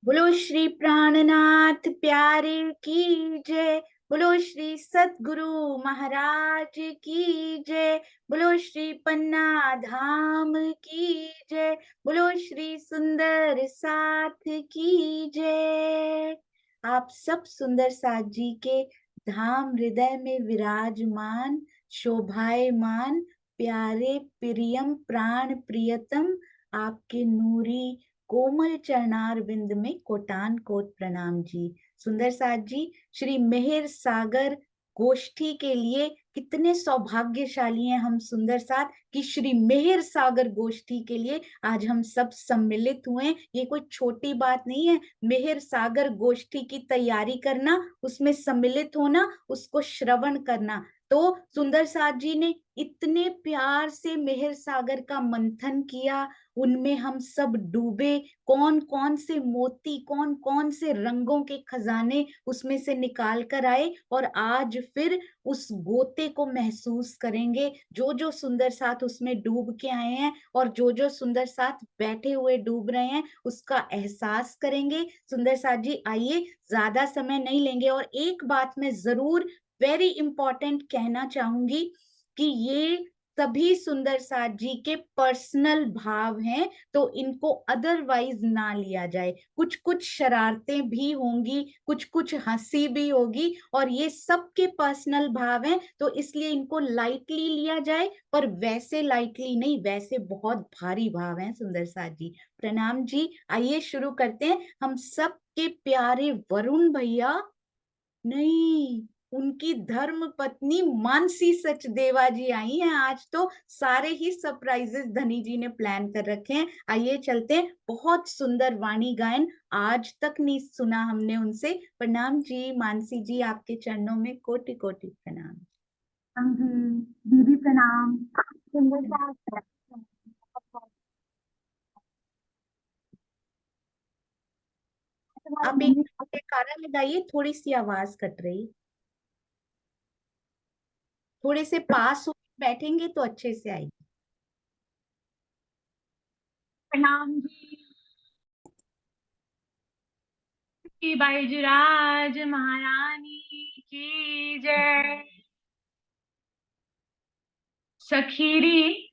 बोलो श्री प्राणनाथ प्यारे की जय। बोलो श्री सतगुरु महाराज की जय। बोलो श्री पन्ना धाम की जय। बोलो श्री सुंदर साथ की जय। आप सब सुंदर साथ जी के धाम हृदय में विराजमान, शोभायमान, प्यारे प्रियम प्राण प्रियतम, आपके नूरी कोमल चरणार बिंद में कोटान कोट प्रणाम जी। सुंदर साथ जी, श्री मेहर सागर गोष्ठी के लिए कितने सौभाग्यशाली हैं हम सुंदर साथ कि श्री मेहर सागर गोष्ठी के लिए आज हम सब सम्मिलित हुए। ये कोई छोटी बात नहीं है। मेहर सागर गोष्ठी की तैयारी करना, उसमें सम्मिलित होना, उसको श्रवण करना। तो सुंदर साथ जी ने इतने प्यार से मेहर सागर का मंथन किया, उनमें हम सब डूबे। कौन कौन से मोती, कौन कौन से रंगों के खजाने उसमें से निकाल कर आए, और आज फिर उस गोते को महसूस करेंगे। जो जो सुंदर साथ उसमें डूब के आए हैं और जो जो सुंदर साथ बैठे हुए डूब रहे हैं, उसका एहसास करेंगे। सुंदर साथ जी आइए, ज्यादा समय नहीं लेंगे। और एक बात मैं जरूर वेरी इंपॉर्टेंट कहना चाहूंगी कि ये सभी सुंदर साथ जी के पर्सनल भाव हैं, तो इनको अदरवाइज ना लिया जाए। कुछ कुछ शरारतें भी होंगी, कुछ कुछ हंसी भी होगी, और ये सबके पर्सनल भाव हैं, तो इसलिए इनको लाइटली लिया जाए, पर वैसे लाइटली नहीं, वैसे बहुत भारी भाव हैं सुंदर साथ जी। प्रणाम जी। आइए शुरू करते हैं। हम सबके प्यारे वरुण भैया नहीं, उनकी धर्म पत्नी मानसी सचदेवा जी आई हैं आज। तो सारे ही सरप्राइजेस धनी जी ने प्लान कर रखे हैं। आइए चलते हैं। बहुत सुंदर वाणी गायन आज तक नहीं सुना हमने उनसे। प्रणाम जी मानसी जी, आपके चरणों में कोटि कोटि प्रणाम। दीदी प्रणाम। सुंदर सा आप एक जयकारा लगाइए, थोड़ी सी आवाज कट रही। थोड़े से पास हो बैठेंगे तो अच्छे से आएगी। प्रणाम जी। की बैजराज महारानी की जय। सखीरी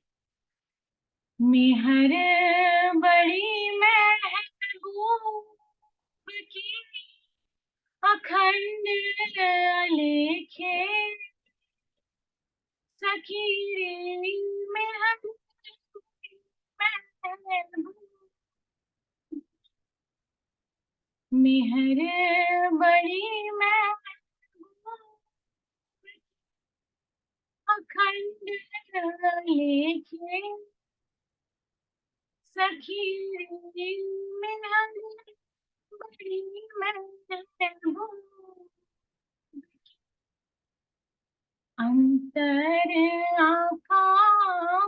मेहर बड़ी महबूब की, अखंड लेखे सखीरी मेहर महबूब, मेहर बड़ी महबूब, अखंड लेखे सखी मेहर बड़ी महबूब, अंतर आँखा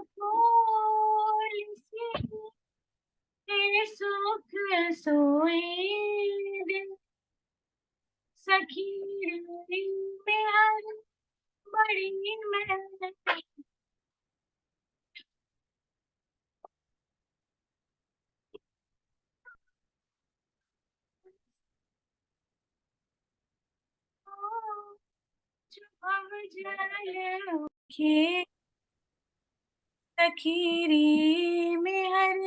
खोल से सुख सोई दे, सखी मेहर बड़ी महबूब। के सखीरी मेहर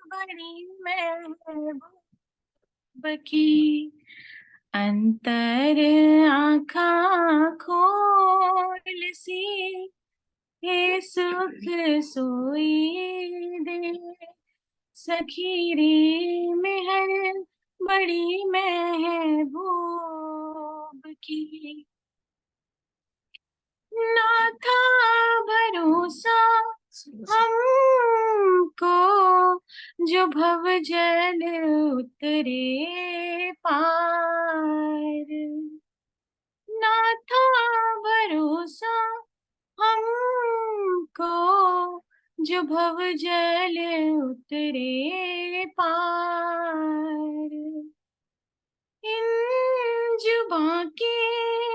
बड़ी महबूब की, अंतर आँखा खोल सी हे सुख सोई दे, सखीरी मेहर बड़ी महबूब की, ना था भरोसा हमको जो भव जल उतरे पार, ना था भरोसा हमको जो भव जल उतरे पार, इन जुबां के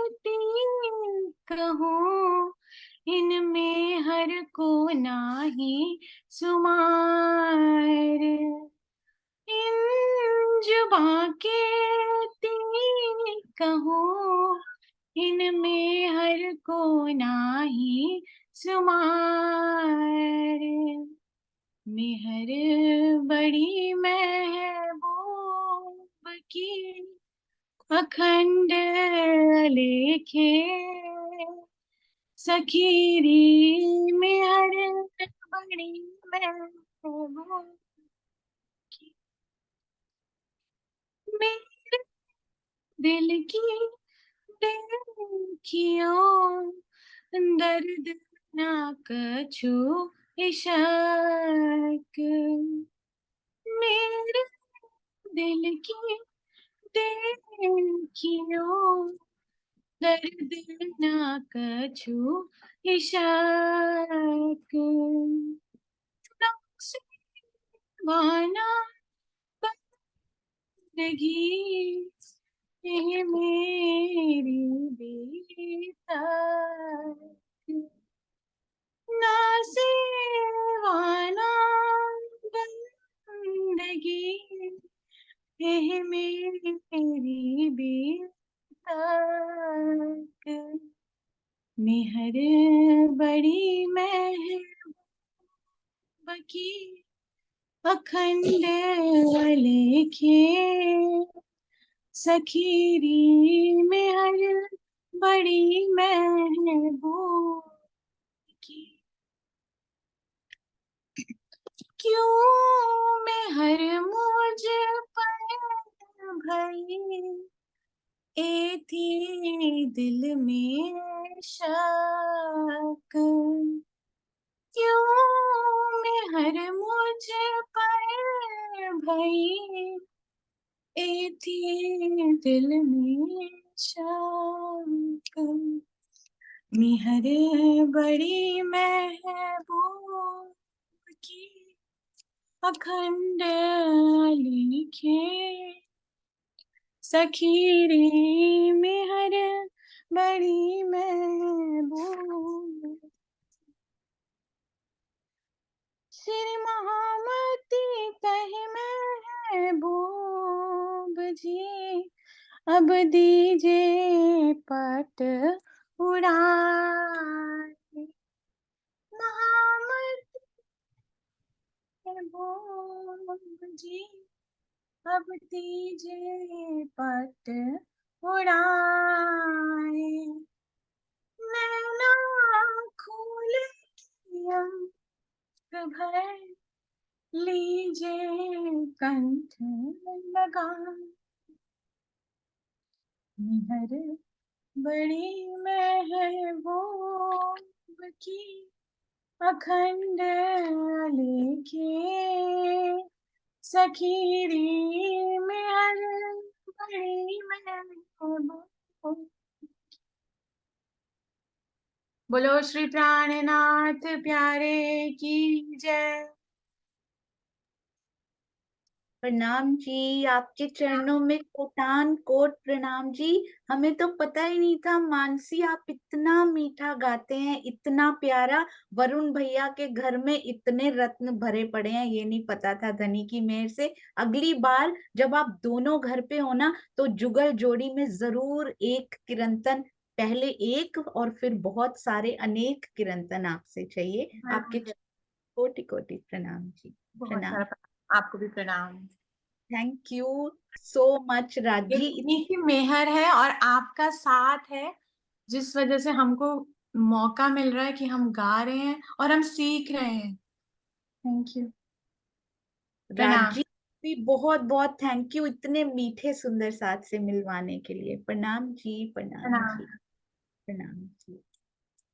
तीन कहूँ इनमें हर को नाही सुमार, इन जुबां के ती कहूँ, इनमें हर को नाही सुमार। मेहर बड़ी महबूब की, अखंड लेखे सखीरी। मेहर बड़ी महबूब की, मेरे दिल की देखियो, दर्द ना कछु इशक। मेरे दिल की देखियो, दर्द ना कछु इशक। वाना बंदगी, ये मेरी बेताक। नासेवाना बंदगी, ये मेरी बेताक। मेहर बड़ी महबूब की, अखंड लेखे सखीरी। मेहर बड़ी महबूब की, क्यों मेहर मुझ पर भई, ए थी दिल में शक। क्यों मेहर मुझ पर भई, ए थी दिल में शक। मेहर बड़ी महबूब की, अखंड लिखे सखीरी। मेहर बड़ी महबूब। श्री महामती कहे महबूब जी, अब दीजिए पट उड़ाए। महामती महबूब जी, अब दीजिए पट उड़ाए। नैना खोल के अंक भर लीजिए कंठ लगाए। मेहर बड़ी महबूब की, अखंड लेखे सखीरी। मेहर बड़ी महबूब। बोलो श्री प्राणनाथ प्यारे की जय। प्रणाम जी, आपके चरणों में कोटान कोट प्रणाम जी। हमें तो पता ही नहीं था मानसी आप इतना मीठा गाते हैं, इतना प्यारा। वरुण भैया के घर में इतने रत्न भरे पड़े हैं, ये नहीं पता था धनी की मेहर से। अगली बार जब आप दोनों घर पे हो ना, तो जुगल जोड़ी में जरूर एक कीर्तन, पहले एक और फिर बहुत सारे अनेक कीर्तन आपसे चाहिए। आपके कोटि कोटि प्रणाम जी। बहुत प्रणाम। सारा आपको भी प्रणाम। थैंक यू सो मच ये राजी। उन्हीं की मेहर है और आपका साथ है, जिस वजह से हमको मौका मिल रहा है कि हम गा रहे हैं और हम सीख रहे हैं। Thank you. प्रणाम। राजी भी बहुत बहुत थैंक यू इतने मीठे सुंदर साथ से मिलवाने के लिए। प्रणाम जी, प्रणाम प्रणाम। जी, प्रणाम जी।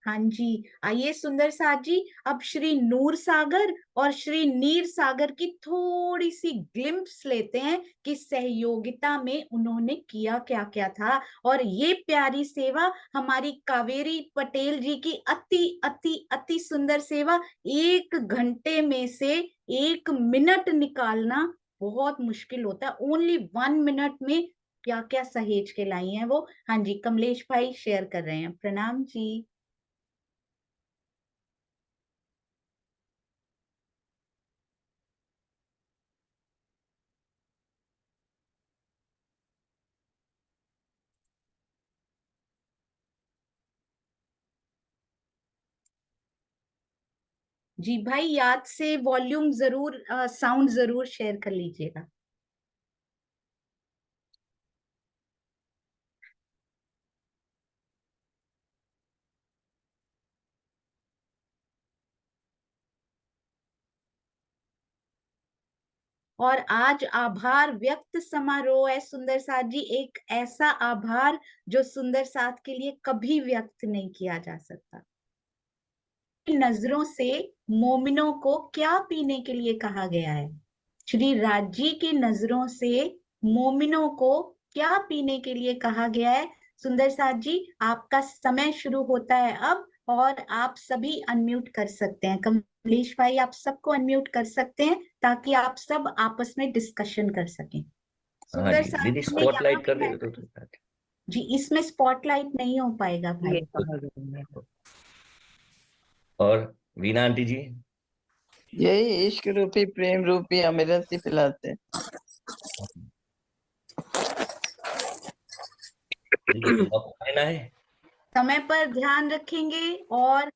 हाँ जी। आइए सुंदर साथ जी, अब श्री नूर सागर और श्री नीर सागर की थोड़ी सी ग्लिम्प्स लेते हैं कि सहयोगिता में उन्होंने किया क्या क्या था। और ये प्यारी सेवा हमारी कावेरी पटेल जी की अति अति अति सुंदर सेवा, 1 घंटे में से 1 मिनट निकालना बहुत मुश्किल होता है। ओनली 1 मिनट में क्या क्या सहेज के लाई हैं वो। हाँ जी, कमलेश भाई शेयर कर रहे हैं। प्रणाम जी। जी भाई, याद से वॉल्यूम जरूर, साउंड जरूर शेयर कर लीजिएगा। और आज आभार व्यक्त समारोह है सुंदर साथ जी, एक ऐसा आभार जो सुंदर साथ के लिए कभी व्यक्त नहीं किया जा सकता। नजरों से मोमिनों को क्या पीने के लिए कहा गया है? श्री राजी की नजरों से मोमिनों को क्या पीने के लिए कहा गया है? सुंदर साथ जी, आपका समय शुरू होता है अब, और आप सभी अनम्यूट कर सकते हैं। कमलेश भाई, आप सबको अनम्यूट कर सकते हैं ताकि आप सब आपस में डिस्कशन कर सकें। हाँ सुंदर जी साथ दीदी, जी ने यहाँ स्पॉटलाइट कर पे दे तो जी, इसमें स्पॉटलाइट नहीं हो पाएगा ये भाई। कहा गया है। और वीना आंटी जी, यही इश्क रूपी प्रेम रूपी अमृत ही पिलाते हैं। इनको तो मौका देना है। समय पर ध्यान रखेंगे। और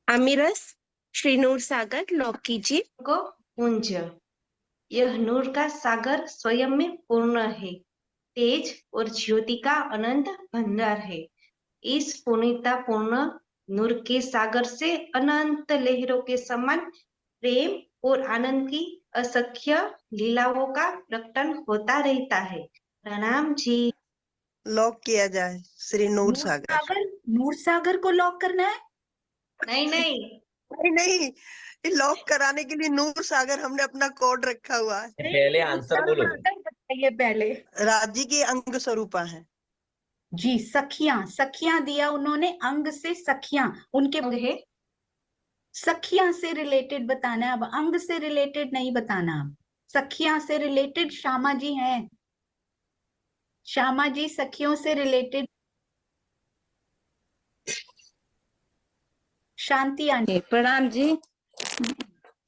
आमिरस श्री नूर सागर लॉक कीजिए। को पुंज, यह नूर का सागर स्वयं में पूर्ण है, तेज और ज्योति का अनंत भंडार है। इस पूर्णता पूर्ण नूर के सागर से अनंत लहरों के समान प्रेम और आनंद की असंख्य लीलाओं का प्रकटन होता रहता है। प्रणाम जी। लॉक किया जाए श्री नूर नूर सागर। सागर, नूर सागर को लॉक करना है? नहीं नहीं, नहीं नहीं, लॉक कराने के लिए नूर सागर हमने अपना कोड रखा हुआ है। पहले आंसर बोलो। बताइए पहले। राजी की अंग स्वरूपा है। जी, सखियां, सखियां दिया उन्होंने, अंग से सखियां, उनके अंग है। सखियां से रिलेटेड बताना है अब, अंग से रिलेटेड नहीं बताना अब। सखियां से रिलेटेड श्यामा जी हैं। श्यामा जी सखियों से रिलेटेड। शांति आंटी। प्रणाम जी।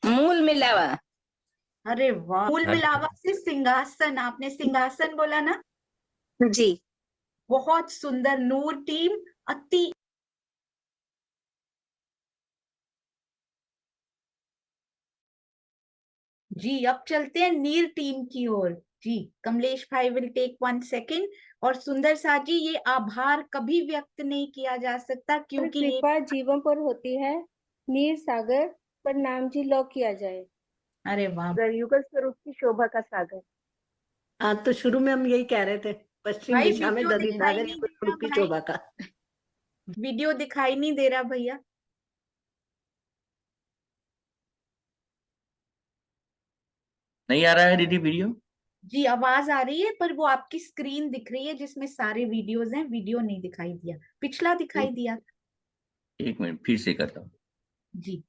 मूल मिलावा। अरे वाह, मूल हाँ जी। मिलावा से सिंहासन, आपने सिंहासन बोला ना? जी, बहुत सुंदर। नूर टीम अति जी। अब चलते हैं नीर टीम की ओर। जी, कमलेश भाई विल टेक 1 सेकेंड। और सुंदर साथ जी, ये आभार कभी व्यक्त नहीं किया जा सकता क्योंकि ये कृपा जीवन पर होती है, नीर सागर पर नाम जी लॉक किया जाए। अरे वाह, युगल स्वरूप की शोभा का सागर। हाँ, तो शुरू में हम यही कह रहे थे, पश्चिम भाई दिशा में वीडियो दधी दिखाई सागर नहीं युगल दे रहा स्वरूप की भाई, शोभा का। वीडियो दिखाई नहीं दे रहा भैया। नहीं आ रहा है दीदी वीडियो? जी, आवाज आ रही है पर वो आपकी स्क्रीन दिख रही है जिसमें सारे वीडियोस हैं, वीडियो नहीं दिखाई दिया। पिछला दिखाई दिया। एक मिनट फिर से करता हूँ। जी,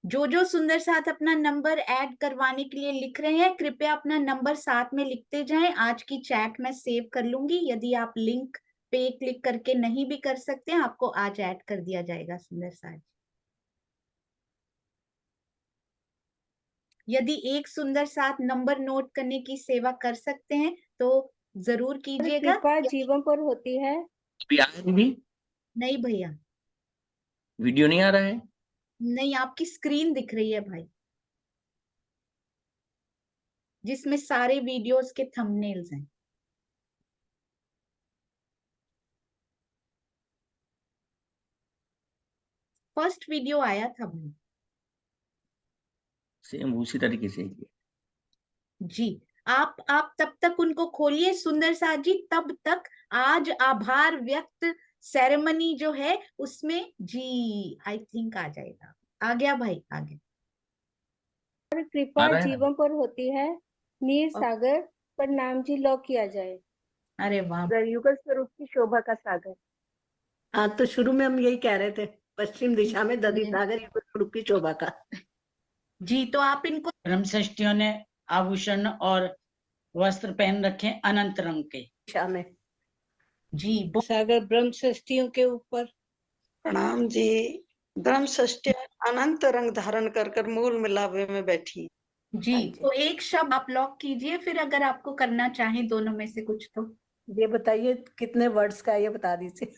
जो सुंदर साथ अपना नंबर ऐड करवाने के लिए लिख रहे हैं, कृपया अपना नंबर साथ में लिखते जाएं। आज की चैट मैं सेव कर लूंगी। यदि आप लिंक पे क्लिक करके नहीं भी कर सकते हैं, आपको आज ऐड कर दिया जाएगा सुंदर साथ। यदि एक सुंदर साथ नंबर नोट करने की सेवा कर सकते हैं तो जरूर कीजिएगा। कृपा जीवन पर होती है। अभी आ रहा है दीदी? नहीं भैया, वीडियो नहीं आ रहा है? नहीं, आपकी स्क्रीन दिख रही है भाई, जिसमें सारे वीडियोस के थंबनेल्स हैं। फर्स्ट वीडियो आया था भाई। सेम उसी तरीके से ही। जी, आप तब तक उनको खोलिए सुंदर साथ जी, तब तक आज आभार व्यक्त सेरेमनी जो है उसमें जी आई थिंक आ जाएगा। आ गया भाई, आ गया। आ कृपा रहा है ना? जीवन पर होती है, नीर सागर पर नाम जी लॉक किया जाए। अरे वाह, युगल स्वरूप की शोभा का सागर। हाँ, तो शुरू में हम यही कह रहे थे, पश्चिम दिशा में दधी सागर युगल स्वरूप की शोभा का। जी, तो आप इनको ब्रह्मषष्ठियों ने आभूषण और वस्त्र पहन रखे अनंत रंग के। दिशा में जी सागर ब्रह्मषष्ठियों के ऊपर। प्रणाम जी। ब्रह्म षष्ठी अनंत रंग धारण कर कर मूल मिलावे में बैठी। जी, तो एक शब्द आप लॉक कीजिए, फिर अगर आपको करना चाहें दोनों में से कुछ तो। ये बताइए कितने वर्ड्स का है, ये बता दीजिए।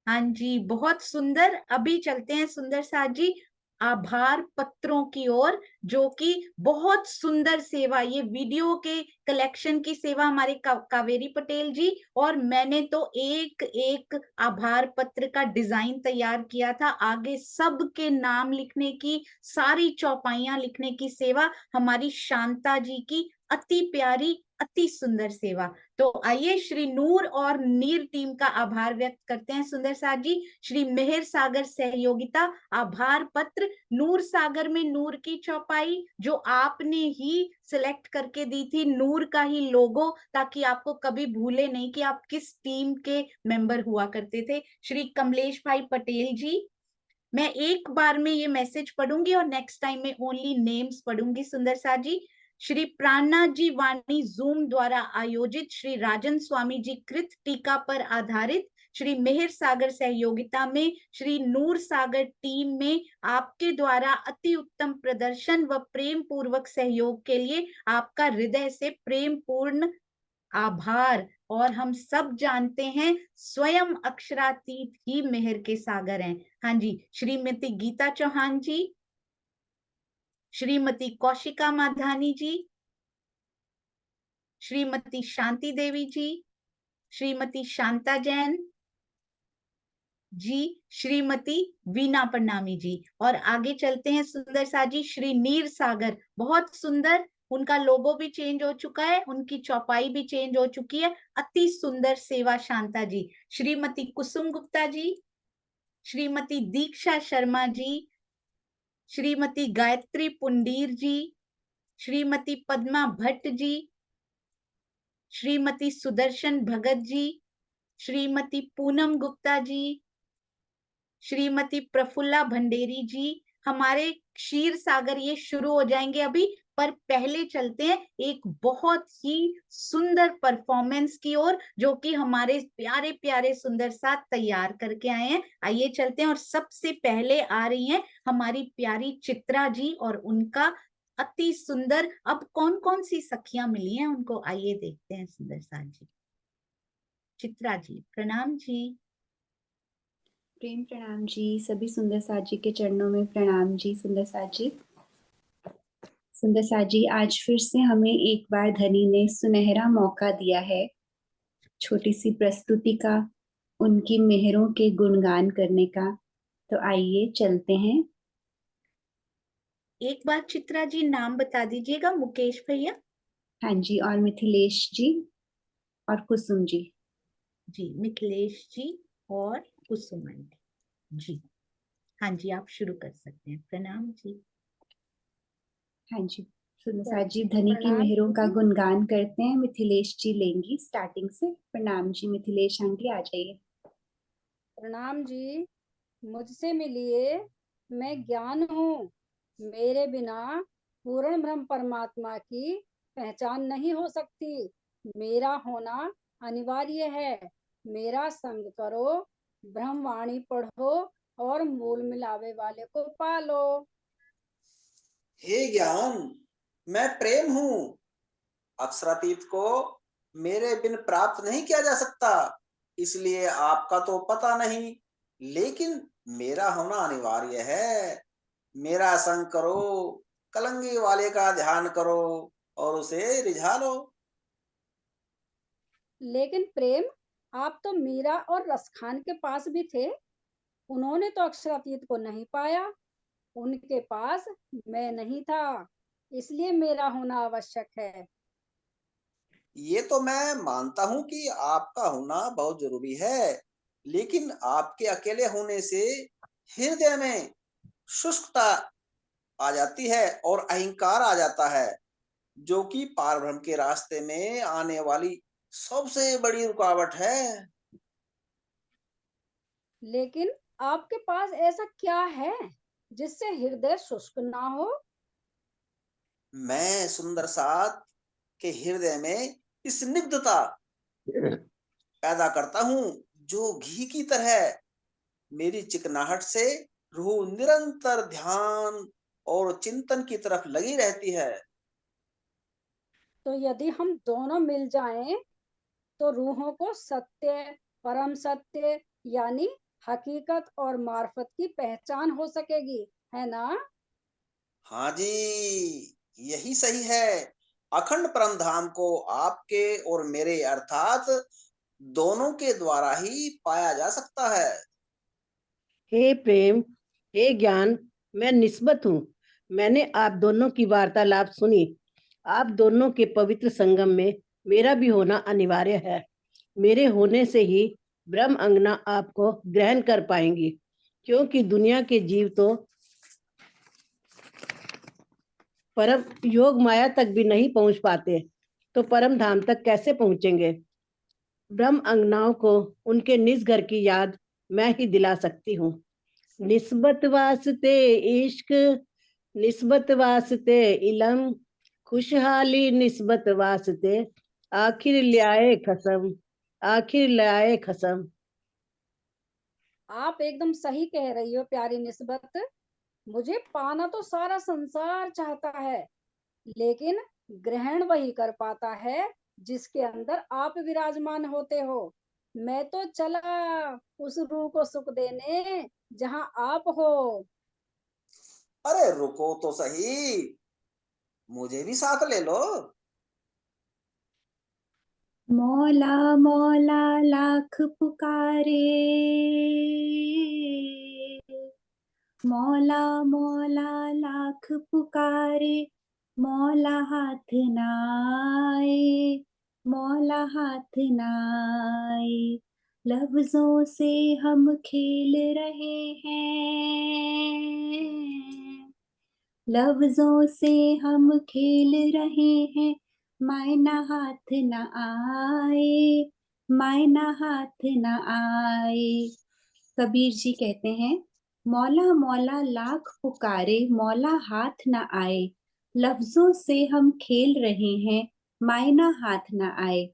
हाँ जी, बहुत सुंदर। अभी चलते हैं सुंदर साथ जी आभार पत्रों की ओर, जो कि बहुत सुंदर सेवा, ये वीडियो के कलेक्शन की सेवा हमारे कावेरी पटेल जी, और मैंने तो एक एक आभार पत्र का डिजाइन तैयार किया था, आगे सबके नाम लिखने की, सारी चौपाइयां लिखने की सेवा हमारी शांता जी की, अति प्यारी अति सुंदर सेवा। तो आइए श्री नूर और नीर टीम का आभार व्यक्त करते हैं सुंदर साथ जी। श्री मेहर सागर सहयोगिता आभार पत्र, नूर सागर में नूर की चौपाई जो आपने ही सिलेक्ट करके दी थी, नूर का ही लोगो, ताकि आपको कभी भूले नहीं कि आप किस टीम के मेंबर हुआ करते थे। श्री कमलेश भाई पटेल जी, मैं एक बार में ये मैसेज पढ़ूंगी और नेक्स्ट टाइम में ओनली नेम्स पढ़ूंगी सुंदर साथ जी। श्री प्राणनाथ जी वाणी जूम द्वारा आयोजित श्री राजन स्वामी जी कृत टीका पर आधारित श्री मेहर सागर सहयोगिता में श्री नूर सागर टीम में आपके द्वारा अति उत्तम प्रदर्शन व प्रेम पूर्वक सहयोग के लिए आपका हृदय से प्रेम पूर्ण आभार। और हम सब जानते हैं स्वयं अक्षरातीत ही मेहर के सागर हैं। हाँ जी, श्रीमती गीता चौहान जी, श्रीमती कौशिका माधानी जी, श्रीमती शांति देवी जी, श्रीमती शांता जैन जी, श्रीमती वीना प्रणामी जी। और आगे चलते हैं सुंदर सा जी, श्री नीर सागर, बहुत सुंदर, उनका लोगो भी चेंज हो चुका है, उनकी चौपाई भी चेंज हो चुकी है, अति सुंदर सेवा शांता जी। श्रीमती कुसुम गुप्ता जी, श्रीमती दीक्षा शर्मा जी, श्रीमती गायत्री पुंडीर जी, श्रीमती पद्मा भट्ट जी, श्रीमती सुदर्शन भगत जी, श्रीमती पूनम गुप्ता जी, श्रीमती प्रफुल्ला भंडेरी जी। हमारे क्षीर सागर ये शुरू हो जाएंगे अभी, पर पहले चलते हैं एक बहुत ही सुंदर परफॉर्मेंस की ओर, जो कि हमारे प्यारे प्यारे सुंदर साथ तैयार करके आए हैं। आइए चलते हैं, और सबसे पहले आ रही हैं हमारी प्यारी चित्रा जी, और उनका अति सुंदर, अब कौन कौन सी सखियां मिली हैं उनको, आइए देखते हैं सुंदर साथ जी। चित्रा जी, प्रणाम जी। प्रेम प्रणाम जी, सभी सुंदर साथ जी के चरणों में प्रणाम जी। सुंदर साथ जी, सुंदर साथ जी, आज फिर से हमें एक बार धनी ने सुनहरा मौका दिया है छोटी सी प्रस्तुति का, उनकी मेहरों के गुणगान करने का। तो आइए चलते हैं। एक बार चित्रा जी नाम बता दीजिएगा, मुकेश भैया। हाँ जी, और मिथिलेश जी और कुसुम जी। जी, मिथिलेश जी और कुसुम आंटी जी। हाँ जी, आप शुरू कर सकते हैं। प्रणाम जी। हाँ जी, सुंदर साथ जी, धनी की मेहरों का गुणगान करते हैं। मिथिलेश जी लेंगी स्टार्टिंग से। प्रणाम जी, मिथिलेश आंटी आ जाइए। प्रणाम जी, मुझसे मिलिए, मैं ज्ञान हूँ, मेरे बिना पूर्ण ब्रह्म परमात्मा की पहचान नहीं हो सकती, मेरा होना अनिवार्य है, मेरा संग करो, ब्रह्मवाणी पढ़ो और मूल मिलावे वाले को पालो। हे ज्ञान, मैं प्रेम हूँ, अक्षरातीत को मेरे बिन प्राप्त नहीं किया जा सकता, इसलिए आपका तो पता नहीं, लेकिन मेरा होना अनिवार्य है, मेरा संग करो, कलंगी वाले का ध्यान करो और उसे रिझा लो। लेकिन प्रेम, आप तो मीरा और रसखान के पास भी थे, उन्होंने तो अक्षरातीत को नहीं पाया, उनके पास मैं नहीं था, इसलिए मेरा होना आवश्यक है। ये तो मैं मानता हूँ कि आपका होना बहुत जरूरी है, लेकिन आपके अकेले होने से हृदय में शुष्कता आ जाती है और अहंकार आ जाता है, जो कि पारब्रह्म के रास्ते में आने वाली सबसे बड़ी रुकावट है। लेकिन आपके पास ऐसा क्या है जिससे हृदय शुष्क ना हो? मैं सुंदर साथ के हृदय में स्निग्धता पैदा करता हूँ, जो घी की तरह मेरी चिकनाहट से रूह निरंतर ध्यान और चिंतन की तरफ लगी रहती है। तो यदि हम दोनों मिल जाएं, तो रूहों को सत्य, परम सत्य यानी हकीकत और मार्फत की पहचान हो सकेगी, है ना? हाँ जी, यही सही है। अखंड परम धाम को आपके और मेरे अर्थात दोनों के द्वारा ही पाया जा सकता है। हे प्रेम, हे ज्ञान, मैं निस्बत हूँ। मैंने आप दोनों की वार्तालाप सुनी। आप दोनों के पवित्र संगम में मेरा भी होना अनिवार्य है। मेरे होने से ही ब्रह्म अंगना आपको ग्रहण कर पाएंगी, क्योंकि दुनिया के जीव तो परम योग माया तक भी नहीं पहुंच पाते, तो परम धाम तक कैसे पहुंचेंगे? ब्रह्म अंगनाओं को उनके निज घर की याद मैं ही दिला सकती हूँ। निस्बत वास्ते इश्क, निस्बत वास्ते इलम, खुशहाली निस्बत वास्ते, आखिर लाए खसम, आखिर लाए खसम। आप एकदम सही कह रही हो प्यारी निस्बत। मुझे पाना तो सारा संसार चाहता है, लेकिन ग्रहण वही कर पाता है जिसके अंदर आप विराजमान होते हो। मैं तो चला उस रूह को सुख देने जहां आप हो। अरे रुको तो सही, मुझे भी साथ ले लो। मौला मौला लाख पुकारे, मौला मौला लाख पुकारे, मौला हाथ नाए, मौला हाथ नाए। लफ्जों से हम खेल रहे हैं, लफ्जों से हम खेल रहे हैं, मायना हाथ न आए, मायना हाथ न आए। कबीर जी कहते हैं, मौला मौला लाख पुकारे, मौला हाथ न आए। लफ्जों से हम खेल रहे हैं, मायना हाथ न आए।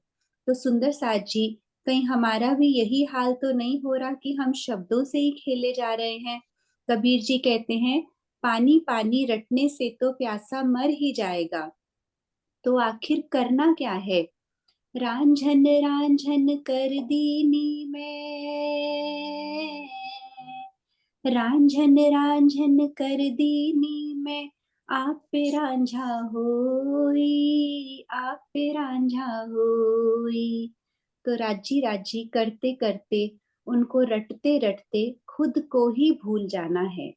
तो सुंदर साथ जी, कहीं हमारा भी यही हाल तो नहीं हो रहा कि हम शब्दों से ही खेले जा रहे हैं? कबीर जी कहते हैं, पानी पानी रटने से तो प्यासा मर ही जाएगा, तो आखिर करना क्या है? रांझन रांझन कर दीनी में, रांझन रांझन कर दीनी में, आप पे रांझा होई, आप पे रांझा होई। तो राजी राजी करते करते, उनको रटते रटते खुद को ही भूल जाना है।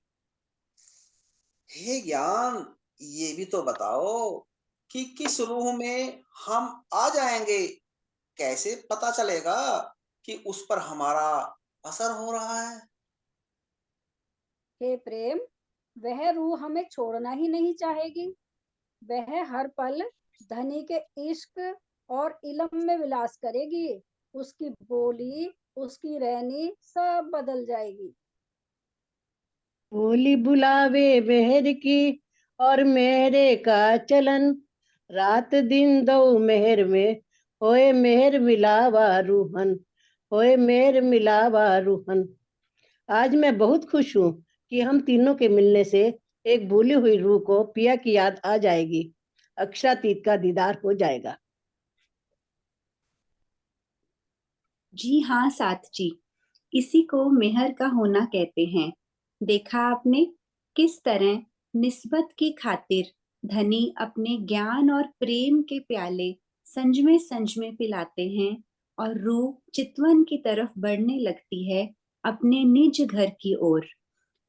हे ज्ञान, ये भी तो बताओ कि किस रूह में हम आ जाएंगे? कैसे पता चलेगा कि उस पर हमारा असर हो रहा है? हे प्रेम, वह रूह हमें छोड़ना ही नहीं चाहेगी। वह हर पल धनी के इश्क और इलम में विलास करेगी। उसकी बोली, उसकी रहनी सब बदल जाएगी। बोली बुलावे मेहर की और मेहरे का चलन, रात दिन दो मेहर में, होए मेहर मिलावा रूहन, होए मेहर मिलावा रूहन। आज मैं बहुत खुश हूँ कि हम तीनों के मिलने से एक भूली हुई रूह को पिया की याद आ जाएगी, अक्षरातीत का दीदार हो जाएगा। जी हाँ साथ जी, इसी को मेहर का होना कहते हैं। देखा आपने किस तरह निस्बत की खातिर धनी अपने ज्ञान और प्रेम के प्याले संज में पिलाते हैं, और रूह चितवन की तरफ बढ़ने लगती है अपने निज घर की ओर।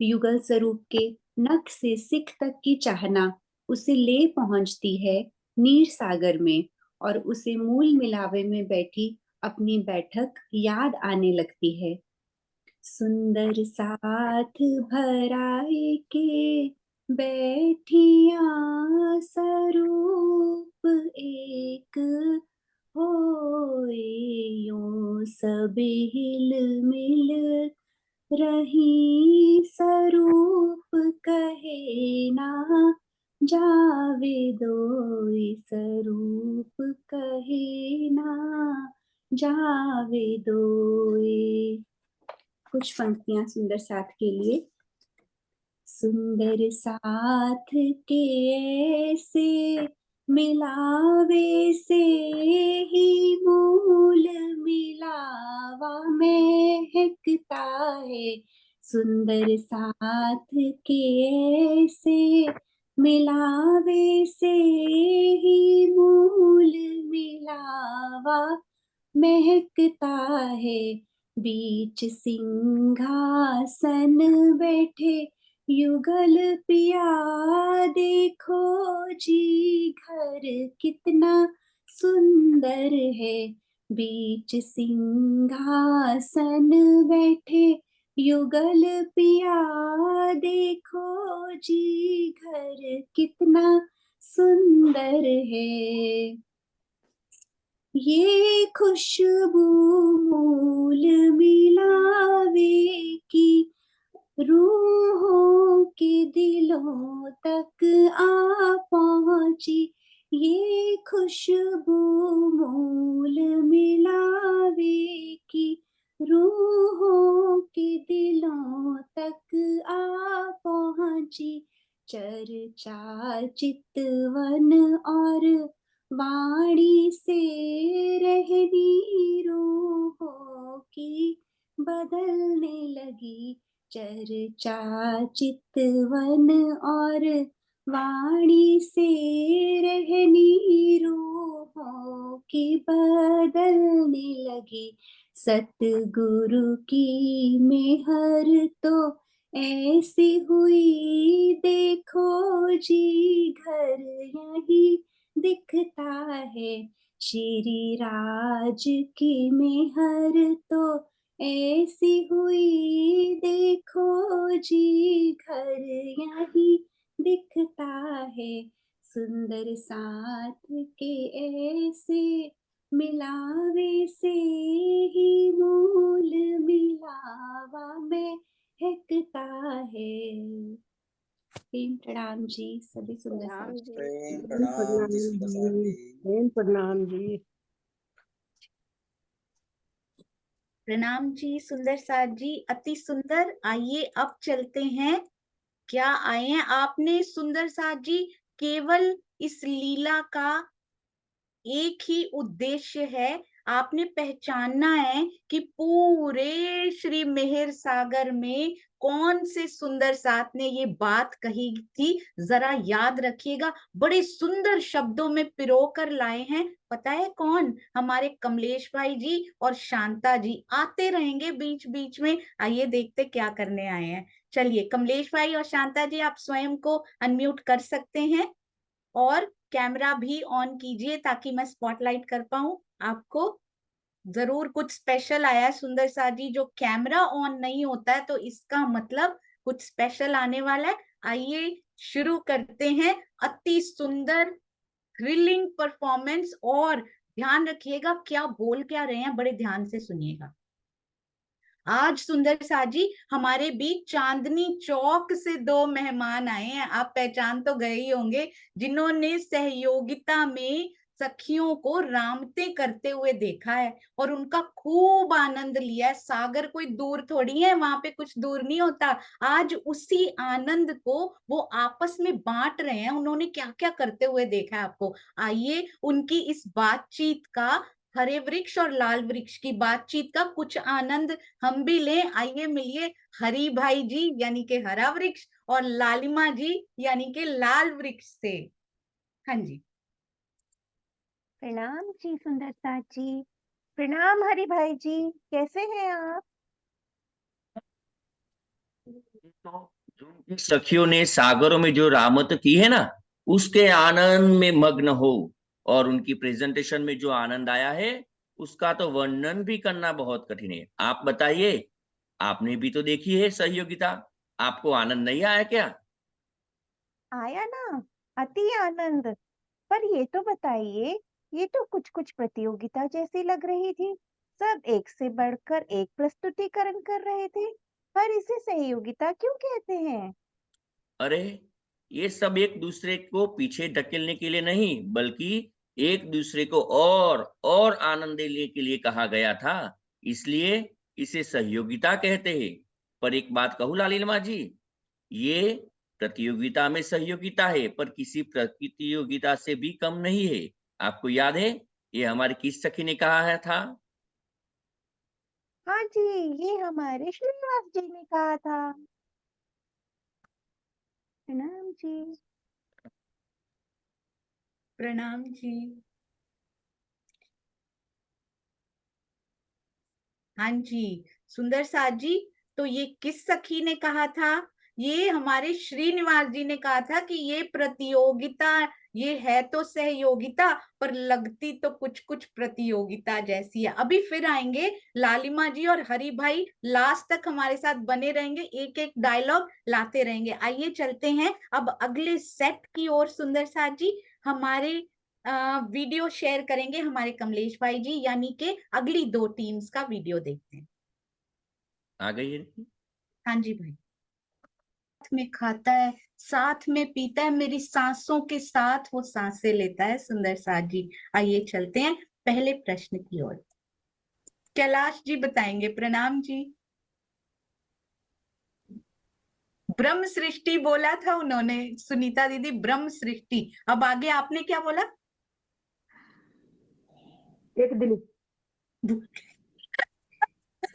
युगल स्वरूप के नख से सिख तक की चाहना उसे ले पहुंचती है नीर सागर में, और उसे मूल मिलावे में बैठी अपनी बैठक याद आने लगती है। सुंदर साथ भराए के बैठिया स्वरूप एक होए, यूं सब हिल मिल रही स्वरूप कहे ना जावे दोई, स्वरूप कहे ना जावे दोई। कुछ पंक्तियां सुंदर साथ के लिए। सुंदर साथ के ऐसे मिलावे से ही मूल मिलावा महकता है, सुंदर साथ के ऐसे मिलावे से ही मूल मिलावा महकता है। बीच सिंहासन बैठे युगल पिया, देखो जी घर कितना सुंदर है। बीच सिंहासन बैठे युगल पिया, देखो जी घर कितना सुंदर है। ये खुशबू मूल मिलावे की, रूहों के दिलों तक आ पहुंची। ये खुशबू मूल मिलावे की, रूहों के दिलों तक आ पहुंची। चर्चा चितवन और वाणी से रहनी रूहों की बदलने लगी। चर्चा चितवन और वाणी से रहनी रूहों की बदलने लगी। सतगुरु की मेहर तो ऐसी हुई, देखो जी घर यही दिखता है। श्री राज की मेहर तो ऐसी हुई, देखो जी घर यही दिखता है। सुंदर साथ के ऐसे मिलावे से ही मूल मिलावा महकता है। प्रेम प्रणाम जी सभी सुंदर प्रणाम साथ। जी। प्रेम प्रणाम जी सुंदर साथ जी। प्रेम प्रणाम जी। प्रणाम जी सुंदर साथ जी, अति सुंदर। आइए अब चलते हैं। क्या आए हैं आपने सुंदर साथ जी? केवल इस लीला का एक ही उद्देश्य है, आपने पहचानना है कि पूरे श्री मेहर सागर में कौन से सुंदर साथ ने ये बात कही थी। जरा याद रखिएगा, बड़े सुंदर शब्दों में पिरो कर लाए हैं। पता है कौन? हमारे कमलेश भाई जी और शांता जी आते रहेंगे बीच बीच में। आइए देखते क्या करने आए हैं। चलिए कमलेश भाई और शांता जी, आप स्वयं को अनम्यूट कर सकते हैं और कैमरा भी ऑन कीजिए ताकि मैं स्पॉटलाइट कर पाऊं आपको। जरूर कुछ स्पेशल आया है सुंदर साथ जी। जो कैमरा ऑन नहीं होता है तो इसका मतलब कुछ स्पेशल आने वाला है। आइए शुरू करते हैं। अति सुंदर थ्रिलिंग परफॉर्मेंस, और ध्यान रखिएगा क्या बोल क्या रहे हैं, बड़े ध्यान से सुनिएगा। आज सुंदर साथ जी हमारे बीच चांदनी चौक से दो मेहमान आए हैं। आप पहचान तो गए ही होंगे, जिन्होंने सहयोगिता में सखियों को रामते करते हुए देखा है और उनका खूब आनंद लिया है। सागर कोई दूर थोड़ी है, वहां पे कुछ दूर नहीं होता। आज उसी आनंद को वो आपस में बांट रहे हैं। उन्होंने क्या क्या करते हुए देखा है आपको। आइए उनकी इस बातचीत का, हरे वृक्ष और लाल वृक्ष की बातचीत का कुछ आनंद हम भी लें। आइए मिलिए हरि भाई जी यानी कि हरा वृक्ष और लालिमा जी यानी कि लाल वृक्ष से। हाँ जी। प्रणाम जी सुंदर साथ जी। प्रणाम हरि भाई जी, कैसे हैं आप? जो सखियों ने सागरों में जो रामत की है ना, उसके आनंद में मग्न हो, और उनकी प्रेजेंटेशन में जो आनंद आया है उसका तो वर्णन भी करना बहुत कठिन है। आप बताइए, आपने भी तो देखी है सहयोगिता, आपको आनंद नहीं आया क्या? आया ना, अति आनंद। पर ये तो बताइए, ये तो कुछ कुछ प्रतियोगिता जैसी लग रही थी। सब एक से बढ़कर एक प्रस्तुतिकरण कर रहे थे, पर इसे सहयोगिता क्यों कहते हैं? अरे, ये सब एक दूसरे को पीछे धकेलने के लिए नहीं, बल्कि एक दूसरे को और आनंद देने के लिए कहा गया था, इसलिए इसे सहयोगिता कहते हैं। पर एक बात कहूं लालिमा जी, ये प्रतियोगिता में सहयोगिता है, पर किसी प्रतियोगिता से भी कम नहीं है। आपको याद है ये हमारी किस सखी ने कहा था? हाँ जी, ये हमारे श्रीनिवास जी ने कहा था। प्रणाम जी। प्रणाम जी। हाँ जी, सुंदर साथ जी, तो ये किस सखी ने कहा था? ये हमारे श्रीनिवास जी ने कहा था कि ये प्रतियोगिता, ये है तो सहयोगिता, पर लगती तो कुछ कुछ प्रतियोगिता जैसी है। अभी फिर आएंगे लालिमा जी और हरि भाई, लास्ट तक हमारे साथ बने रहेंगे, एक एक डायलॉग लाते रहेंगे। आइए चलते हैं अब अगले सेट की ओर। सुंदर साथ जी हमारे वीडियो शेयर करेंगे हमारे कमलेश भाई जी, यानी कि अगली 2 टीम्स का वीडियो देखते हैं। आ गई है? हाँ जी भाई। साथ में खाता है, साथ में पीता है, मेरी सांसों के साथ वो सांसें लेता है। सुंदर साथ जी, आइए चलते हैं पहले प्रश्न की ओर। कैलाश जी बताएंगे। प्रणाम जी। ब्रह्म सृष्टि बोला था उन्होंने, सुनीता दीदी, ब्रह्म सृष्टि। अब आगे आपने क्या बोला? एक दिन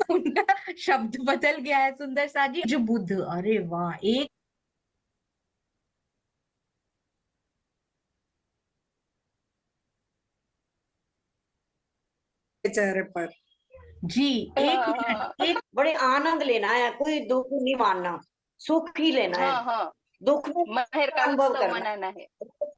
उनका शब्द बदल गया है। सुंदर साथ जी, जो बुध, अरे वाह, एक चेहरे पर जी, एक मिनट, एक बड़े आनंद लेना है, कोई दुख नहीं मानना, सुख ही लेना है। हाँ, दुख में महर का अनुभव उत्सव करना मनाना है।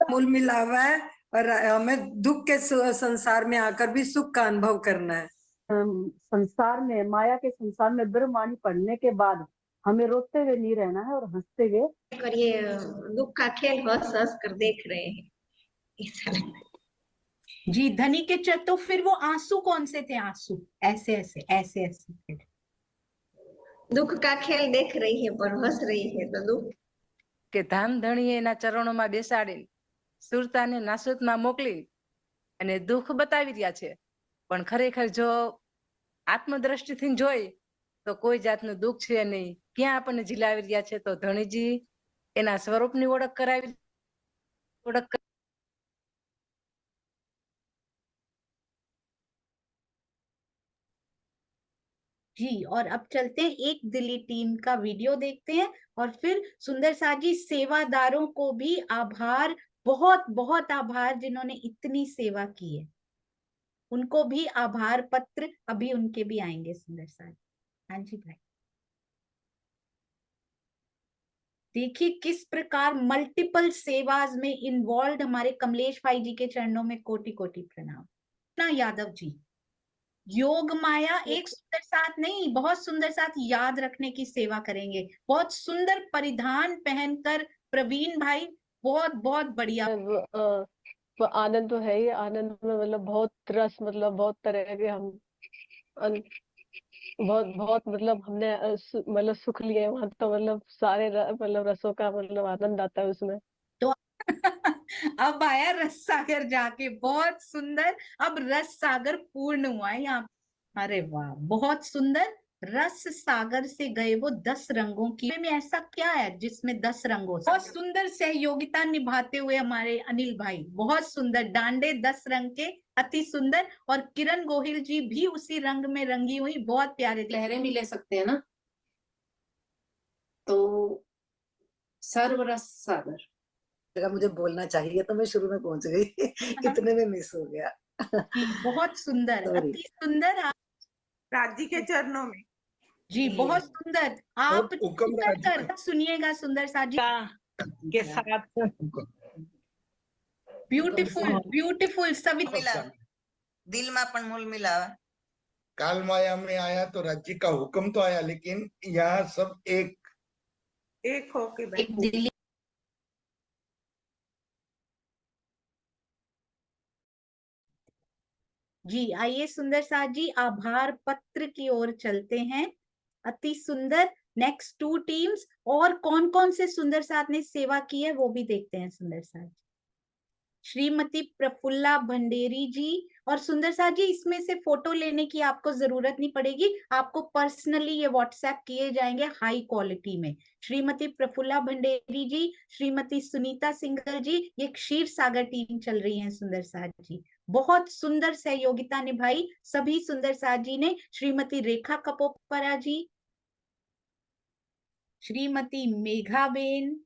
मूल मिलावा है और हमें दुख के संसार में आकर भी सुख का अनुभव करना है। संसार में, माया के संसार में ब्रह्मवाणी पढ़ने के बाद हमें रोते हुए नहीं रहना है और हंसते हुए। और ये दुख का खेल हंस हंस कर देख रहे हैं, ऐसा लगता है। जी, धनी के तो फिर वो आंसू कौन से थे? आंसू ऐसे ऐसे ऐसे ऐसे फिर दुख का खेल देख रही है पर हंस रही है, तो दुख કે ધામ ધણીએ એના ચરણોમાં બેસાડીને સુરતાને નાસુતમાં મોકલી અને દુઃખ બતાવી રહ્યા છે, પણ ખરેખર જો આત્મદ્રષ્ટિથી જોઈ તો કોઈ જાતનું દુઃખ છે નહીં. ક્યાં આપણને ઝીલાવી રહ્યા છે? તો ધણીજી એના સ્વરૂપની ઓળખ કરાવી, ઓળખ जी। और अब चलते हैं एक दिल्ली टीम का वीडियो देखते हैं, और फिर सुंदर साथ जी, सेवादारों को भी आभार, बहुत बहुत आभार, जिन्होंने इतनी सेवा की है, उनको भी आभार पत्र अभी उनके भी आएंगे। सुंदर साथ, हाँ जी भाई। देखिए किस प्रकार मल्टीपल सेवाज में इन्वॉल्व हमारे कमलेश भाई जी के चरणों में कोटि कोटि प्रणाम। ना यादव जी, योग माया एक सुंदर साथ नहीं, बहुत सुंदर साथ याद रखने की सेवा करेंगे। बहुत सुंदर परिधान पहनकर प्रवीण भाई, बहुत बहुत बढ़िया। आनंद तो है ही, आनंद में मतलब बहुत रस, मतलब बहुत तरह के हम बहुत बहुत मतलब हमने मतलब सुख लिए वहां, तो मतलब सारे मतलब रसों का मतलब आनंद आता है उसमें। तो अब आया रस सागर जाके, बहुत सुंदर। अब रस सागर पूर्ण हुआ है यहाँ। अरे वाह, बहुत सुंदर। रस सागर से गए वो 10 रंगों की में ऐसा क्या है जिसमें 10 रंगों से? बहुत सुंदर सहयोगिता निभाते हुए हमारे अनिल भाई, बहुत सुंदर। डांडे 10 रंग के, अति सुंदर। और किरण गोहिल जी भी उसी रंग में रंगी हुई, बहुत प्यारे। लहरें भी ले सकते हैं ना, तो सर्वरस सागर। अगर मुझे बोलना चाहिए तो मैं शुरू में पहुंच गई इतने में मिस हो गया। बहुत सुंदर, Sorry. अति सुंदर। राजी के चरणों में जी, बहुत सुंदर। आप कर सुनिएगा सुंदर साथ जी के साथ ब्यूटीफुल ब्यूटीफुल सभी दिल में पण मूल मिलावा। काल माया में आया तो राज्य का हुक्म तो आया, लेकिन यहाँ सब एक होके दिल्ली। जी, आइए सुंदर साथ जी आभार पत्र की ओर चलते हैं। अति सुंदर। नेक्स्ट 2 टीम्स, और कौन कौन से सुंदर साथ ने सेवा की है वो भी देखते हैं। सुंदर साथ श्रीमती प्रफुल्ला भंडेरी जी। और सुंदर साथ जी, इसमें से फोटो लेने की आपको जरूरत नहीं पड़ेगी, आपको पर्सनली ये व्हाट्सएप किए जाएंगे हाई क्वालिटी में। श्रीमती प्रफुल्ला भंडेरी जी, श्रीमती सुनीता सिंघल जी, ये क्षीर सागर टीम चल रही है सुंदर साथ जी। बहुत सुंदर सहयोगिता निभाई सभी सुंदर साथ जी ने। श्रीमती रेखा कपोपरा जी, श्रीमती मेघाबेन,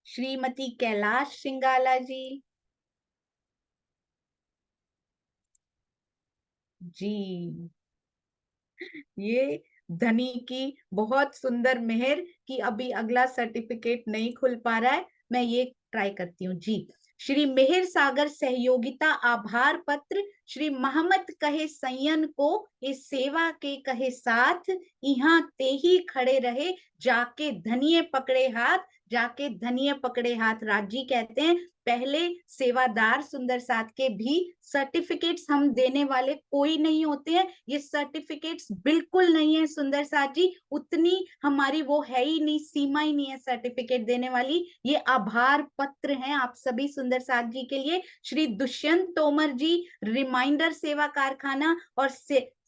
श्रीमती कैलाश सिंगाला जी जी। ये धनी की बहुत सुंदर मेहर कि अभी अगला सर्टिफिकेट नहीं खुल पा रहा है, मैं ये ट्राई करती हूँ जी। श्री मेहर सागर सहयोगिता आभार पत्र श्री मोहम्मद कहे सैयन को इस सेवा के कहे साथ, यहाँ ते ही खड़े रहे जाके धनिये पकड़े हाथ, जाके धनिये पकड़े हाथ। राजी कहते हैं पहले सेवादार सुंदर साथ के भी सर्टिफिकेट्स हम देने वाले कोई नहीं होते हैं, ये सर्टिफिकेट्स बिल्कुल नहीं है सुंदर साथ जी, उतनी हमारी वो है ही नहीं, सीमा ही नहीं है सर्टिफिकेट देने वाली। ये आभार पत्र हैं आप सभी सुंदर साथ जी के लिए। श्री दुष्यंत तोमर जी, रिमाइंडर सेवा कारखाना और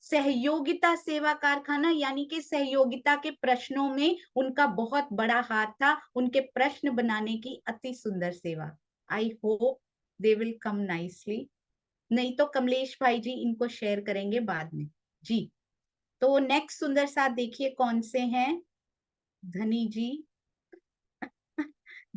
सहयोगिता सेवा कारखाना, यानी कि सहयोगिता के प्रश्नों में उनका बहुत बड़ा हाथ था, उनके प्रश्न बनाने की अति सुंदर सेवा। I hope they will come nicely, नहीं तो कमलेश भाई जी इनको शेयर करेंगे बाद में जी। तो नेक्स्ट सुंदर साथ देखिए कौन से हैं, धनी जी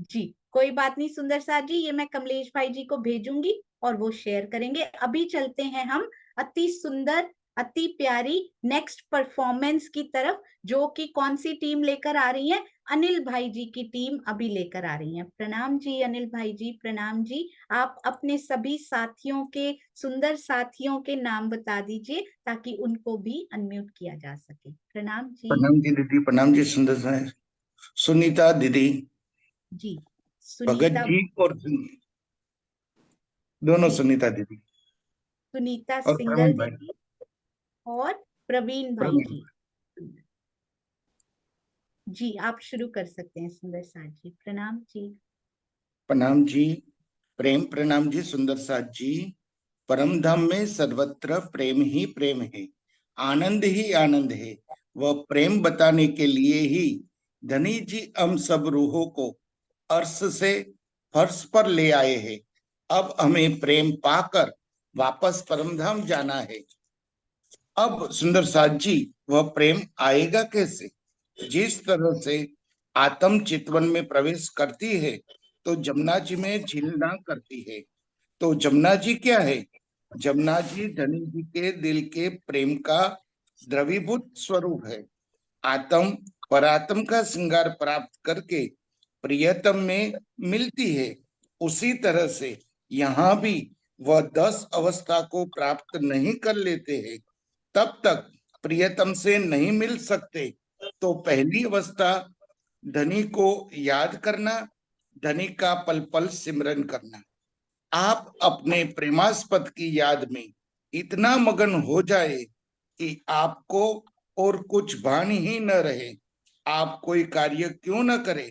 जी कोई बात नहीं सुंदर साथ जी, ये मैं कमलेश भाई जी को भेजूंगी और वो शेयर करेंगे। अभी चलते हैं हम अति सुंदर अति प्यारी नेक्स्ट परफॉर्मेंस की तरफ, जो कि कौन सी टीम लेकर आ रही है, अनिल भाई जी की टीम अभी लेकर आ रही है। प्रणाम जी अनिल भाई जी, प्रणाम जी। आप अपने सभी साथियों के, सुंदर साथियों के नाम बता दीजिए ताकि उनको भी अनम्यूट किया जा सके। प्रणाम जी। प्रणाम जी दीदी, प्रणाम जी सुंदर साहब, सुनीता दीदी जी, भगत सुनीता जी और दोनों जी, सुनीता दीदी सुनीता और सिंगल प्रवीण भाई। दीदी और प्रवीण भाई प्रवीण जी। जी आप शुरू कर सकते हैं सुंदर साथ जी। प्रणाम जी। प्रणाम जी, प्रेम प्रणाम जी सुंदर साथ जी। परम धाम में सर्वत्र प्रेम ही प्रेम है, आनंद ही आनंद है। वह प्रेम बताने के लिए ही धनी जी हम सब रूहों को अर्श से फर्श पर ले आए हैं। अब हमें प्रेम पाकर वापस परम धाम जाना है। अब सुंदर साथ जी, वह प्रेम आएगा कैसे? जिस तरह से आत्म चितवन में प्रवेश करती है तो जमुना जी में झीलना करती है। तो जमुना जी क्या है? जमुना जी धनी जी के दिल के प्रेम का द्रवीभूत स्वरूप है। आत्म परात्म का श्रृंगार प्राप्त करके प्रियतम में मिलती है। उसी तरह से यहाँ भी वह 10 अवस्था को प्राप्त नहीं कर लेते हैं, तब तक प्रियतम से नहीं मिल सकते। तो पहली अवस्था धनी को याद करना, धनी का पल पल सिमरन करना। आप अपने प्रेमास्पद की याद में इतना मगन हो जाए कि आपको और कुछ भान ही न रहे। आप कोई कार्य क्यों न करें,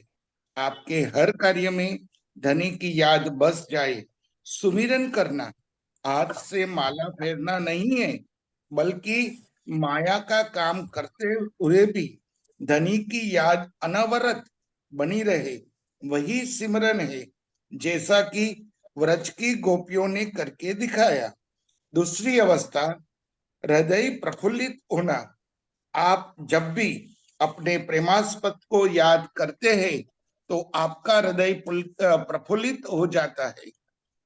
आपके हर कार्य में धनी की याद बस जाए। सुमिरन करना हाथ से माला फेरना नहीं है, बल्कि माया का काम करते हुए भी धनी की याद अनवरत बनी रहे, वही सिमरन है, जैसा कि व्रज की गोपियों ने करके दिखाया। दूसरी अवस्था हृदय प्रफुल्लित होना। आप जब भी अपने प्रेमास्पद को याद करते हैं तो आपका हृदय प्रफुल्लित हो जाता है।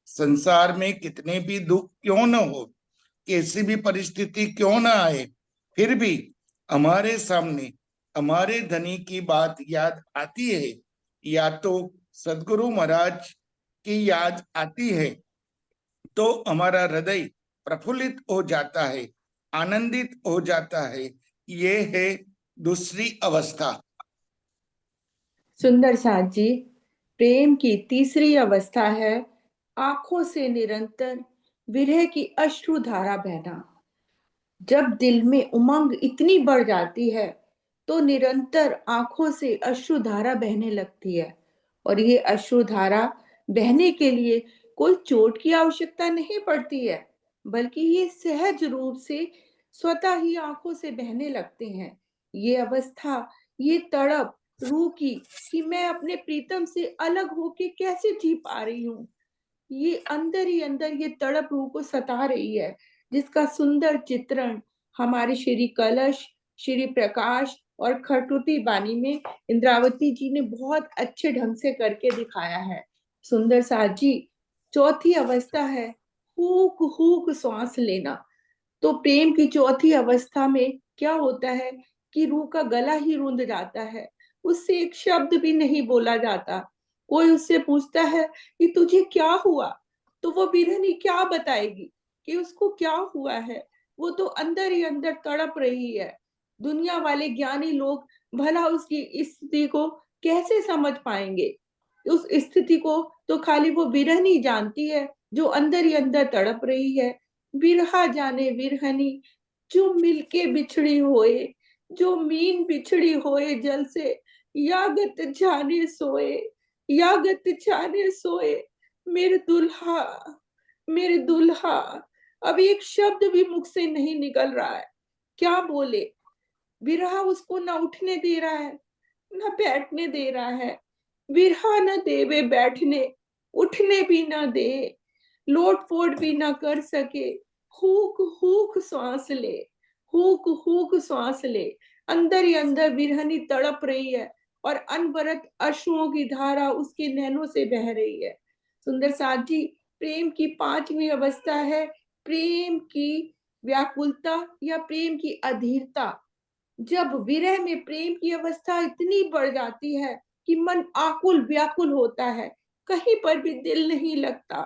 संसार में कितने भी दुख क्यों न हो, कैसी भी परिस्थिति क्यों न आए, फिर भी हमारे सामने हमारे धनी की बात याद आती है, या तो सदगुरु महाराज की याद आती है, तो हमारा हृदय प्रफुल्लित हो जाता है, आनंदित हो जाता है। ये है दूसरी अवस्था। सुंदर साथ जी, प्रेम की तीसरी अवस्था है आंखों से निरंतर विरह की अश्रुधारा बहना। जब दिल में उमंग इतनी बढ़ जाती है तो निरंतर आंखों से अश्रुधारा बहने लगती है और ये अश्रुधारा बहने के लिए कोई चोट की आवश्यकता नहीं पड़ती है, बल्कि ये सहज रूप से स्वतः ही आंखों से बहने लगते हैं। ये अवस्था, ये तड़प रूह की कि मैं अपने प्रीतम से अलग होके कैसे जी पा रही हूँ, ये अंदर ही अंदर ये तड़प रूह को सता रही है, जिसका सुंदर चित्रण हमारे श्री कलश, श्री प्रकाश और खरतुती बानी में इंद्रावती जी ने बहुत अच्छे ढंग से करके दिखाया है। सुंदर साथ जी, चौथी अवस्था है हूक हूक श्वास लेना। तो प्रेम की चौथी अवस्था में क्या होता है कि रूह का गला ही रुंध जाता है, उससे एक शब्द भी नहीं बोला जाता। कोई उससे पूछता है कि तुझे क्या हुआ, तो वो बिरहनी क्या बताएगी कि उसको क्या हुआ है। वो तो अंदर ही अंदर तड़प रही है। दुनिया वाले ज्ञानी लोग भला उसकी स्थिति को कैसे समझ पाएंगे। उस स्थिति को तो खाली वो बिरहनी जानती है, जो अंदर ही अंदर तड़प रही है। बिरहा जाने बिरहनी, जो मिलके बिछड़ी होए, जो मीन बिछड़ी होए जल से, यागत जाने सोए, यागत जाने सोए। मेरे दुल्हा, मेरे दुल्हा। अब एक शब्द भी मुख से नहीं निकल रहा है, क्या बोले। बिरहा उसको ना उठने दे रहा है, ना बैठने दे रहा है। बिरहा न देवे बैठने, उठने भी ना दे, लोट पोट भी ना कर सके। हूक हूक श्वास ले, हूक हूक श्वास ले। अंदर ही अंदर बिरहनी तड़प रही है और अनवरत अश्रुओं की धारा उसके नैनों से बह रही है। सुंदर साथ जी, प्रेम की पांचवी अवस्था है प्रेम की व्याकुलता या प्रेम की अधीरता। जब विरह में प्रेम की अवस्था इतनी बढ़ जाती है कि मन आकुल व्याकुल होता है, कहीं पर भी दिल नहीं लगता,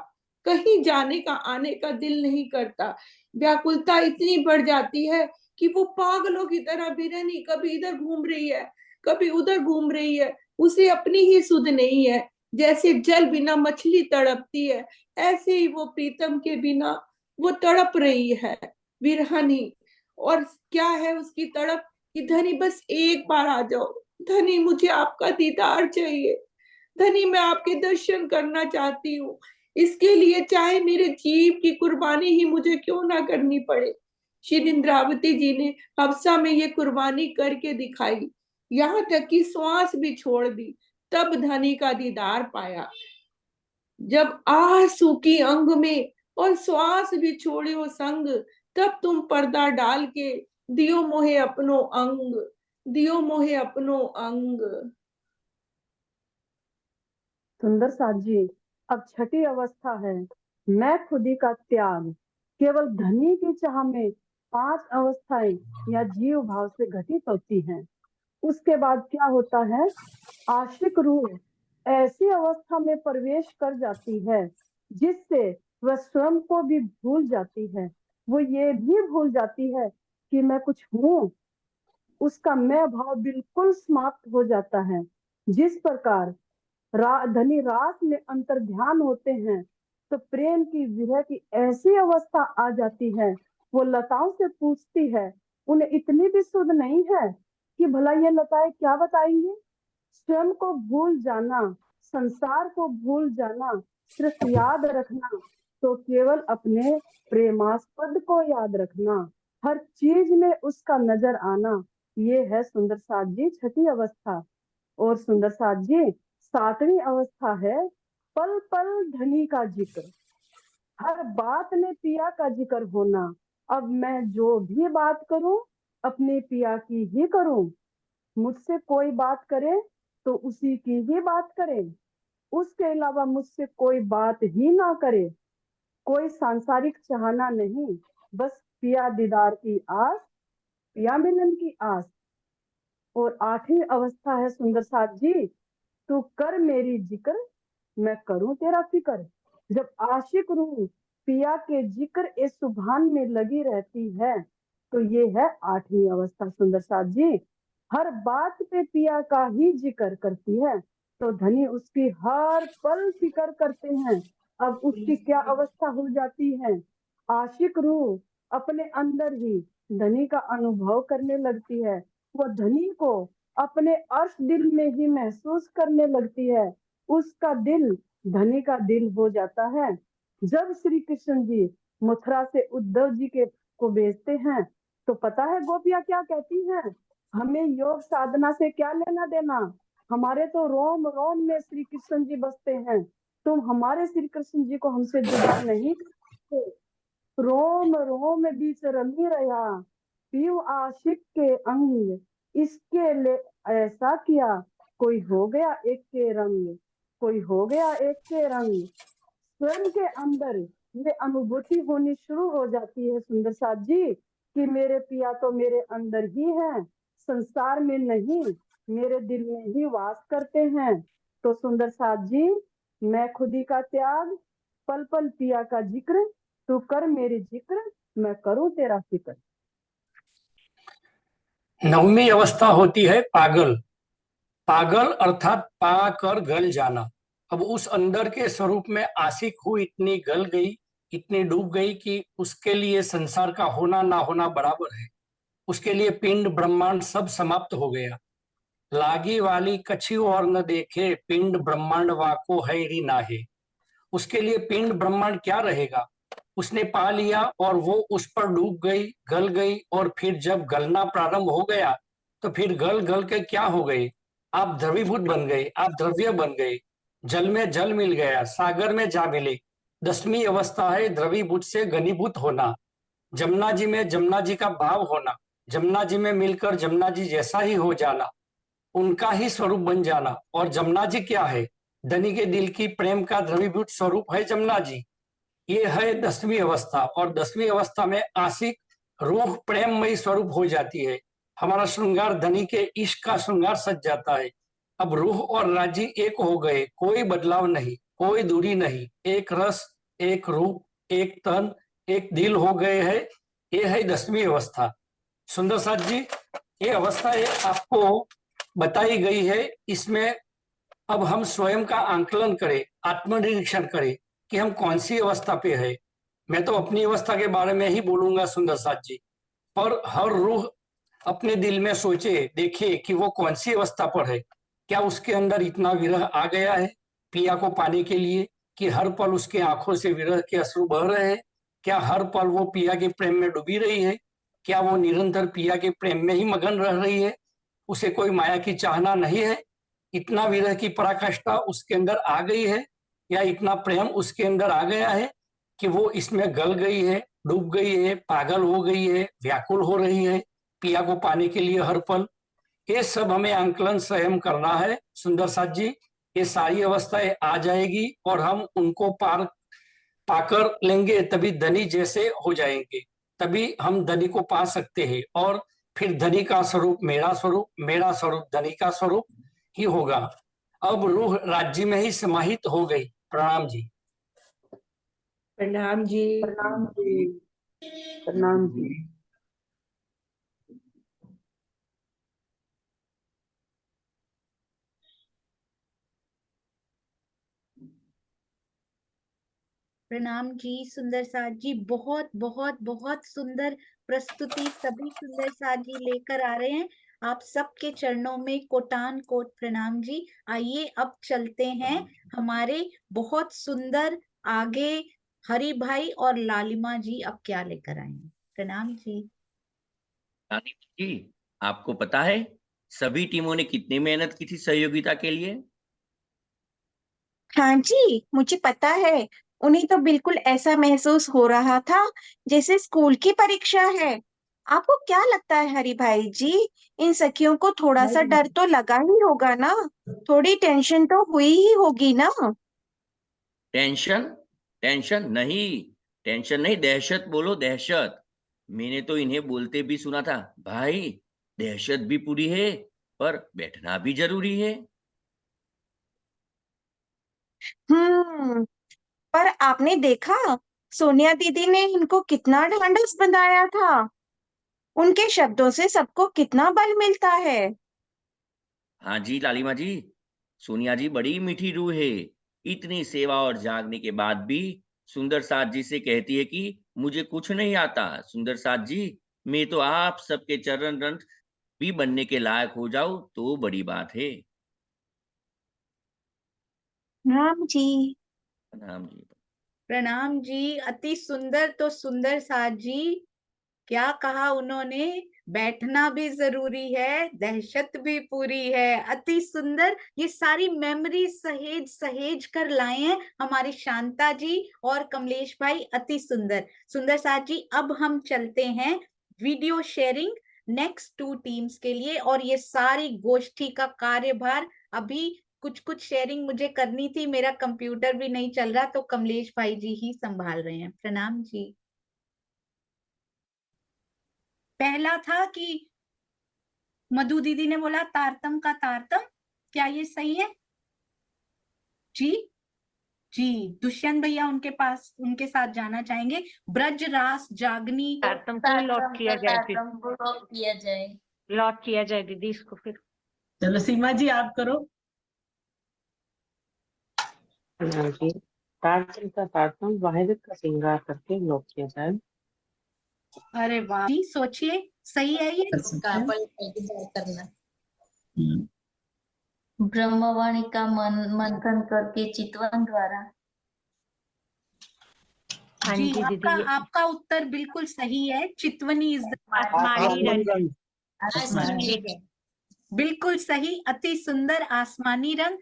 कहीं जाने का आने का दिल नहीं करता। व्याकुलता इतनी बढ़ जाती है कि वो पागलों की तरह बिरहनी कभी इधर घूम रही है, कभी उधर घूम रही है, उसे अपनी ही सुध नहीं है। जैसे जल बिना मछली तड़पती है, ऐसे ही वो प्रीतम के बिना वो तड़प रही है बिरहनी। और क्या है उसकी तड़प कि धनी बस एक बार आ जाओ, धनी मुझे आपका दीदार चाहिए, धनी मैं आपके दर्शन करना चाहती हूँ, इसके लिए चाहे मेरे जीव की कुर्बानी ही मुझे क्यों ना करनी पड़े। श्री इंद्रावती जी ने हफ्सा में ये कुर्बानी करके दिखाई, यहाँ तक कि श्वास भी छोड़ दी, तब धनी का दीदार पाया। जब आह सूखी अंग में और श्वास भी छोड़ियो संग, तब तुम पर्दा डाल के दियो मोहे अपनो अंग, दियो मोहे अपनो अंग। सुंदर साथ जी, अब छठी अवस्था है मैं खुदी का त्याग। केवल धनी की चाह में 5 अवस्थाएं या जीव भाव से घटित होती हैं। उसके बाद क्या होता है, आशिक रूह ऐसी अवस्था में प्रवेश कर जाती है जिससे वह स्वयं को भी भूल जाती है। वो ये भी भूल जाती है कि मैं कुछ हूँ। उसका मैं भाव बिल्कुल समाप्त हो जाता है। जिस प्रकार धनी रात में अंतर ध्यान होते हैं, तो प्रेम की विरह की ऐसी अवस्था आ जाती है। वो लताओं से पूछती है, उन्हें इतनी भी सुध नहीं है कि भला ये लताएं क्या बताएंगी। स्वयं को भूल जाना, संसार को भूल जाना, सिर्फ याद रखना तो केवल अपने प्रेमास्पद को याद रखना, हर चीज में उसका नजर आना, ये है सुंदर साथ जी छठी अवस्था। और सुंदर साथ जी, 7वीं अवस्था है पल पल धनी का जिक्र, हर बात में पिया का जिक्र होना। अब मैं जो भी बात करूं अपने पिया की ही करूं, मुझसे कोई बात करे तो उसी की ही बात करे, उसके अलावा मुझसे कोई बात ही ना करे। कोई सांसारिक चाहना नहीं, बस पिया दीदार की आस, पिया मिलन की आस। और 8वीं अवस्था है सुंदर साथ जी, तू कर मेरी जिक्र मैं करूं तेरा फिक्र। जब आशिक रूह पिया के जिक्र ए सुभान में लगी रहती है, तो ये है 8वीं अवस्था सुंदर साथ जी। हर बात पे पिया का ही जिक्र करती है, तो धनी उसकी हर पल फिक्र करते हैं। अब उसकी क्या अवस्था हो जाती है, आशिक रूह अपने अंदर ही धनी का अनुभव करने लगती है। वो धनी को अपने अर्श दिल में ही महसूस करने लगती है। उसका दिल धनी का दिल हो जाता है। जब श्री कृष्ण जी मथुरा से उद्धव जी के को भेजते हैं तो पता है गोपियां क्या कहती हैं? हमें योग साधना से क्या लेना देना, हमारे तो रोम रोम में श्री कृष्ण जी बसते हैं, तुम हमारे श्री कृष्ण जी को हमसे जुदा नहीं करते। रोम रोम बीच रमी रहा, पीव आशिक के अंग, इसके ले ऐसा किया, कोई हो गया एक के रंग, कोई हो गया एक के रंग। स्वयं के अंदर ये अनुभूति होनी शुरू हो जाती है सुंदर साथ जी कि मेरे पिया तो मेरे अंदर ही हैं, संसार में नहीं, मेरे दिल में ही वास करते हैं। तो सुंदर साथ जी, मैं खुदी का त्याग, पल पल पिया का जिक्र, तू कर मेरी जिक्र, मैं करूं तेरा फिक्र। नवमी अवस्था होती है पागल। पागल अर्थात पा कर गल जाना। अब उस अंदर के स्वरूप में आशिक हुई इतनी गल गई, इतनी डूब गई कि उसके लिए संसार का होना ना होना बराबर है। उसके लिए पिंड ब्रह्मांड सब समाप्त हो गया। लागी वाली कछियो और न देखे, पिंड ब्रह्मांड वाको है री नाहे। उसके लिए पिंड ब्रह्मांड क्या रहेगा? उसने पा लिया और वो उस पर डूब गई, गल गई, और फिर जब गलना प्रारंभ हो गया तो फिर गल गल के क्या हो गई? आप द्रवीभूत बन गए, आप द्रव्य बन गए, जल में जल मिल गया, सागर में जा मिले। 10वीं अवस्था है द्रवीभूत से घनीभूत होना। जमुना जी में जमुना जी का भाव होना, जमुना जी में मिलकर जमुना जी जैसा ही हो जाना, उनका ही स्वरूप बन जाना। और जमुना जी क्या है? धनी के दिल की प्रेम का द्रवीभूत स्वरूप है जमुना जी। ये है 10वीं अवस्था। और 10वीं अवस्था में आशिक रूह प्रेममयी स्वरूप हो जाती है। हमारा श्रृंगार धनी के इश्क का श्रृंगार सज जाता है। अब रूह और राजी एक हो गए, कोई बदलाव नहीं, कोई दूरी नहीं, एक रस, एक रूप, एक तन, एक दिल हो गए हैं। ये है 10वीं अवस्था। सुंदर साथ जी, ये अवस्था आपको बताई गई है। इसमें अब हम स्वयं का आंकलन करें, आत्मनिरीक्षण करें कि हम कौन सी अवस्था पे है। मैं तो अपनी अवस्था के बारे में ही बोलूंगा सुंदर साथ जी, पर हर रूह अपने दिल में सोचे, देखे कि वो कौन सी अवस्था पर है। क्या उसके अंदर इतना विरह आ गया है पिया को पाने के लिए कि हर पल उसके आंखों से विरह के अश्रु बह रहे हैं? क्या हर पल वो पिया के प्रेम में डूबी रही है? क्या वो निरंतर पिया के प्रेम में ही मगन रह रही है? उसे कोई माया की चाहना नहीं है? इतना विरह की पराकाष्ठा उसके अंदर आ गई है, या इतना प्रेम उसके अंदर आ गया है कि वो इसमें गल गई है, डूब गई है, पागल हो गई है, व्याकुल हो रही है पिया को पाने के लिए हर पल? ये सब हमें आंकलन स्वयं करना है सुंदर साथ जी। ये सारी अवस्थाएं आ जाएगी और हम उनको पाकर लेंगे, तभी धनी जैसे हो जाएंगे, तभी हम धनी को पा सकते हैं। और फिर धनी का स्वरूप मेरा स्वरूप, मेरा स्वरूप धनी का स्वरूप ही होगा। अब रूह राज्य में ही समाहित हो गई। प्रणाम जी। प्रणाम जी। प्रणाम जी। प्रणाम जी। प्रणाम जी सुंदर साथ जी, बहुत बहुत बहुत सुंदर प्रस्तुति सभी सुंदर साथ जी लेकर आ रहे हैं। आप सबके चरणों में कोटान कोट प्रणाम जी। आइए अब चलते हैं हमारे बहुत सुंदर आगे हरि भाई और लालिमा जी अब क्या लेकर आएंगे। प्रणाम जी। लालिमा जी, आपको पता है सभी टीमों ने कितनी मेहनत की थी सहयोगिता के लिए? हाँ जी, मुझे पता है। उन्हें तो बिल्कुल ऐसा महसूस हो रहा था जैसे स्कूल की परीक्षा है। आपको क्या लगता है हरि भाई जी, इन सखियों को थोड़ा सा डर तो लगा ही होगा ना? थोड़ी टेंशन तो हुई ही होगी ना? टेंशन? टेंशन नहीं, टेंशन नहीं, दहशत बोलो, दहशत। मैंने तो इन्हें बोलते भी सुना था, भाई दहशत भी पूरी है पर बैठना भी जरूरी है। पर आपने देखा सोनिया दीदी ने इनको कितना ढांढस बंधाया था। उनके शब्दों से सबको कितना बल मिलता है। हाँ जी लालिमा जी, सोनिया जी बड़ी मीठी रूह है। इतनी सेवा और जागने के बाद भी सुंदर साथ जी से कहती है कि मुझे कुछ नहीं आता। सुंदर साथ जी, मैं तो आप सबके चरण रंध भी बनने के लायक हो जाऊं तो बड़ी बात है। राम जी। प्रणाम जी। प्रणाम जी। अति सुंदर तो सुंदर साथ जी, क्या कहा उन्होंने, बैठना भी जरूरी है, दहशत भी पूरी है। अति सुंदर, ये सारी मेमोरी सहेज सहेज कर लाए हैं हमारी शांता जी और कमलेश भाई। अति सुंदर। सुंदर साथ जी, अब हम चलते हैं वीडियो शेयरिंग नेक्स्ट 2 टीम्स के लिए, और ये सारी गोष्ठी का कार्यभार अभी कुछ कुछ शेयरिंग मुझे करनी थी, मेरा कंप्यूटर भी नहीं चल रहा, तो कमलेश भाई जी ही संभाल रहे हैं। प्रणाम जी। पहला था कि मधु दीदी ने बोला तारतम का तारतम, क्या ये सही है जी? जी, दुष्यंत भैया उनके पास, उनके साथ जाना चाहेंगे। ब्रज रास जागनी तारतम को ही लॉक किया जाए, फिर लॉक किया जाए। लॉक किया जाए दीदी इसको फिर। चलो सीमा जी आप करो। जी, तारतम का तारतम वाहिद का श्रृंगार करके लोक किया जाए। अरे वाह जी, सोचिए सही है ये? कापल करना, ब्रह्मवाणी का मंथन करके चितवन द्वारा। हाँ जी, जी दीदी, आपका उत्तर बिल्कुल सही है। चितवनी इज आसमानी रंग। आसमानी रंग। बिल्कुल सही, अति सुंदर आसमानी रंग।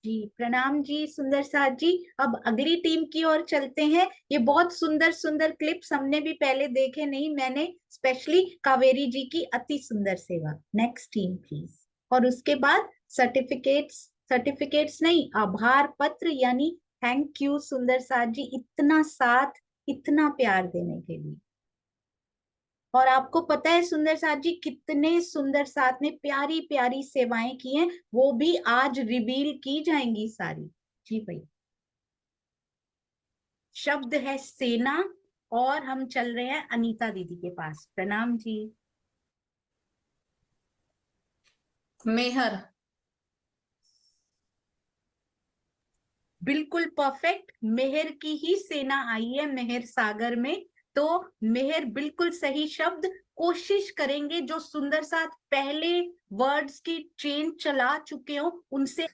जी प्रणाम जी सुंदर साथ जी। अब अगली टीम की ओर चलते हैं। ये बहुत सुंदर सुंदर क्लिप्स हमने भी पहले देखे नहीं, मैंने स्पेशली कावेरी जी की अति सुंदर सेवा। Next team please. और उसके बाद सर्टिफिकेट्स नहीं, आभार पत्र, यानी थैंक यू सुंदर साथ जी, इतना साथ, इतना प्यार देने के लिए। और आपको पता है सुंदर साथ जी कितने सुंदर साथ ने प्यारी प्यारी सेवाएं की हैं, वो भी आज रिवील की जाएंगी सारी। जी भैया। शब्द है सेना, और हम चल रहे हैं अनीता दीदी के पास। प्रणाम जी। मेहर। बिल्कुल परफेक्ट, मेहर की ही सेना आई है मेहर सागर में, तो मेहर बिल्कुल सही शब्द। कोशिश करेंगे जो सुंदर साथ पहले वर्ड्स की चेन चला चुके हो उनसे।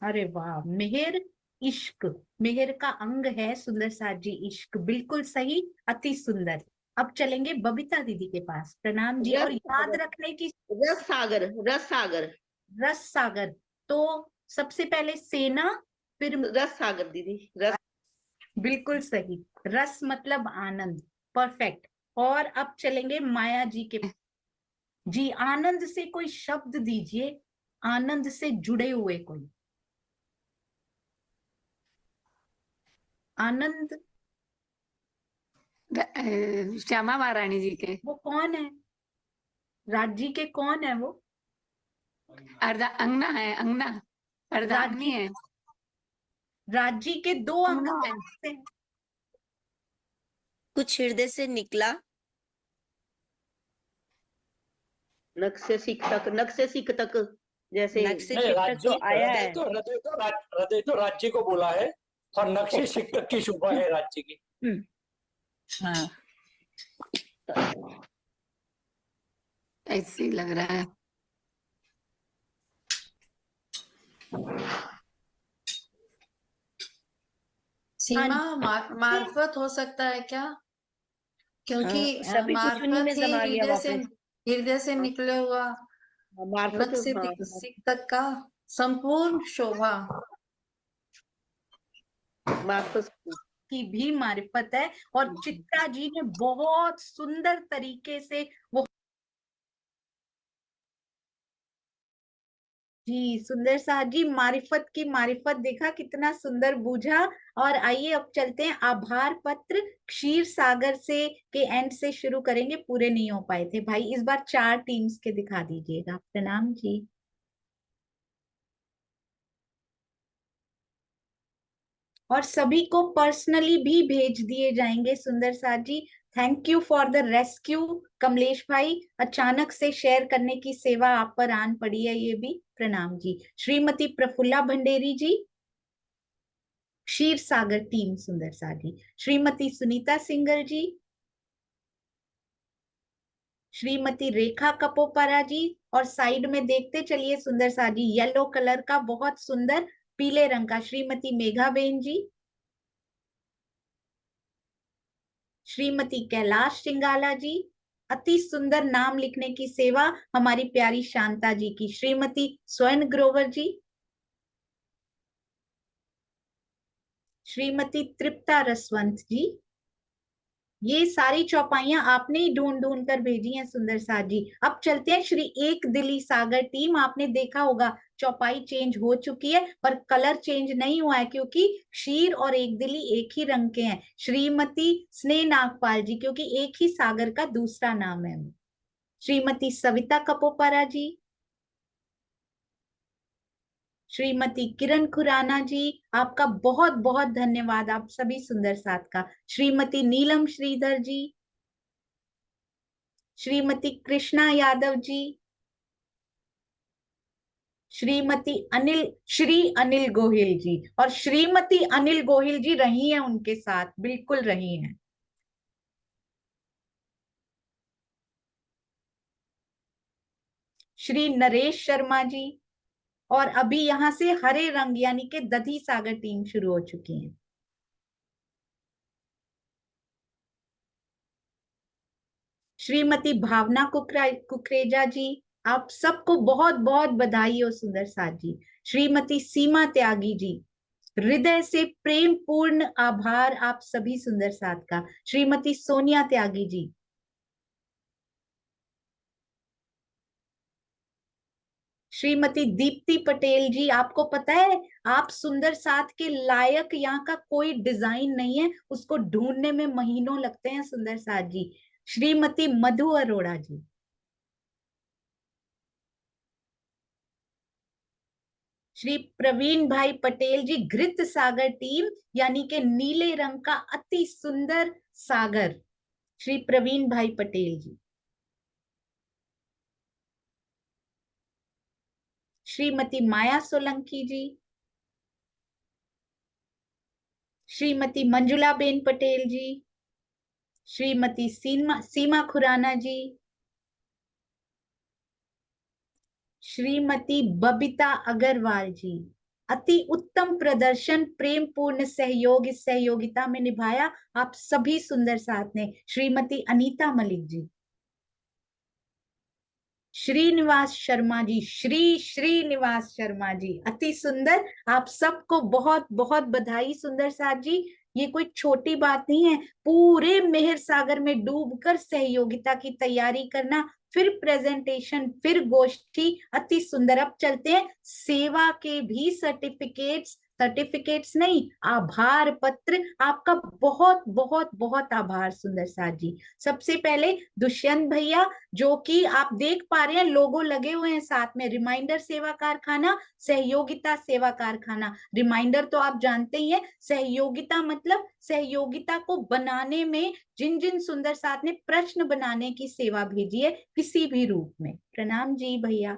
अरे वाह, मेहर इश्क, मेहर का अंग है सुंदर साथ जी इश्क, बिल्कुल सही, अति सुंदर। अब चलेंगे बबीता दीदी के पास। प्रणाम जी। और याद रखने की, रस सागर, रस सागर, रस सागर। तो सबसे पहले सेना, फिर रस सागर दीदी, रस। बिल्कुल सही, रस मतलब आनंद, परफेक्ट। और अब चलेंगे माया जी के। जी, आनंद से कोई शब्द दीजिए, आनंद से जुड़े हुए कोई। आनंद, श्यामा महारानी जी के। वो कौन है? राजी के कौन है वो? अर्धा अंगना है, अंगना अर्धांगिनी है। राजी के 2 अंग हैं। कुछ हृदय से निकला, नख से सीख तक, नख से सीख तक, जैसे नख से नहीं, शिक तक राज्य तो आया हृदय है। तो हृदय तो राज्य को बोला है, और नक्शे शिक्षक की शोभा है राज्य की। हाँ, ऐसे ही लग रहा है। सीमा मार्फत हो सकता है क्या? क्योंकि सभी कुछ उन्हीं में मार्फत ही समा गया हृदय से निकले हुआ मार्फत। नख से सिक तक का संपूर्ण शोभा। मार्फत की भी मारिफत है, और चित्रा जी ने बहुत सुंदर तरीके से वो। जी सुंदर साहब जी, मारिफत की मारिफत देखा कितना सुंदर बूझा। और आइए अब चलते हैं आभार पत्र, क्षीर सागर से के एंड से शुरू करेंगे, पूरे नहीं हो पाए थे भाई, इस बार 4 टीम्स के दिखा दीजिएगा। प्रणाम जी। और सभी को पर्सनली भी भेज दिए जाएंगे सुंदर साथ जी। Thank you for the rescue Kamlesh भाई, अचानक से शेयर करने की सेवा आप पर आन पड़ी है ये भी। प्रणाम जी। श्रीमती प्रफुल्ला भंडेरी जी। क्षीर सागर टीम सुंदर साथ जी, श्रीमती सुनीता सिंगर जी, श्रीमती रेखा कपोपारा जी, और साइड में देखते चलिए सुंदर साथ जी, येलो कलर का बहुत सुंदर पीले रंग का श्रीमती मेघा बेन जी, श्रीमती कैलाश सिंगाला जी, अति सुंदर नाम लिखने की सेवा हमारी प्यारी शांता जी की, श्रीमती स्वर्ण ग्रोवर जी, श्रीमती तृप्ता रसवंत जी। ये सारी चौपाइयां आपने ही ढूंढ ढूंढ कर भेजी हैं सुंदर साथ जी। अब चलते हैं श्री एक दिली सागर टीम। आपने देखा होगा चौपाई चेंज हो चुकी है पर कलर चेंज नहीं हुआ है क्योंकि क्षीर और एक दिली एक ही रंग के हैं। श्रीमती स्नेह नागपाल जी, क्योंकि एक ही सागर का दूसरा नाम है। श्रीमती सविता कपोपारा जी, श्रीमती किरण खुराना जी, आपका बहुत बहुत धन्यवाद आप सभी सुंदर साथ का। श्रीमती नीलम श्रीधर जी, श्रीमती कृष्णा यादव जी, श्री अनिल गोहिल जी, और श्रीमती अनिल गोहिल जी रही हैं उनके साथ, बिल्कुल रही हैं। श्री नरेश शर्मा जी, और अभी यहां से हरे रंग यानी कि दधी सागर टीम शुरू हो चुकी है। श्रीमती भावना कुकरेजा जी, आप सबको बहुत बहुत बधाई हो सुंदर साथ जी। श्रीमती सीमा त्यागी जी, हृदय से प्रेम पूर्ण आभार आप सभी सुंदर साथ का। श्रीमती सोनिया त्यागी जी, श्रीमती दीप्ति पटेल जी, आपको पता है आप सुंदर साथ के लायक यहाँ का कोई डिजाइन नहीं है, उसको ढूंढने में महीनों लगते हैं सुंदर साथ जी। श्रीमती मधु अरोड़ा जी, श्री प्रवीण भाई पटेल जी, घृत सागर टीम यानी कि नीले रंग का अति सुंदर सागर, श्री प्रवीण भाई पटेल जी। श्रीमती माया सोलंकी जी, श्रीमती मंजुला बेन पटेल जी, श्रीमती सीमा खुराना जी, श्रीमती बबीता अग्रवाल जी, अति उत्तम प्रदर्शन, प्रेम पूर्ण सहयोग इस सहयोगिता में निभाया आप सभी सुंदर साथ ने। श्रीमती अनीता मलिक जी, श्रीनिवास शर्मा जी, श्रीनिवास शर्मा जी, अति सुंदर, आप सबको बहुत बहुत बधाई सुंदर साथ जी। ये कोई छोटी बात नहीं है, पूरे मेहर सागर में डूबकर सहयोगिता की तैयारी करना, फिर प्रेजेंटेशन, फिर गोष्ठी, अति सुंदर। अब चलते हैं सेवा के भी सर्टिफिकेट्स नहीं, आभार पत्र। आपका बहुत बहुत बहुत आभार सुंदर साथ जी। सबसे पहले दुष्यंत भैया, जो कि आप देख पा रहे हैं लोगो लगे हुए हैं साथ में, रिमाइंडर सेवा कारखाना, सहयोगिता सेवा कारखाना। रिमाइंडर तो आप जानते ही हैं, सहयोगिता मतलब सहयोगिता को बनाने में जिन जिन सुंदर साथ ने प्रश्न बनाने की सेवा भेजी है किसी भी रूप में। प्रणाम जी भैया,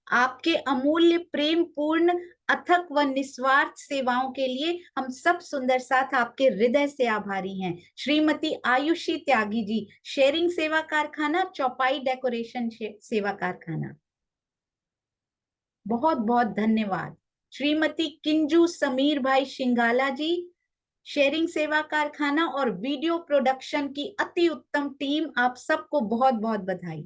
आपके अमूल्य प्रेम पूर्ण अथक व निस्वार्थ सेवाओं के लिए हम सब सुंदर साथ आपके हृदय से आभारी हैं। श्रीमती आयुषी त्यागी जी, शेयरिंग सेवा कारखाना, चौपाई डेकोरेशन सेवा कारखाना, बहुत बहुत धन्यवाद। श्रीमती किंजू समीर भाई शिंगाला जी, शेयरिंग सेवा कारखाना और वीडियो प्रोडक्शन की अति उत्तम टीम, आप सबको बहुत बहुत बधाई।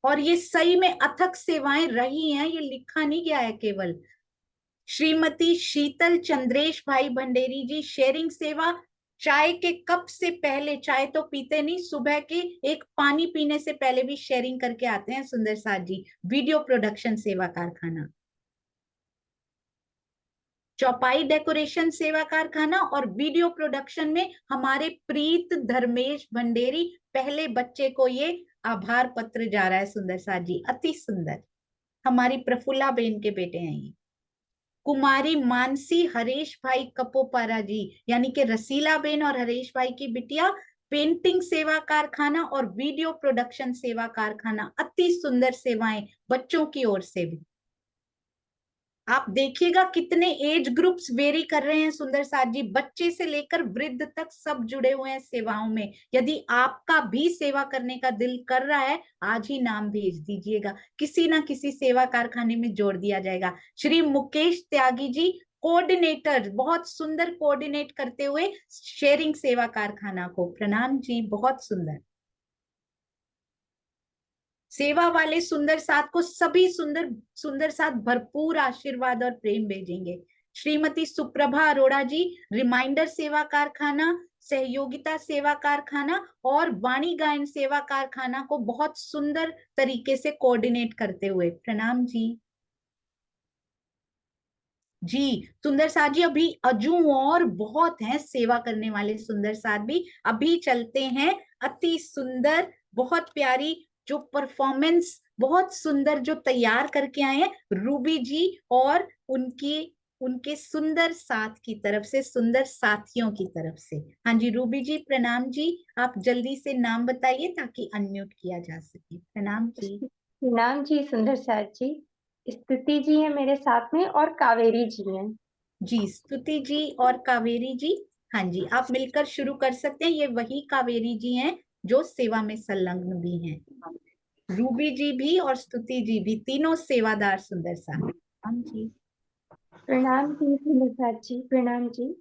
और ये सही में अथक सेवाएं रही हैं, ये लिखा नहीं गया है केवल। श्रीमती शीतल चंद्रेश भाई भंडेरी जी, शेयरिंग सेवा, चाय के कप से पहले, चाय तो पीते नहीं, सुबह के एक पानी पीने से पहले भी शेयरिंग करके आते हैं सुंदर साथ जी, वीडियो प्रोडक्शन सेवा कारखाना। चौपाई डेकोरेशन सेवा कारखाना और वीडियो प्रोडक्शन में हमारे प्रीत धर्मेश भंडेरी, पहले बच्चे को ये आभार पत्र जा रहा है सुंदर साथ जी, अति सुंदर। हमारी प्रफुल्ला बेन के बेटे हैं ये। कुमारी मानसी हरेश भाई कपोपारा जी, यानी कि रसीला बेन और हरेश भाई की बिटिया, पेंटिंग सेवा कारखाना और वीडियो प्रोडक्शन सेवा कारखाना, अति सुंदर सेवाएं बच्चों की ओर से भी। आप देखिएगा कितने एज ग्रुप्स वेरी कर रहे हैं सुंदर साथ जी, बच्चे से लेकर वृद्ध तक सब जुड़े हुए हैं सेवाओं में। यदि आपका भी सेवा करने का दिल कर रहा है, आज ही नाम भेज दीजिएगा, किसी ना किसी सेवा कारखाने में जोड़ दिया जाएगा। श्री मुकेश त्यागी जी कोऑर्डिनेटर, बहुत सुंदर कोऑर्डिनेट करते हुए शेयरिंग सेवा कारखाना को, प्रणाम जी, बहुत सुंदर। सेवा वाले सुंदर साथ को सभी सुंदर साथ भरपूर आशीर्वाद और प्रेम भेजेंगे। श्रीमती सुप्रभा अरोड़ा जी रिमाइंडर सेवा कारखाना, सहयोगिता सेवा कारखाना और वाणी गायन सेवा कारखाना को बहुत सुंदर तरीके से कोऑर्डिनेट करते हुए, प्रणाम जी। जी सुंदर साथ जी, अभी अजू और बहुत हैं सेवा करने वाले सुंदर साथ भी। अभी चलते हैं अति सुंदर, बहुत प्यारी जो परफॉर्मेंस, बहुत सुंदर जो तैयार करके आए हैं रूबी जी और उनके सुंदर साथ की तरफ से, सुंदर साथियों की तरफ से। हाँ जी रूबी जी, प्रणाम जी, आप जल्दी से नाम बताइए ताकि अनम्यूट किया जा सके। प्रणाम जी। प्रणाम जी सुंदर साथ जी, स्तुति जी है मेरे साथ में और कावेरी जी हैं। जी स्तुति जी और कावेरी जी, हाँ जी आप मिलकर शुरू कर सकते हैं। ये वही कावेरी जी हैं जो सेवा में संलग्न भी हैं। रूबी जी भी और स्तुति जी भी, तीनों सेवादार सुंदर साथ। हाँ जी प्रणाम जी सुंदर साथ जी, प्रणाम जी।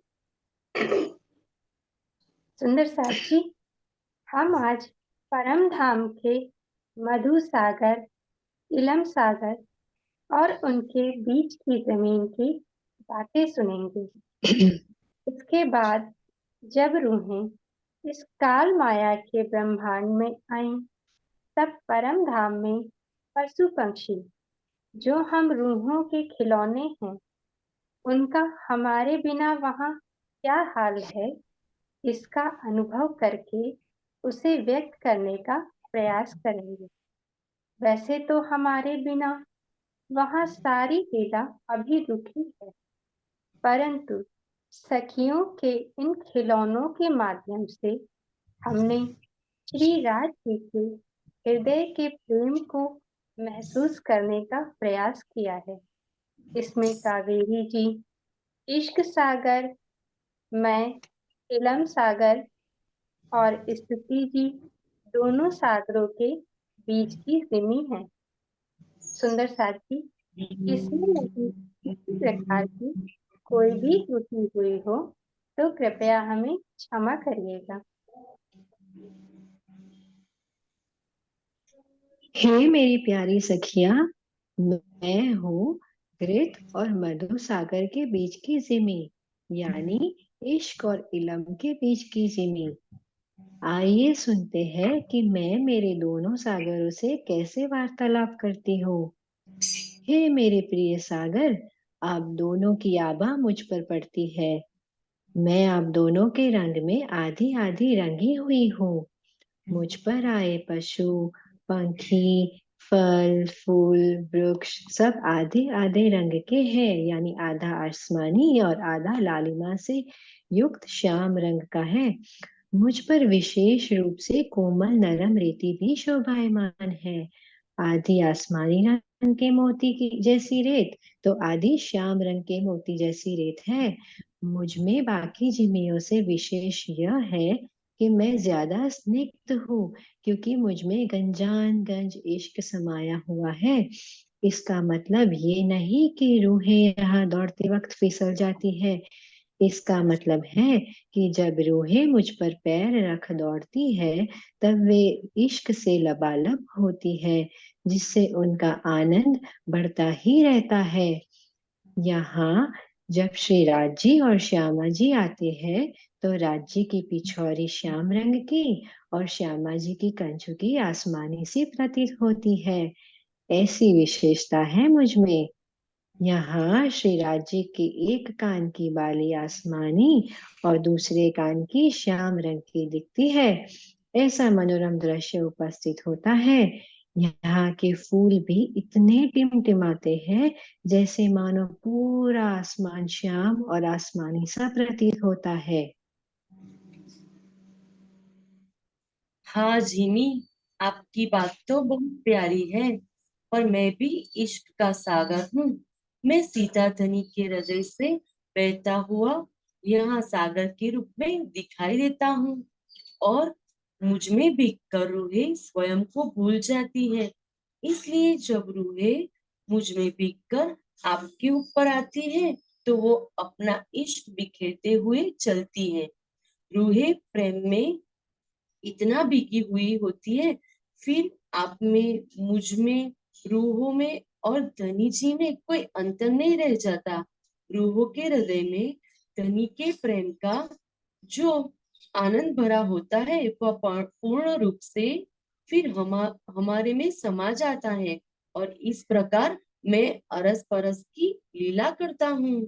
सुंदर साथ जी, हम आज परम धाम के मधु सागर, इलम सागर और उनके बीच की जमीन की बातें सुनेंगे। इसके बाद जब रूहें इस काल माया के ब्रह्मांड में आईं, तब परम धाम में पशु पक्षी जो हम रूहों के खिलौने हैं, उनका हमारे बिना वहाँ क्या हाल है, इसका अनुभव करके उसे व्यक्त करने का प्रयास करेंगे। वैसे तो हमारे बिना वहाँ सारी लीला अभी रुकी है, परंतु सखियों के इन खिलौनों के माध्यम से हमने श्री राज जी के हृदय के प्रेम को महसूस करने का प्रयास किया है। इसमें कावेरी जी इश्क सागर, मैं इलम सागर और स्तुति जी दोनों सागरों के बीच की सिमी है। सुंदर साथ जी, इसमें यदि किसी प्रकार की कोई भी त्रुटि हुई हो तो कृपया हमें क्षमा करिएगा। हे मेरी प्यारी सखिया, मैं हूँ घृत और मधु सागर के बीच की जिमी, यानी इश्क और इलम के बीच की जिमी। आइए सुनते हैं कि मैं मेरे दोनों सागरों से कैसे वार्तालाप करती हूँ। हे मेरे प्रिय सागर, आप दोनों की आभा मुझ पर पड़ती है। मैं आप दोनों के रंग में आधी आधी रंगी हुई हूँ। मुझ पर आए पशु पंखी, फल फूल वृक्ष सब आधे आधे रंग के हैं, यानी आधा आसमानी और आधा लालिमा से युक्त श्याम रंग का है। मुझ पर विशेष रूप से कोमल नरम रेती भी शोभायमान है। आधी आसमानी रंग के मोती की जैसी रेत तो आधी श्याम रंग के मोती जैसी रेत है। मुझ में बाकी जिमियों से विशेष यह है कि मैं ज्यादा स्निग्ध हूँ, क्योंकि मुझ में गंज इश्क समाया हुआ है। इसका मतलब ये नहीं कि रूहें यहाँ दौड़ते वक्त फिसल जाती है। इसका मतलब है कि जब रूहें मुझ पर पैर रख दौड़ती है, तब वे इश्क से लबालब होती है, जिससे उनका आनंद बढ़ता ही रहता है। यहाँ जब श्री राजी और श्यामा जी आते हैं, तो राजी की पिछौरी श्याम रंग की और श्यामा जी की कंचुकी आसमानी सी प्रतीत होती है। ऐसी विशेषता है मुझ में। यहाँ श्री राजी के एक कान की बाली आसमानी और दूसरे कान की श्याम रंग की दिखती है। ऐसा मनोरम दृश्य उपस्थित होता है। यहाँ के फूल भी इतने टिमटिमाते हैं जैसे मानो पूरा आसमान श्याम और आसमानी सा प्रतीत होता है। हाँ जिमी, आपकी बात तो बहुत प्यारी है, पर मैं भी इश्क का सागर हूँ। मैं सीता धनी के हृदय से बहता हुआ यहाँ सागर के रूप में दिखाई देता हूँ और मुझ में भीगकर रूहें स्वयं को भूल जाती है। इसलिए जब रूहें मुझ में भीगकर आपके ऊपर आती है तो वो अपना इश्क बिखेरते हुए चलती है। रूहें प्रेम में इतना भीगी हुई होती है, फिर आप में, मुझ में, रूहों में और धनी जी में कोई अंतर नहीं रह जाता। रूहों के हृदय में धनी के प्रेम का जो आनंद भरा होता है वह पूर्ण रूप से फिर हमारे में समा जाता है और इस प्रकार मैं अरस परस की लीला करता हूँ।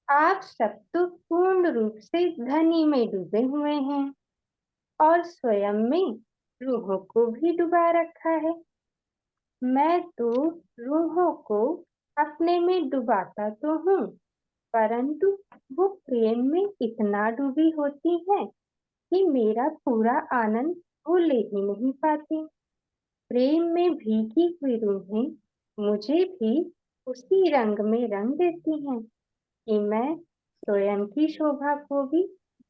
आप सब तो पूर्ण रूप से धनी में डूबे हुए हैं और स्वयं में रूहों को भी डुबा रखा है। मैं तो रूहों को अपने में डुबाता तो हूँ, परंतु वो प्रेम में इतना डूबी होती है कि मेरा पूरा आनंद वो ले ही नहीं पाती। प्रेम में भीगी हुई रूहें मुझे भी उसी रंग में रंग देती हैं कि मैं स्वयं की शोभा को भी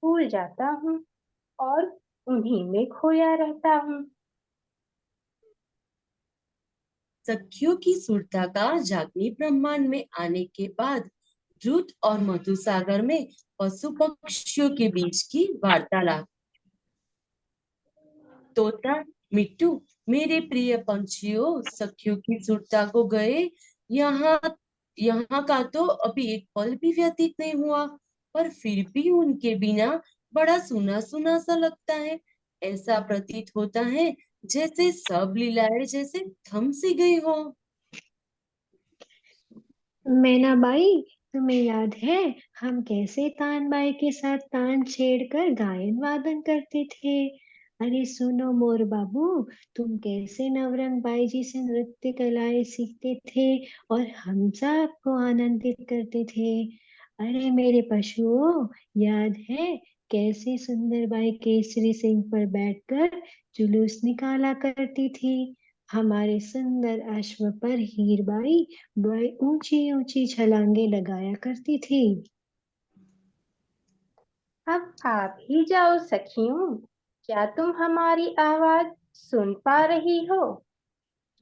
भूल जाता हूँ और उन्हीं में खोया रहता हूँ। सखियों की सुरता का जागनी ब्रह्मांड में आने के बाद द्रुत और मधुसागर में पशु पक्षियों के बीच की वार्तालाप। तोता मिट्टू, मेरे प्रिय पंछियों, सखियों की सुरता को गए यहाँ का तो अभी एक पल भी व्यतीत नहीं हुआ, पर फिर भी उनके बिना बड़ा सुना सुना सा लगता है। ऐसा प्रतीत होता है जैसे सब लीलाएं जैसे थम सी गई हो। मैनाबाई, तुम्हें याद है हम कैसे तानबाई के साथ तान छेड़कर गायन वादन करते थे? अरे सुनो मोर बाबू, तुम कैसे नवरंग बाई जी से नृत्य कलाएं सीखते थे और हम सबको आनंदित करते थे। अरे मेरे पशुओं, याद है कैसे सुंदर बाई केसरी सिंह पर बैठकर जुलूस निकाला करती थी? हमारे सुंदर अश्व पर हीरबाई बड़ी ऊंची ऊंची छलांगे लगाया करती थी। अब आप ही जाओ सखियों, क्या तुम हमारी आवाज सुन पा रही हो?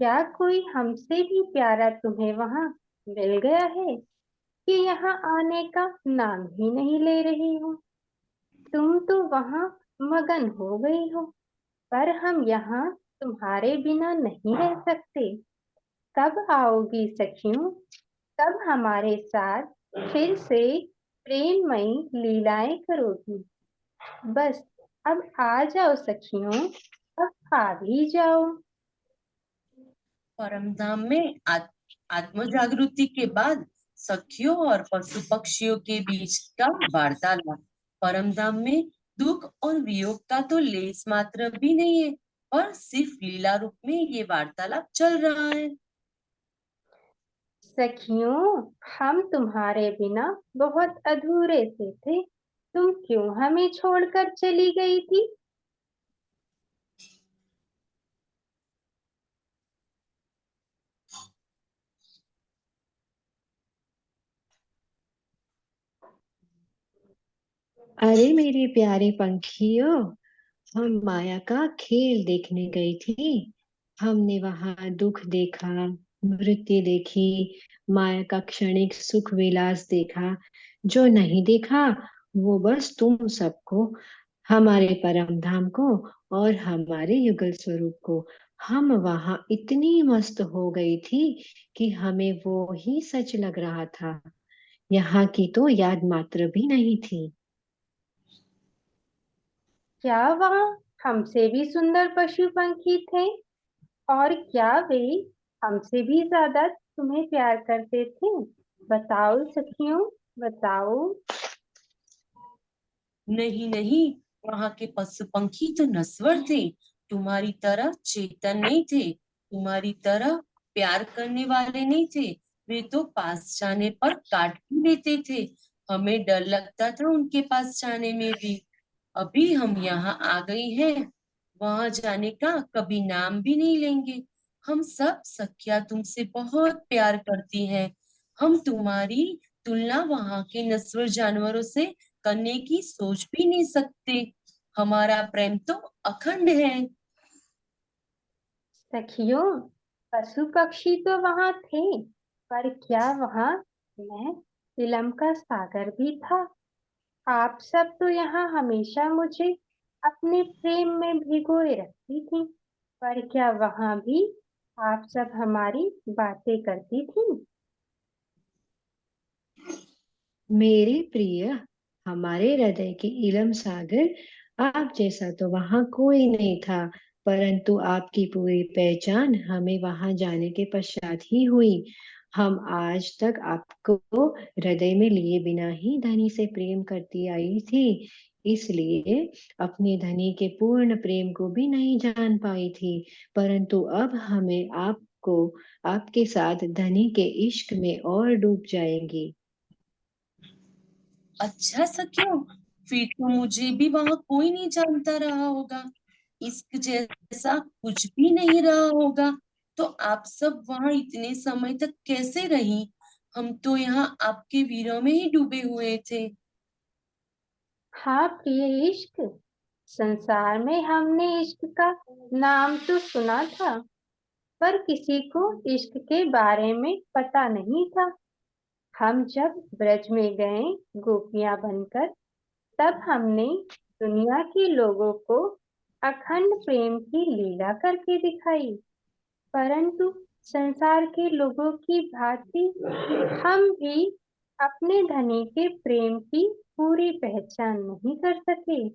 क्या कोई हमसे भी प्यारा तुम्हें वहां मिल गया है कि यहाँ आने का नाम ही नहीं ले रही हो? तुम तो वहां मगन हो गई हो, पर हम यहाँ तुम्हारे बिना नहीं रह सकते। कब आओगी सखियों? कब हमारे साथ फिर से प्रेममयी लीलाएं करोगी? बस अब आ जाओ सखियों, अब आ भी जाओ। परमधाम में आत्म जागृति के बाद सखियों और पशु पक्षियों के बीच का वार्तालाप। परमधाम में दुख और वियोग का तो लेस मात्र भी नहीं है और सिर्फ लीला रूप में ये वार्तालाप चल रहा है। सखियों, हम तुम्हारे बिना बहुत अधूरे से थे। तुम क्यों हमें छोड़कर चली गई थी? अरे मेरे प्यारे पंखियों, हम माया का खेल देखने गई थी। हमने वहां दुख देखा, मृत्यु देखी, माया का क्षणिक सुख विलास देखा। जो नहीं देखा वो बस तुम सबको, हमारे परम धाम को और हमारे युगल स्वरूप को। हम वहां इतनी मस्त हो गई थी कि हमें वो ही सच लग रहा था, यहाँ की तो याद मात्र भी नहीं थी। क्या वहाँ हमसे भी सुंदर पशु पंखी थे? और क्या वे हमसे भी ज्यादा तुम्हें प्यार करते थे? बताओ सखियों, बताओ। नहीं नहीं, वहां के पशु पंखी तो नश्वर थे, तुम्हारी तरह चेतन नहीं थे, तुम्हारी तरह प्यार करने वाले नहीं थे। वे तो पास जाने पर काट भी लेते थे, हमें डर लगता था उनके पास जाने में भी। अभी हम यहाँ आ गए हैं, वहां जाने का कभी नाम भी नहीं लेंगे। हम सब सखिया तुमसे बहुत प्यार करती हैं। हम तुम्हारी तुलना वहां के नस्वर जानवरों से करने की सोच भी नहीं सकते। हमारा प्रेम तो अखंड है। सखियों, पशु पक्षी तो वहां थे, पर क्या वहां मैं इलम का सागर भी था? आप सब तो यहाँ हमेशा मुझे अपने प्रेम में भिगोए रखती थी, पर क्या वहां भी आप सब हमारी बातें करती थी? मेरे प्रिय, हमारे हृदय के इलम सागर, आप जैसा तो वहां कोई नहीं था, परंतु आपकी पूरी पहचान हमें वहां जाने के पश्चात ही हुई। हम आज तक आपको हृदय में लिए बिना ही धनी से प्रेम करती आई थी, इसलिए अपने धनी के पूर्ण प्रेम को भी नहीं जान पाई थी। परंतु अब हमें आपको आपके साथ धनी के इश्क में और डूब जाएंगी। अच्छा सखियों, फिर तो मुझे भी वहां कोई नहीं जानता रहा होगा, इश्क जैसा कुछ भी नहीं रहा होगा। तो आप सब वहां इतने समय तक कैसे रही? हम तो यहाँ आपके वीरों में ही डूबे हुए थे। हाँ प्रिय इश्क, संसार में हमने इश्क का नाम तो सुना था, पर किसी को इश्क के बारे में पता नहीं था। हम जब ब्रज में गए गोपियां बनकर, तब हमने दुनिया के लोगों को अखंड प्रेम की लीला करके दिखाई, परंतु संसार के लोगों की भांति हम भी अपने धनी के प्रेम की पूरी पहचान नहीं कर सके।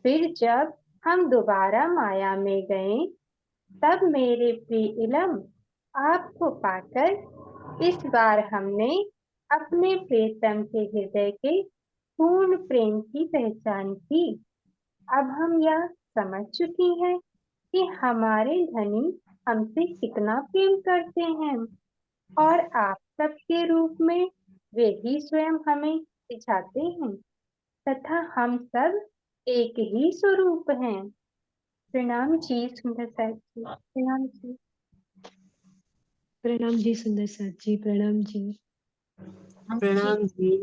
फिर जब हम दोबारा माया में गए, तब मेरे प्रिय इलम, आपको पाकर इस बार हमने अपने प्रियतम के हृदय के पूर्ण प्रेम की पहचान की। अब हम यह समझ चुकी हैं कि हमारे धनी हमसे कितना प्रेम करते हैं, और आप सबके रूप में वे ही स्वयं हमें सिखाते हैं, तथा हम सब एक ही स्वरूप हैं। प्रणाम जी सुंदर साथ जी, प्रणाम जी। प्रणाम जी सुंदर साथ जी, प्रणाम जी। प्रणाम जी।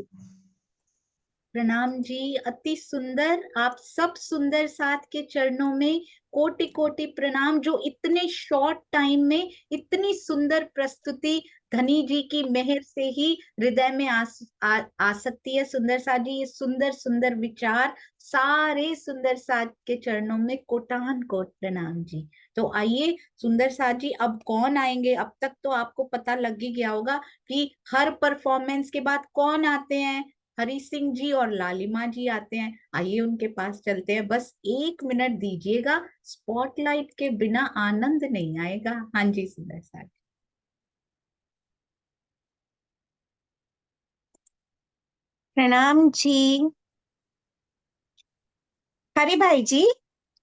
प्रणाम जी, अति सुंदर। आप सब सुंदर साथ के चरणों में कोटि कोटि प्रणाम, जो इतने शॉर्ट टाइम में इतनी सुंदर प्रस्तुति धनी जी की मेहर से ही हृदय में आ सकती है। सुंदर साथ जी, ये सुंदर सुंदर विचार, सारे सुंदर साथ के चरणों में कोटान कोट प्रणाम जी। तो आइए सुंदर साथ जी, अब कौन आएंगे? अब तक तो आपको पता लग ही गया होगा कि हर परफॉर्मेंस के बाद कौन आते हैं। हरी सिंह जी और लालिमा जी आते हैं। आइए उनके पास चलते हैं। बस 1 मिनट दीजिएगा, स्पॉटलाइट के बिना आनंद नहीं आएगा। हाँ जी सुंदर साथ। प्रणाम जी। हरि भाई जी,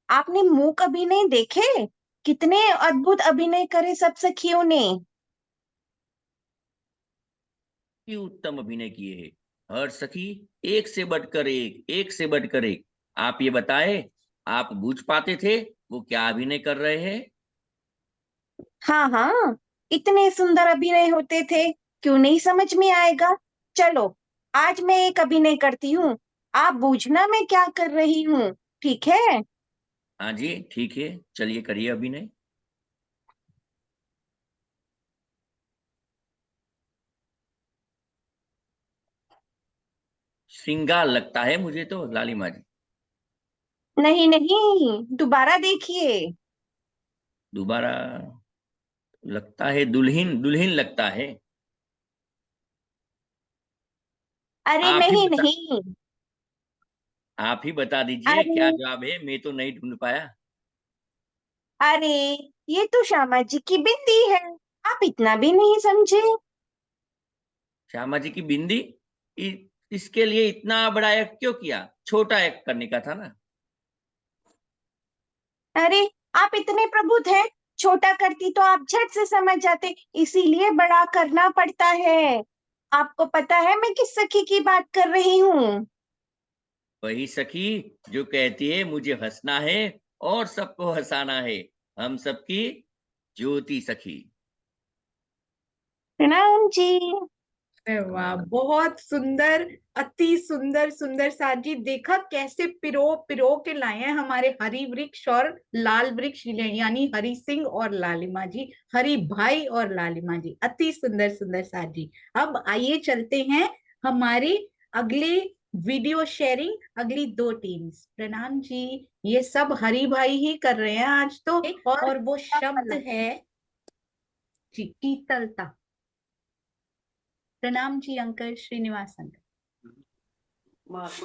आपने मूक अभिनय देखे? कितने अद्भुत अभिनय करे सब सखियों ने। की उत्तम अभिनय किए हैं हर सखी, एक से बढ़कर एक से बढ़कर एक। आप ये बताए, आप बूझ पाते थे वो क्या अभिनय कर रहे हैं? हाँ हाँ, इतने सुंदर अभिनय होते थे, क्यों नहीं समझ में आएगा। चलो आज मैं एक अभिनय करती हूँ, आप बूझना मैं क्या कर रही हूँ, ठीक है? हाँ जी ठीक है, चलिए करिए अभिनय। श्रृंगार लगता है मुझे तो लालिमा जी। नहीं नहीं, दोबारा देखिए। दोबारा लगता है दुल्हन दुल्हन लगता है। अरे आप ही नहीं बता नहीं। आप ही बता दीजिए अरे क्या जवाब है, मैं तो नहीं ढूंढ पाया। अरे, ये तो श्यामा जी की बिंदी है, आप इतना भी नहीं समझे। श्यामा जी की बिंदी? इसके लिए इतना बड़ा एक्ट क्यों किया? छोटा एक्ट करने का था ना। अरे, आप इतने प्रबुद्ध हैं, छोटा करती तो आप झट से समझ जाते, इसीलिए बड़ा करना पड़ता है। आपको पता है मैं किस सखी की बात कर रही हूँ? वही सखी जो कहती है मुझे हंसना है और सबको हंसाना है, हम सबकी ज्योति सखी। प्रणाम जी। अरे वाह, बहुत सुंदर, अति सुंदर। सुंदर साथ जी, देखा कैसे पिरो पिरो के लाए हैं हमारे हरि वृक्ष और लाल वृक्ष, यानी हरि सिंह और लालिमा जी, हरि भाई और लालिमा जी। अति सुंदर सुंदर साथ जी। अब आइए चलते हैं हमारी अगले वीडियो शेयरिंग, अगली 2 टीम्स। प्रणाम जी, ये सब हरि भाई ही कर रहे हैं आज तो। और वो शब्द है जी, शीतलता। प्रणाम जी अंकल, श्रीनिवास अंकल।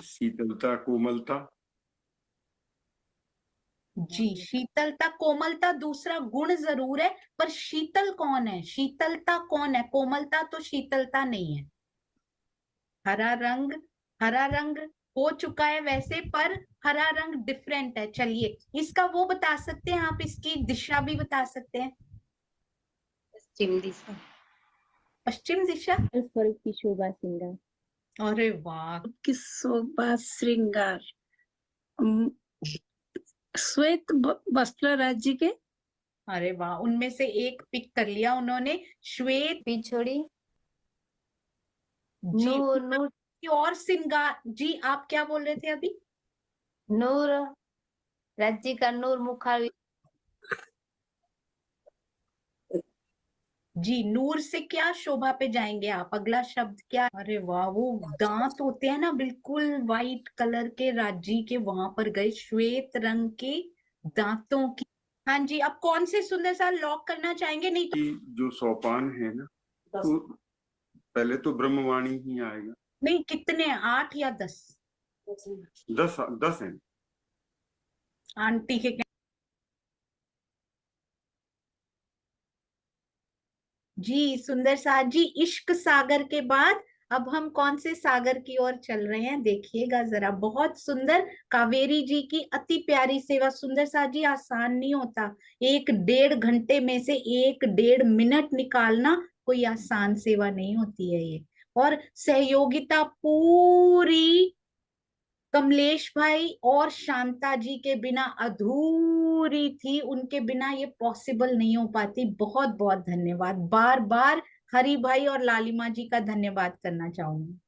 शीतलता, कोमलता। जी, शीतलता कोमलता दूसरा गुण जरूर है, पर शीतल कौन है, शीतलता कौन है, कोमलता तो शीतलता नहीं है। हरा रंग हो चुका है वैसे, पर हरा रंग डिफरेंट है। चलिए, इसका वो बता सकते हैं आप, इसकी दिशा भी बता सकते हैं? पश्चिम दिशा। पश्चिम दिशा। स्वरूप की शोभा श्रृंगार। अरे वाह, की शोभा श्रृंगार। श्वेत वस्त्र राज्य के। अरे वाह, उनमें से एक पिक कर लिया उन्होंने, श्वेत पिछोड़ी। जी। नूर नूर और श्रृंगार जी, आप क्या बोल रहे थे अभी? नूर राज्य का नूर मुखार। जी, नूर से क्या शोभा पे जाएंगे आप, अगला शब्द क्या? अरे वाह, वो दांत होते हैं ना बिल्कुल वाइट कलर के, राजी के वहां पर गए, श्वेत रंग के दांतों की। हाँ जी, अब कौन से सुंदर सा लॉक करना चाहेंगे? नहीं तो जो सोपान है ना, तो पहले तो ब्रह्मवाणी ही आएगा। नहीं, कितने, 8 या 10? 10 है। आंटी के जी, सुंदर साथ जी, इश्क सागर के बाद अब हम कौन से सागर की ओर चल रहे हैं, देखिएगा जरा। बहुत सुंदर, कावेरी जी की अति प्यारी सेवा। सुंदर साथ जी, आसान नहीं होता, 1-1.5 घंटे में से 1-1.5 मिनट निकालना कोई आसान सेवा नहीं होती है ये। और सहयोगिता पूरी कमलेश भाई और शांता जी के बिना अधूरी थी, उनके बिना ये पॉसिबल नहीं हो पाती। बहुत बहुत धन्यवाद, बार बार हरि भाई और लालिमा जी का धन्यवाद करना चाहूंगी।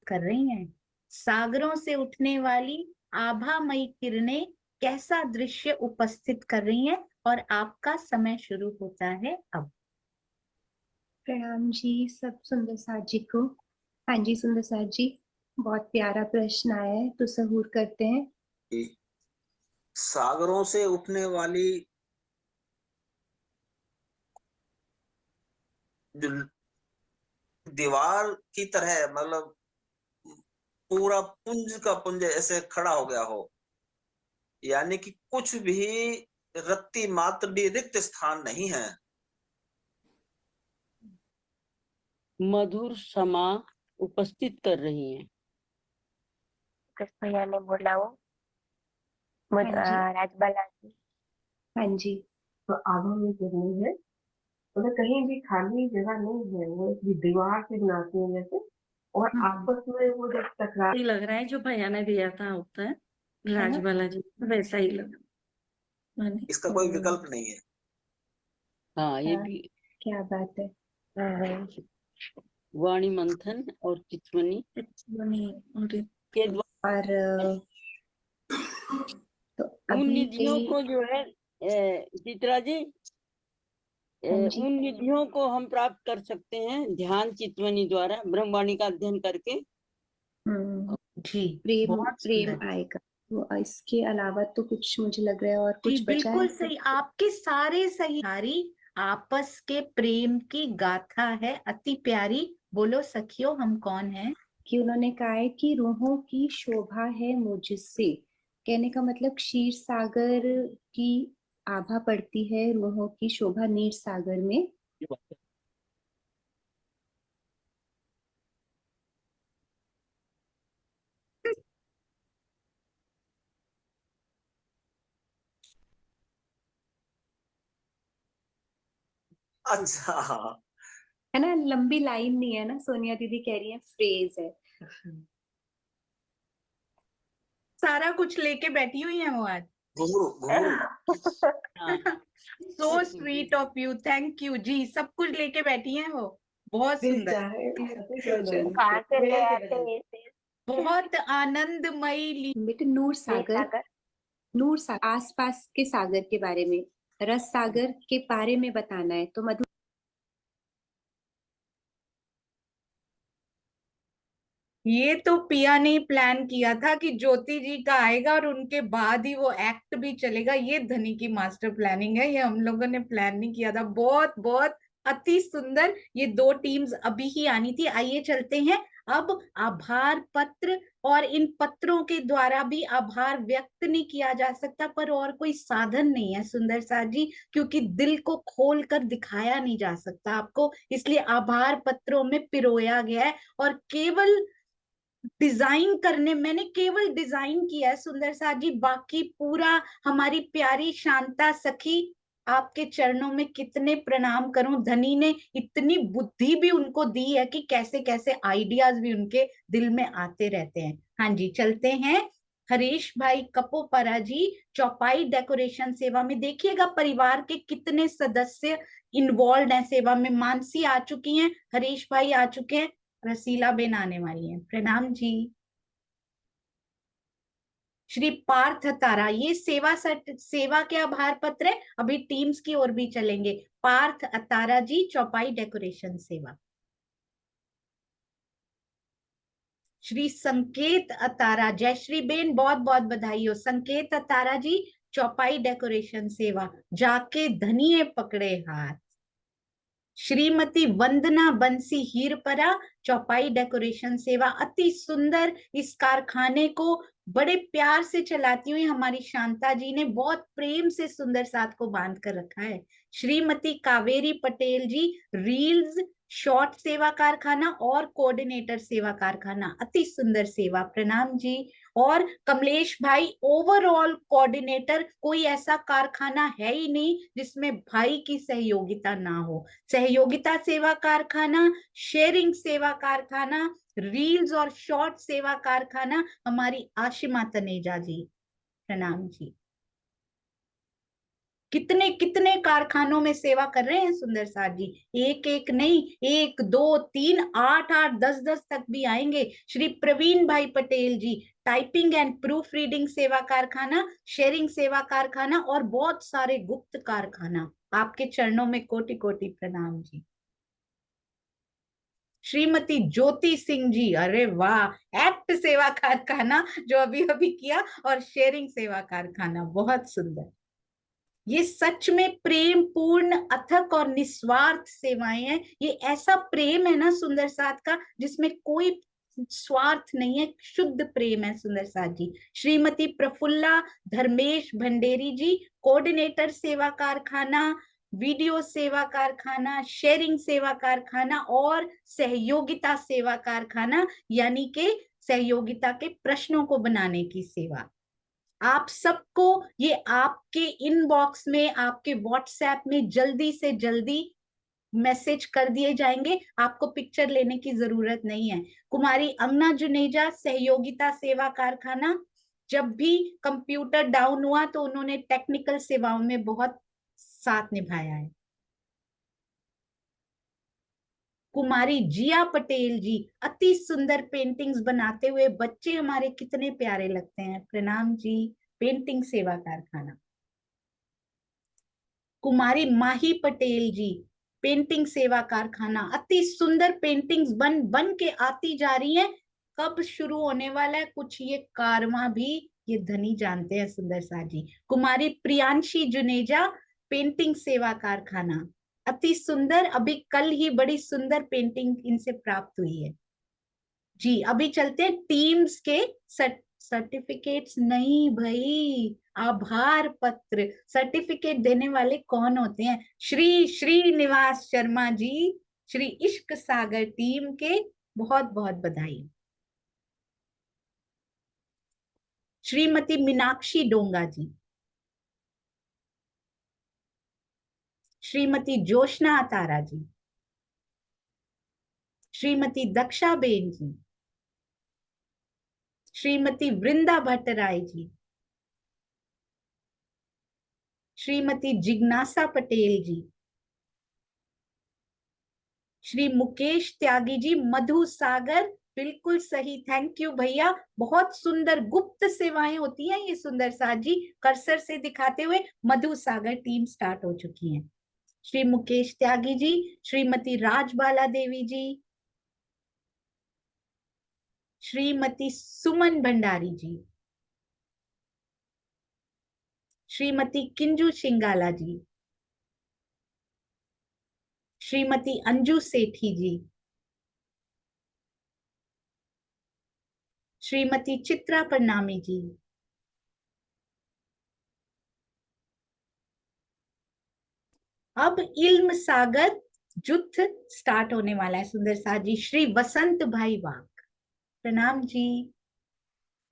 कर रही हैं, सागरों से उठने वाली आभामयी किरणें कैसा दृश्य उपस्थित कर रही हैं, और आपका समय शुरू होता है अब। प्रणाम जी सब सुंदर साथ जी को। हाँ जी सुंदर साथ जी, बहुत प्यारा प्रश्न आया है, तो सहूर करते हैं। सागरों से उठने वाली जो दीवार की तरह, मतलब पूरा पुंज का पुंज ऐसे खड़ा हो गया हो, यानी कि कुछ भी रत्ती मात्र भी रिक्त स्थान नहीं है। मधुर समा उपस्थित कर रही हैं। भैया ने बोला वो राजबाला जी। हाँ जी, तो आभा में गिरनी है, मतलब कहीं भी खाली जगह नहीं है, वो एक दीवार से बनाती है जैसे, और आपस में वो जब टकरा लग रहा है जो भैया ने दिया था उत्तर राजबाला जी, वैसा ही लग रहा है। इसका कोई विकल्प नहीं है। हाँ, ये भी क्या बात है। वाणी मंथन और चितवनी के और तो उन अभी निधियों को जो है चित्रा जी, उन निधियों को हम प्राप्त कर सकते हैं ध्यान चितवनी द्वारा, ब्रह्मवाणी का अध्ययन करके। जी, प्रेम आएगा, तो इसके अलावा तो कुछ मुझे लग रहा है और कुछ बचा है। बिल्कुल सही, आपके सारे सही। आपस के प्रेम की गाथा है, अति प्यारी। बोलो सखियों, हम कौन हैं? कि उन्होंने कहा है कि रूहों की शोभा है मुझसे, कहने का मतलब क्षीर सागर की आभा पड़ती है रूहों की शोभा नीर सागर में। अच्छा है ना, लंबी लाइन नहीं है ना, सोनिया दीदी कह रही है फ्रेज है। सारा कुछ लेके बैठी हुई है वो आज। घुंघरू घुंघरू so sweet of you, thank you ji. सब कुछ लेके बैठी हैं वो, बहुत सुंदर, कहाँ से ले आते हैं ऐसे? बहुत आनंदमयी। बेटे नूर सागर, नूर सागर आसपास के सागर के बारे में, रस सागर के बारे में बताना है तो मधु। ये तो पिया ने प्लान किया था कि ज्योति जी का आएगा और उनके बाद ही वो एक्ट भी चलेगा। ये धनी की मास्टर प्लानिंग है, ये हम लोगों ने प्लान नहीं किया था। बहुत बहुत अति सुंदर। ये दो टीम्स अभी ही आनी थी। आइए चलते हैं अब आभार पत्र। और इन पत्रों के द्वारा भी आभार व्यक्त नहीं किया जा सकता, पर और कोई साधन नहीं है सुंदर साथ जी, क्योंकि दिल को खोल कर दिखाया नहीं जा सकता आपको, इसलिए आभार पत्रों में पिरोया गया है। और केवल डिजाइन करने, मैंने केवल डिजाइन किया है सुंदर साथ जी, बाकी पूरा हमारी प्यारी शांता सखी, आपके चरणों में कितने प्रणाम करूं। धनी ने इतनी बुद्धि भी उनको दी है कि कैसे कैसे आइडियाज भी उनके दिल में आते रहते हैं। हाँ जी, चलते हैं। हरीश भाई कपोपरा जी, चौपाई डेकोरेशन सेवा में देखिएगा परिवार के कितने सदस्य इन्वॉल्व हैं सेवा में। मानसी आ चुकी हैं, हरीश भाई आ चुके हैं, रसीला बेन आने वाली हैं। प्रणाम जी। श्री पार्थ तारा, ये सेवा के आभार पत्र है। अभी टीम्स की ओर भी चलेंगे। पार्थ अतारा जी, चौपाई डेकोरेशन सेवा। श्री संकेत अतारा, जयश्री बेन बहुत बहुत बधाई हो। संकेत अतारा जी, चौपाई डेकोरेशन सेवा, जाके धनिये पकड़े हाथ। श्रीमती वंदना बंसी हीरपरा, चौपाई डेकोरेशन सेवा, अति सुंदर। इस कारखाने को बड़े प्यार से चलाती हुई हमारी शांता जी ने बहुत प्रेम से सुंदर साथ को बांध कर रखा है। श्रीमती कावेरी पटेल जी, रील्स शॉर्ट सेवा कारखाना और कोऑर्डिनेटर सेवा कारखाना, अति सुंदर सेवा, प्रणाम जी। और कमलेश भाई, ओवरऑल कोऑर्डिनेटर, कोई ऐसा कारखाना है ही नहीं जिसमें भाई की सहयोगिता ना हो। सहयोगिता सेवा कारखाना, शेयरिंग सेवा कारखाना, रील्स और शॉर्ट सेवा कारखाना, हमारी आशिमा तनेजा जी, प्रणाम जी। कितने कितने कारखानों में सेवा कर रहे हैं सुंदर साथ जी, एक एक नहीं, 1 2 3 8 8 10 10 तक भी आएंगे। श्री प्रवीण भाई पटेल जी, टाइपिंग एंड प्रूफ रीडिंग सेवा कारखाना, शेयरिंग सेवा कारखाना और बहुत सारे गुप्त कारखाना, आपके चरणों में कोटि कोटि प्रणाम जी। श्रीमती ज्योति सिंह जी, अरे वाह, एक्ट सेवा कारखाना जो अभी अभी किया, और शेयरिंग सेवा कारखाना, बहुत सुंदर। ये सच में प्रेम पूर्ण अथक और निस्वार्थ सेवाएं हैं। ये ऐसा प्रेम है ना सुंदर साथ का जिसमें कोई स्वार्थ नहीं है, शुद्ध प्रेम है सुंदर साथ जी। श्रीमती प्रफुल्ला धर्मेश भंडेरी जी, कोऑर्डिनेटर सेवा कारखाना, वीडियो सेवा कारखाना, शेयरिंग सेवा कारखाना और सहयोगिता सेवा कारखाना, यानी के सहयोगिता के प्रश्नों को बनाने की सेवा। आप सबको ये आपके इनबॉक्स में, आपके व्हाट्सएप में जल्दी से जल्दी मैसेज कर दिए जाएंगे, आपको पिक्चर लेने की जरूरत नहीं है। कुमारी अंगना जुनेजा, सहयोगिता सेवा कारखाना, जब भी कंप्यूटर डाउन हुआ तो उन्होंने टेक्निकल सेवाओं में बहुत साथ निभाया है। कुमारी जिया पटेल जी, अति सुंदर पेंटिंग्स बनाते हुए बच्चे हमारे कितने प्यारे लगते हैं, प्रणाम जी, पेंटिंग सेवा कारखाना। कुमारी माही पटेल जी, पेंटिंग सेवा कारखाना, अति सुंदर पेंटिंग्स बन बन के आती जा रही हैं। कब शुरू होने वाला है कुछ ये कारवां भी ये धनी जानते हैं सुंदर साथ जी। कुमारी प्रियांशी जुनेजा, पेंटिंग सेवा कारखाना, अति सुंदर। अभी कल ही बड़ी सुंदर पेंटिंग इनसे प्राप्त हुई है जी। अभी चलते हैं टीम्स के सर्टिफिकेट्स नहीं भाई, आभार पत्र। सर्टिफिकेट देने वाले कौन होते हैं? श्री श्रीनिवास शर्मा जी, श्री इश्क सागर टीम के बहुत बहुत बधाई। श्रीमती मीनाक्षी डोंगा जी, श्रीमती जोशना तारा जी, श्रीमती दक्षा बेन जी, श्रीमती वृंदा भट्टराय जी, श्रीमती जिज्ञासा पटेल जी, श्री मुकेश त्यागी जी, मधु सागर, बिल्कुल सही, थैंक यू भैया, बहुत सुंदर गुप्त सेवाएं होती हैं ये सुंदर साथ जी, कर्सर से दिखाते हुए मधु सागर टीम स्टार्ट हो चुकी है। श्री मुकेश त्यागी जी, श्रीमती राजबाला देवी जी, श्रीमती सुमन भंडारी जी, श्रीमती किंजू सिंगाला जी, श्रीमती अंजू सेठी जी, श्रीमती चित्रा परनामी जी, अब इल्म सागर जुथ स्टार्ट होने वाला है सुंदर साथ जी। श्री वसंत भाई वाघ, प्रणाम जी,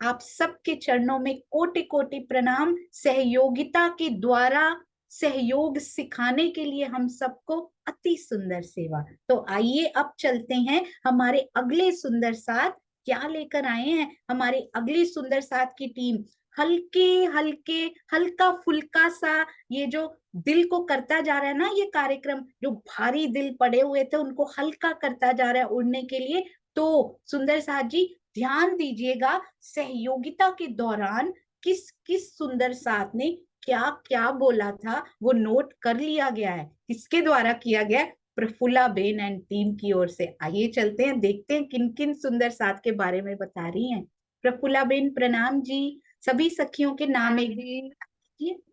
आप सबके चरणों में कोटि कोटि प्रणाम। सहयोगिता के द्वारा सहयोग सिखाने के लिए हम सबको अति सुंदर सेवा। तो आइए अब चलते हैं हमारे अगले सुंदर साथ क्या लेकर आए हैं। हमारे अगली सुंदर साथ की टीम हल्के हल्के हल्का फुल्का सा, ये जो दिल को करता जा रहा है ना ये कार्यक्रम, जो भारी दिल पड़े हुए थे उनको हल्का करता जा रहा है उड़ने के लिए। तो सुंदर साथ जी ध्यान दीजिएगा, सहयोगिता के दौरान किस किस सुंदर साथ ने क्या क्या बोला था वो नोट कर लिया गया है। किसके द्वारा किया गया है? प्रफुल्ला बेन एंड टीम की ओर से। आइए चलते हैं, देखते हैं किन किन सुंदर साथ के बारे में बता रही हैं। प्रफुल्ला बेन प्रणाम जी, सभी सखियों के नाम एक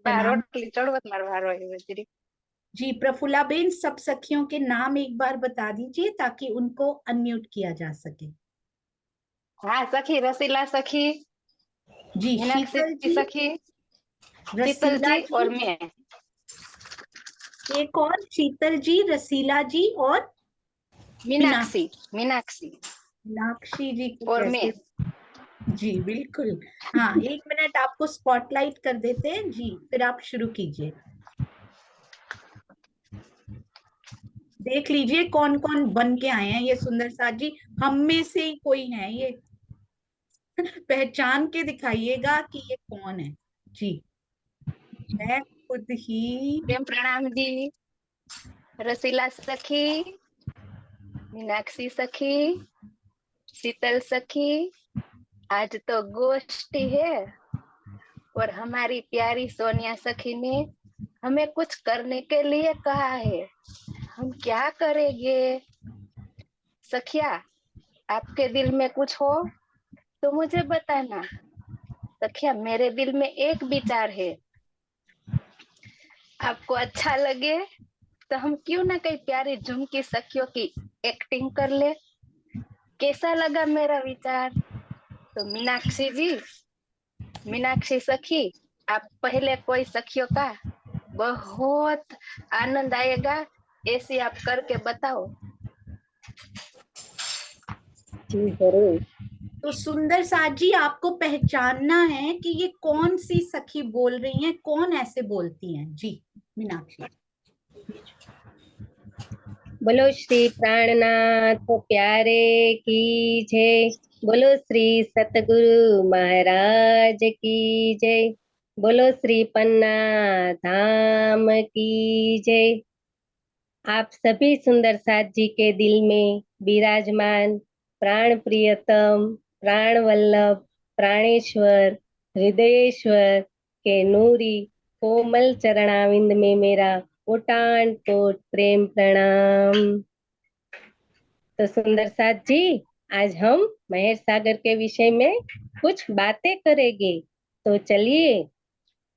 प्रणाम जी। प्रफुल्ला बेन सब सखियों के नाम एक बार बता दीजिए ताकि उनको अनम्यूट किया जा सके। हाँ सखी, रसीला सखी जी, शीतल जी सखी, शीतल रसीला जी और मैं। एक और शीतल जी, रसीला जी और मीनाक्षी मीनाक्षी मीनाक्षी जी को और कैसे? जी बिल्कुल। हाँ, 1 मिनट आपको स्पॉटलाइट कर देते हैं जी, फिर आप शुरू कीजिए। देख लीजिए कौन कौन बन के आए हैं ये सुंदर साथ जी, हम में से ही कोई है ये, पहचान के दिखाइएगा कि ये कौन है जी। मैं खुद ही प्रणाम जी, रसीला सखी, मीनाक्षी सखी, शीतल सखी। आज तो गोष्ठी है और हमारी प्यारी सोनिया सखी ने हमें कुछ करने के लिए कहा है। हम क्या करेंगे? सखिया, आपके दिल में कुछ हो तो मुझे बताना। सखिया, मेरे दिल में एक विचार है, आपको अच्छा लगे तो हम क्यों ना कई प्यारी झुमकी सखियों की एक्टिंग कर ले। कैसा लगा मेरा विचार? तो मीनाक्षी जी, मीनाक्षी सखी, आप पहले कोई सखियों का बहुत आनंद आएगा ऐसी आप करके बताओ। जी जरूर। तो सुंदर साथ जी आपको पहचानना है कि ये कौन सी सखी बोल रही हैं, कौन ऐसे बोलती हैं। जी मीनाक्षी। बोलो श्री प्राणनाथ प्यारे की जय, बोलो श्री सतगुरु महाराज की जय, बोलो श्री पन्ना धाम की जय। आप सभी सुंदर साथ जी के दिल में विराजमान प्राण प्रियतम, प्राण वल्लभ, प्राणेश्वर, हृदयेश्वर के नूरी कोमल चरणाविंद में मेरा कोटान कोट प्रेम प्रणाम। तो सुंदर साथ जी, आज हम महेश सागर के विषय में कुछ बातें करेंगे। तो चलिए।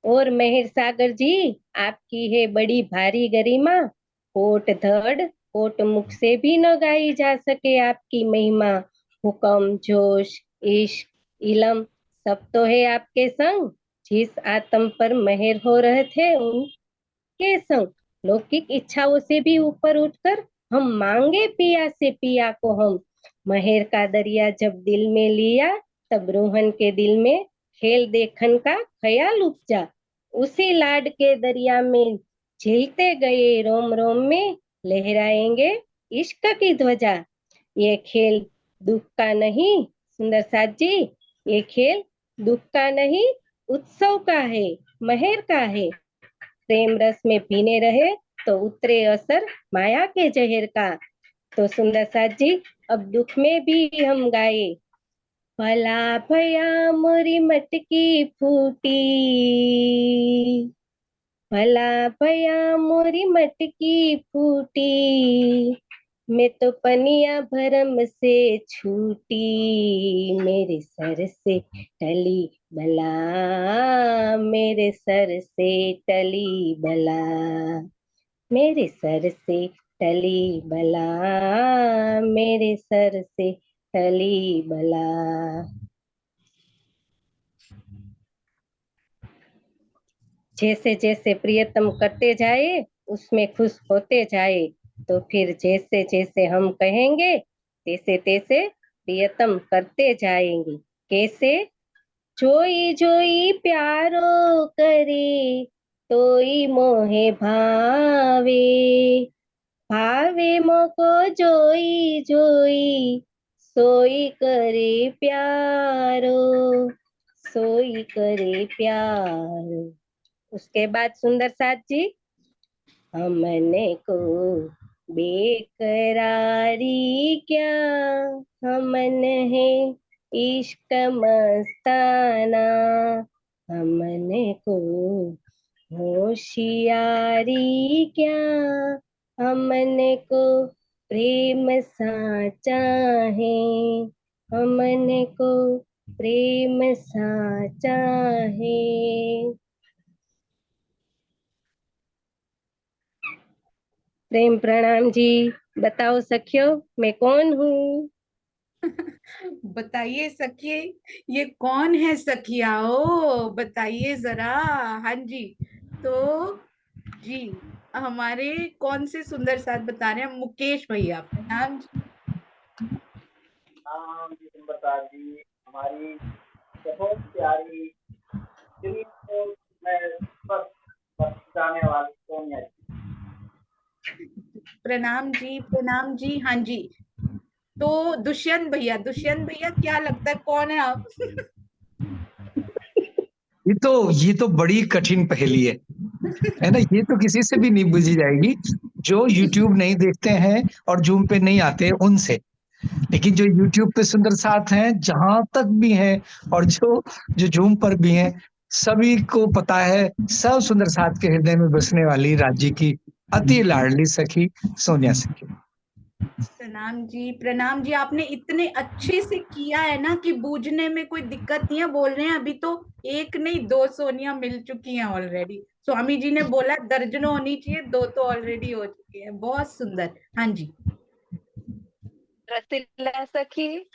और महेश सागर जी, आपकी है बड़ी भारी गरिमा, कोट धड़ कोट मुख से भी न गाई जा सके आपकी महिमा। हुक्म, जोश, इश्क, इलम सब तो है आपके संग। जिस आत्म पर मेहर हो रहे थे उनके संग, लौकिक इच्छाओं से भी ऊपर उठकर हम मांगे पिया से पिया को हम। मेहर का दरिया जब दिल में लिया, तब रोहन के दिल में खेल देखन का ख्याल उपजा। उसी लाड के दरिया में झिलते गए रोम रोम में लहराएंगे इश्क की ध्वजा। ये खेल दुख का नहीं सुंदर साथ जी, ये खेल दुख का नहीं उत्सव का है, मेहर का है। प्रेम रस में पीने रहे तो उतरे असर माया के जहर का। तो सुंदर साथ जी अब दुख में भी हम गाए, भला भया मोरी मटकी फूटी, भला भया मोरी मटकी फूटी, मैं तो पनिया भरम से छूटी, मेरे सर से टली बला, मेरे सर से टली बला, मेरे सर से टली बला, मेरे सर से टली बला। जैसे जैसे प्रियतम करते जाए उसमें खुश होते जाए, तो फिर जैसे जैसे हम कहेंगे तैसे तैसे प्रियतम करते जाएंगे। कैसे? जोई जोई प्यारो करे तोई मोहे भावे, भावे मोको जोई जोई सोई करे प्यारो, सोई करे प्यारो। उसके बाद सुंदर साथ जी, हमने को बेकरारी क्या, हमन है इश्क मस्ताना, हमने को होशियारी क्या, हमने को प्रेम साचा है, हमने को प्रेम साचा है। प्रेम प्रणाम जी। बताओ सखियो मैं कौन हूँ? बताइए सखी, ये कौन है सखिया? ओ बताइए जरा। हाँ जी, तो जी हमारे कौन से सुंदर साथ बता रहे हैं? मुकेश भैया, प्रणाम जी। जी सुंदरता जी, हमारी बहुत प्यारी दिल को मैं बस जाने वाली सोनिया जी। प्रणाम जी, प्रणाम जी। हाँ जी, तो दुष्यंत भैया क्या लगता है कौन है आप? ये तो बड़ी कठिन पहेली है ना। ये तो किसी से भी नहीं बुझी जाएगी, जो YouTube नहीं देखते हैं और जूम पे नहीं आते उनसे। लेकिन जो YouTube पे सुंदर साथ हैं, जहां तक भी हैं और जो जो जूम पर भी हैं, सभी को पता है, सब सुंदर साथ के हृदय में बसने वाली राज्य की अति लाडली सखी सोनिया सखी। प्रणाम जी। आपने इतने अच्छे से किया है ना कि बूझने में कोई दिक्कत नहीं है। बोल रहे हैं अभी तो एक नहीं 2 सोनिया मिल चुकी हैं ऑलरेडी। स्वामी जी ने बोला दर्जनों होनी चाहिए, 2 तो ऑलरेडी हो चुकी है। बहुत सुंदर। हाँ जी, रसीला सखी,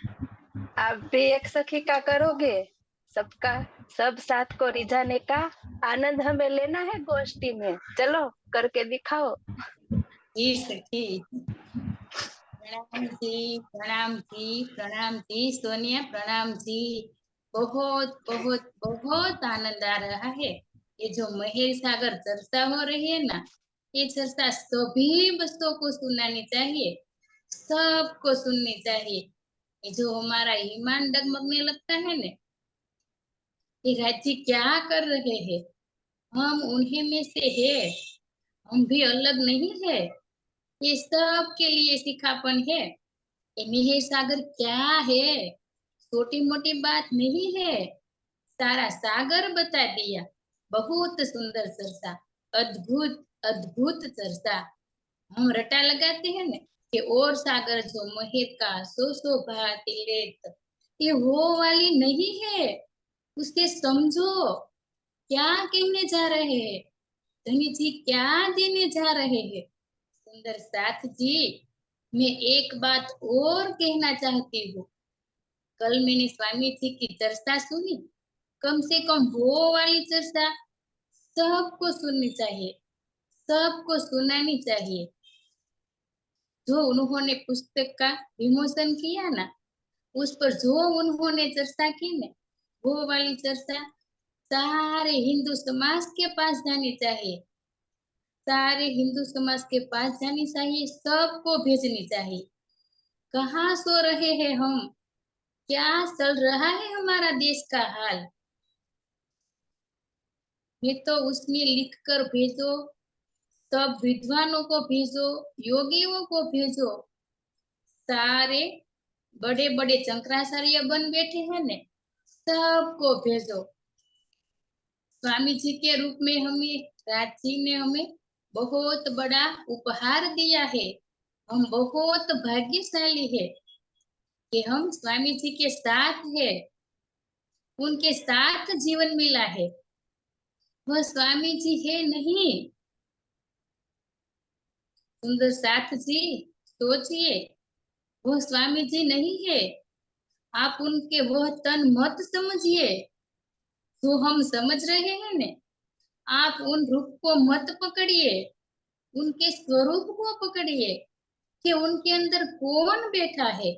आप भी एक सखी का करोगे? सबका सब साथ को रिझाने का आनंद हमें लेना है गोष्ठी में। चलो करके दिखाओ। जी सखी। प्रणाम जी, प्रणाम जी, प्रणाम जी सोनिया, प्रणाम जी। बहुत बहुत बहुत आनंद आ रहा है। ये जो महेश सागर चर्चा हो रही है ना, ये चर्चा सभी बच्चों को सुनानी चाहिए, सबको सुननी चाहिए। ये जो हमारा ईमान डगमगने लगता है ना, ये राज्य क्या कर रहे हैं, हम उन्हीं में से है, हम भी अलग नहीं है। ये सब के लिए सिखापन है। ये महेश सागर क्या है, छोटी मोटी बात नहीं है, सारा सागर बता दिया। बहुत सुंदर चर्चा, अद्भुत अद्भुत चर्चा। हम रटा लगाते हैं ना कि और सागर जो महेश का सो भाती रेत, ये वो वाली नहीं है। उसके समझो क्या कहने जा रहे हैं, धनी जी क्या देने जा रहे हैं। सुंदर साथ जी, मैं एक बात और कहना चाहती हूँ। कल मैंने स्वामी जी की चर्चा सुनी, कम से कम वो वाली चर्चा सबको सुननी चाहिए, सबको सुनानी चाहिए। जो उन्होंने पुस्तक का विमोचन किया ना, उस पर जो उन्होंने चर्चा की ना, वो वाली चर्चा सारे हिंदू समाज के पास जानी चाहिए। सारे हिंदू समाज के पास जानी चाहिए, सबको भेजनी चाहिए। कहाँ सो रहे हैं हम, क्या चल रहा है हमारा देश का हाल, ये तो उसमें लिखकर भेजो, सब विद्वानों को भेजो, योगियों को भेजो, सारे बड़े बड़े शंकराचार्य बन बैठे हैं ने, सबको भेजो। स्वामी जी के रूप में हमें राज जी ने हमें बहुत बड़ा उपहार दिया है। हम बहुत भाग्यशाली है कि हम स्वामी जी के साथ है, उनके साथ जीवन मिला है। वह स्वामी जी है नहीं, सुंदर साथ जी सोचिए, वो स्वामी जी नहीं है। आप उनके वह तन मत समझिए जो हम समझ रहे हैं ने, आप उन रूप को मत पकड़िए, उनके स्वरूप को पकड़िए कि उनके अंदर कौन बैठा है।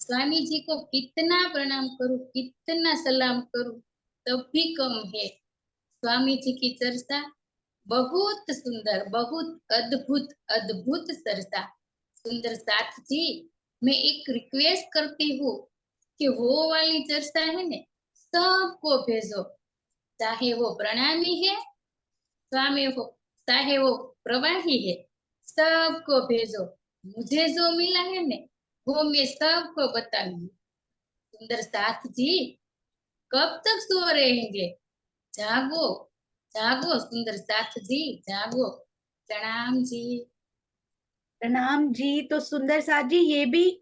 स्वामी जी को कितना प्रणाम करूं, कितना सलाम करूं, तब भी कम है। स्वामी जी की चर्चा बहुत सुंदर, बहुत अद्भुत अद्भुत चर्चा। सुंदर साथ जी, मैं एक रिक्वेस्ट करती हूँ कि वो वाली चर्चा है ने, सबको भेजो, चाहे वो प्रणामी है, स्वामी हो, चाहे वो प्रवाही है, सबको भेजो। मुझे जो मिला है ने, वो मैं सबको बताऊंगी। सुंदर साथ जी, कब तक सो रहेंगे, जागो जागो सुंदर साथ जी, जागो। प्रणाम जी। प्रणाम जी। तो सुंदर साथ जी, ये भी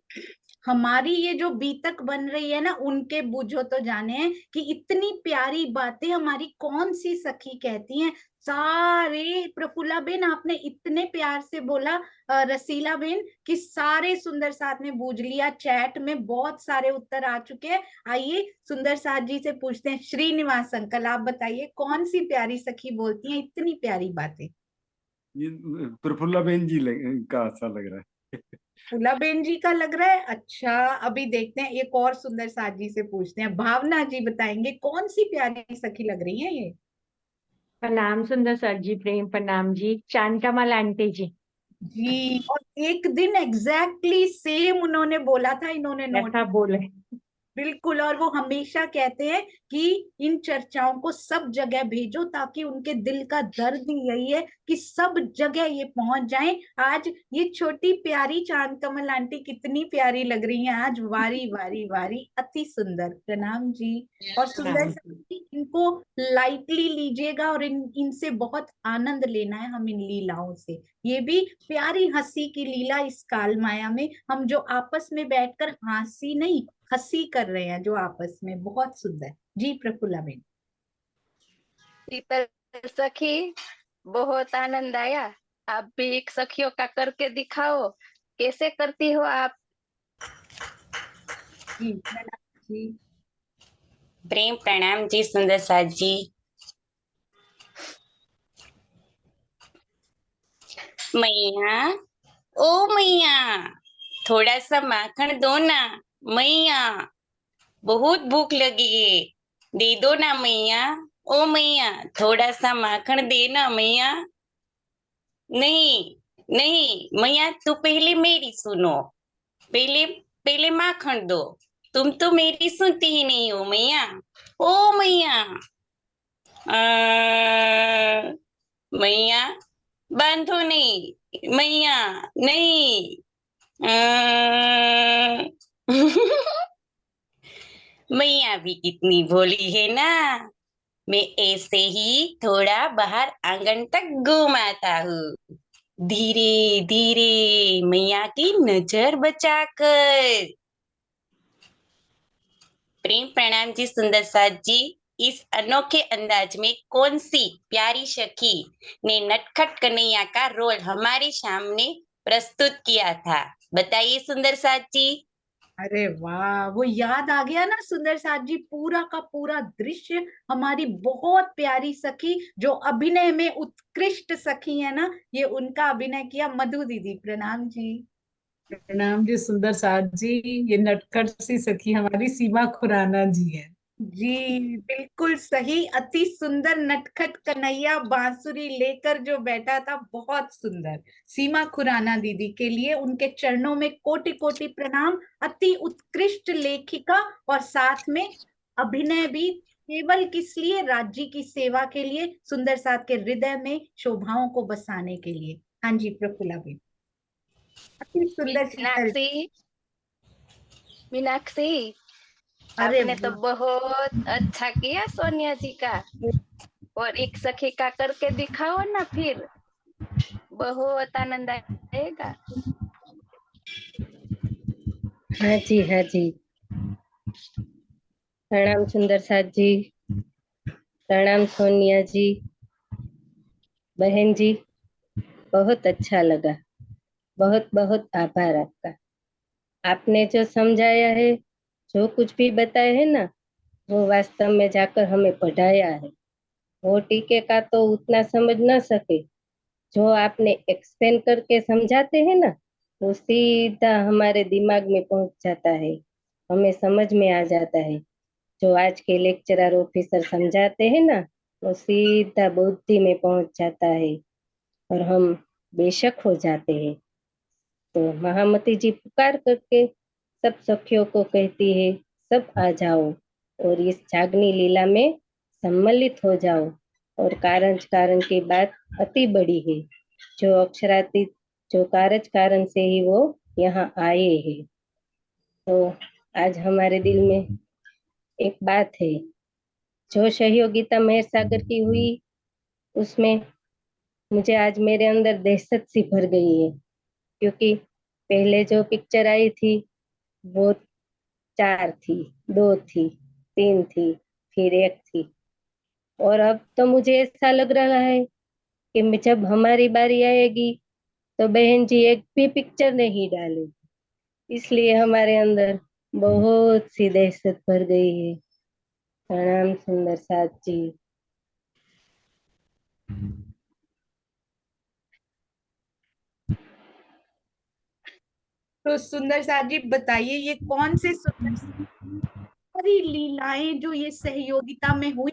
हमारी ये जो बीतक बन रही है ना, उनके बूझो तो जाने कि इतनी प्यारी बातें हमारी कौन सी सखी कहती हैं। सारे प्रफुल्ला बेन, आपने इतने प्यार से बोला, रसीला बेन, कि सारे सुंदर साथ ने बूझ लिया। चैट में बहुत सारे उत्तर आ चुके हैं। आइए सुंदर साथ जी से पूछते हैं। श्रीनिवास अंकल, आप बताइए कौन सी प्यारी सखी बोलती हैं इतनी प्यारी बातें। ये प्रफुल्ला बेन जी का ऐसा लग रहा है। फूला बेन जी का लग रहा है। अच्छा, अभी देखते हैं, एक और सुंदर साथ जी से पूछते हैं। भावना जी बताएंगे कौन सी प्यारी सखी लग रही है ये। प्रणाम सुंदर सर जी, प्रेम प्रणाम जी, चांटामल आंटी जी। जी, और एक दिन एग्जैक्टली सेम उन्होंने बोला था, इन्होंने नोट ऐसा बोले। बिल्कुल। और वो हमेशा कहते हैं कि इन चर्चाओं को सब जगह भेजो, ताकि उनके दिल का दर्द ही यही है कि सब जगह ये पहुंच जाएं। आज ये छोटी प्यारी चांद कमल आंटी कितनी प्यारी लग रही हैं आज, वारी वारी वारी, अति सुंदर। प्रणाम जी। और सुंदर साथी, इनको लाइटली लीजिएगा और इनसे बहुत आनंद लेना है हम, इन लीलाओं से। ये भी प्यारी हंसी की लीला इस काल माया में, हम जो आपस में बैठकर हंसी नहीं हंसी कर रहे हैं जो आपस में, बहुत सुंदर। जी प्रफुल्ला बेन। शीतल सखी, बहुत आनंद आया। आप भी एक सखियों का करके दिखाओ, कैसे करती हो आप। जी प्रणाम जी। प्रेम प्रणाम जी सुंदर साथ जी। मैया, ओ मैया, थोड़ा सा माखन दो ना मैया, बहुत भूख लगी है, दे दो ना मैया। ओ मैया, थोड़ा सा माखन देना मैया। नहीं नहीं मैया, तू पहले मेरी सुनो, पहले पहले माखन दो, तुम तो मेरी सुनती ही नहीं हो मैया। ओ मैया, मैया बांधो नहीं मैया, नहीं। मैया भी कितनी भोली है ना, मैं ऐसे ही थोड़ा बाहर आंगन तक घुमाता हूँ, धीरे धीरे मैया की नजर बचाकर। प्रेम प्रणाम जी सुंदर साथ जी। इस अनोखे अंदाज में कौन सी प्यारी सखी ने नटखट कन्हैया का रोल हमारे सामने प्रस्तुत किया था, बताइए सुंदर साथ जी। अरे वाह, वो याद आ गया ना सुंदर साथ जी, पूरा का पूरा दृश्य। हमारी बहुत प्यारी सखी जो अभिनय में उत्कृष्ट सखी है ना, ये उनका अभिनय किया। मधु दीदी, प्रणाम जी। प्रणाम जी सुंदर साथ जी। ये नटखट सी सखी हमारी सीमा खुराना जी है। जी बिल्कुल सही। अति सुंदर नटखट कन्हैया बांसुरी लेकर जो बैठा था, बहुत सुंदर। सीमा खुराना दीदी के लिए उनके चरणों में कोटि कोटि प्रणाम। अति उत्कृष्ट लेखिका और साथ में अभिनय भी, केवल किस लिए? राज्य की सेवा के लिए, सुंदर साथ के हृदय में शोभाओं को बसाने के लिए। हाँ जी प्रफुल्ला भी अति सुंदर शीतल। मीनाक्षी, मीनाक्षी, अरे आपने तो बहुत अच्छा किया सोनिया जी का। और एक सखी का करके दिखाओ ना, फिर बहुत आनंद आएगा। हाँ जी, हाँ जी। प्रणाम सुंदर साथ जी, प्रणाम सोनिया जी, बहन जी, बहुत अच्छा लगा। बहुत बहुत आभार आपका। आपने जो समझाया है, जो कुछ भी बताया है ना, वो वास्तव में जाकर हमें पढ़ाया है। वो टीके का तो उतना समझ ना सके, जो आपने एक्सप्लेन करके समझाते हैं ना, वो सीधा हमारे दिमाग में पहुंच जाता है, हमें समझ में आ जाता है। जो आज के लेक्चरर ऑफिसर समझाते हैं ना, वो सीधा बुद्धि में पहुंच जाता है और हम बेशक हो जाते हैं। तो महामती जी पुकार करके सब सखियों को कहती है, सब आ जाओ और इस जागनी लीला में सम्मिलित हो जाओ। और कारण की बात अति बड़ी है, जो अक्षरातीत, जो कारण से ही वो यहाँ आए हैं। तो आज हमारे दिल में एक बात है, जो सहयोगिता मेहर सागर की हुई, उसमें मुझे आज मेरे अंदर दहशत सी भर गई है, क्योंकि पहले जो पिक्चर आई थी वो 4 थी, 2 थी, 3 थी, फिर 1 थी। और अब तो मुझे ऐसा लग रहा है कि जब हमारी बारी आएगी तो बहन जी एक भी पिक्चर नहीं डालेगी। इसलिए हमारे अंदर बहुत सी दहशत भर गई है। प्रणाम सुंदर साथ जी। तो सुंदर साथ जी बताइए, ये कौन से सुंदर सारी लीलाएं जो ये सहयोगिता में हुई,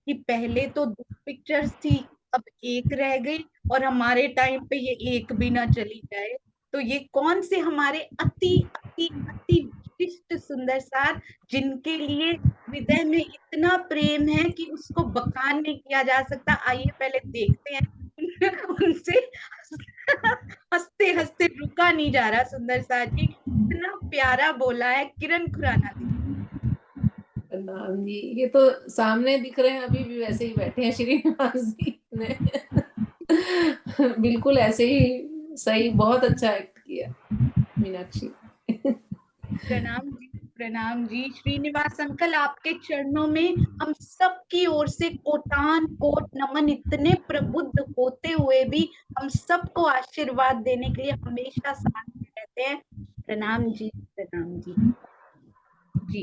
कि पहले तो 2 पिक्चर्स थी, अब 1 रह गई, और हमारे टाइम पे ये 1 भी ना चली जाए। तो ये कौन से हमारे अति अति अति विशिष्ट सुंदर साथ, जिनके लिए हृदय में इतना प्रेम है कि उसको बखान नहीं किया जा सकता। आइए पहले देखते हैं उनसे। हंसते हंसते रुका नहीं जा रहा सुंदर साथ जी, इतना प्यारा बोला है। किरण खुराना दी। प्रणाम जी। ये तो सामने दिख रहे हैं, अभी भी वैसे ही बैठे हैं श्रीनिवास जी ने। बिल्कुल ऐसे ही सही, बहुत अच्छा एक्ट किया मीनाक्षी। प्रणाम जी, प्रणाम जी। श्रीनिवास अंकल, आपके चरणों में हम सबकी ओर से कोटान कोट नमन। इतने प्रबुद्ध होते हुए भी हम सबको आशीर्वाद देने के लिए हमेशा साथ में रहते हैं। प्रणाम जी, प्रणाम जी। जी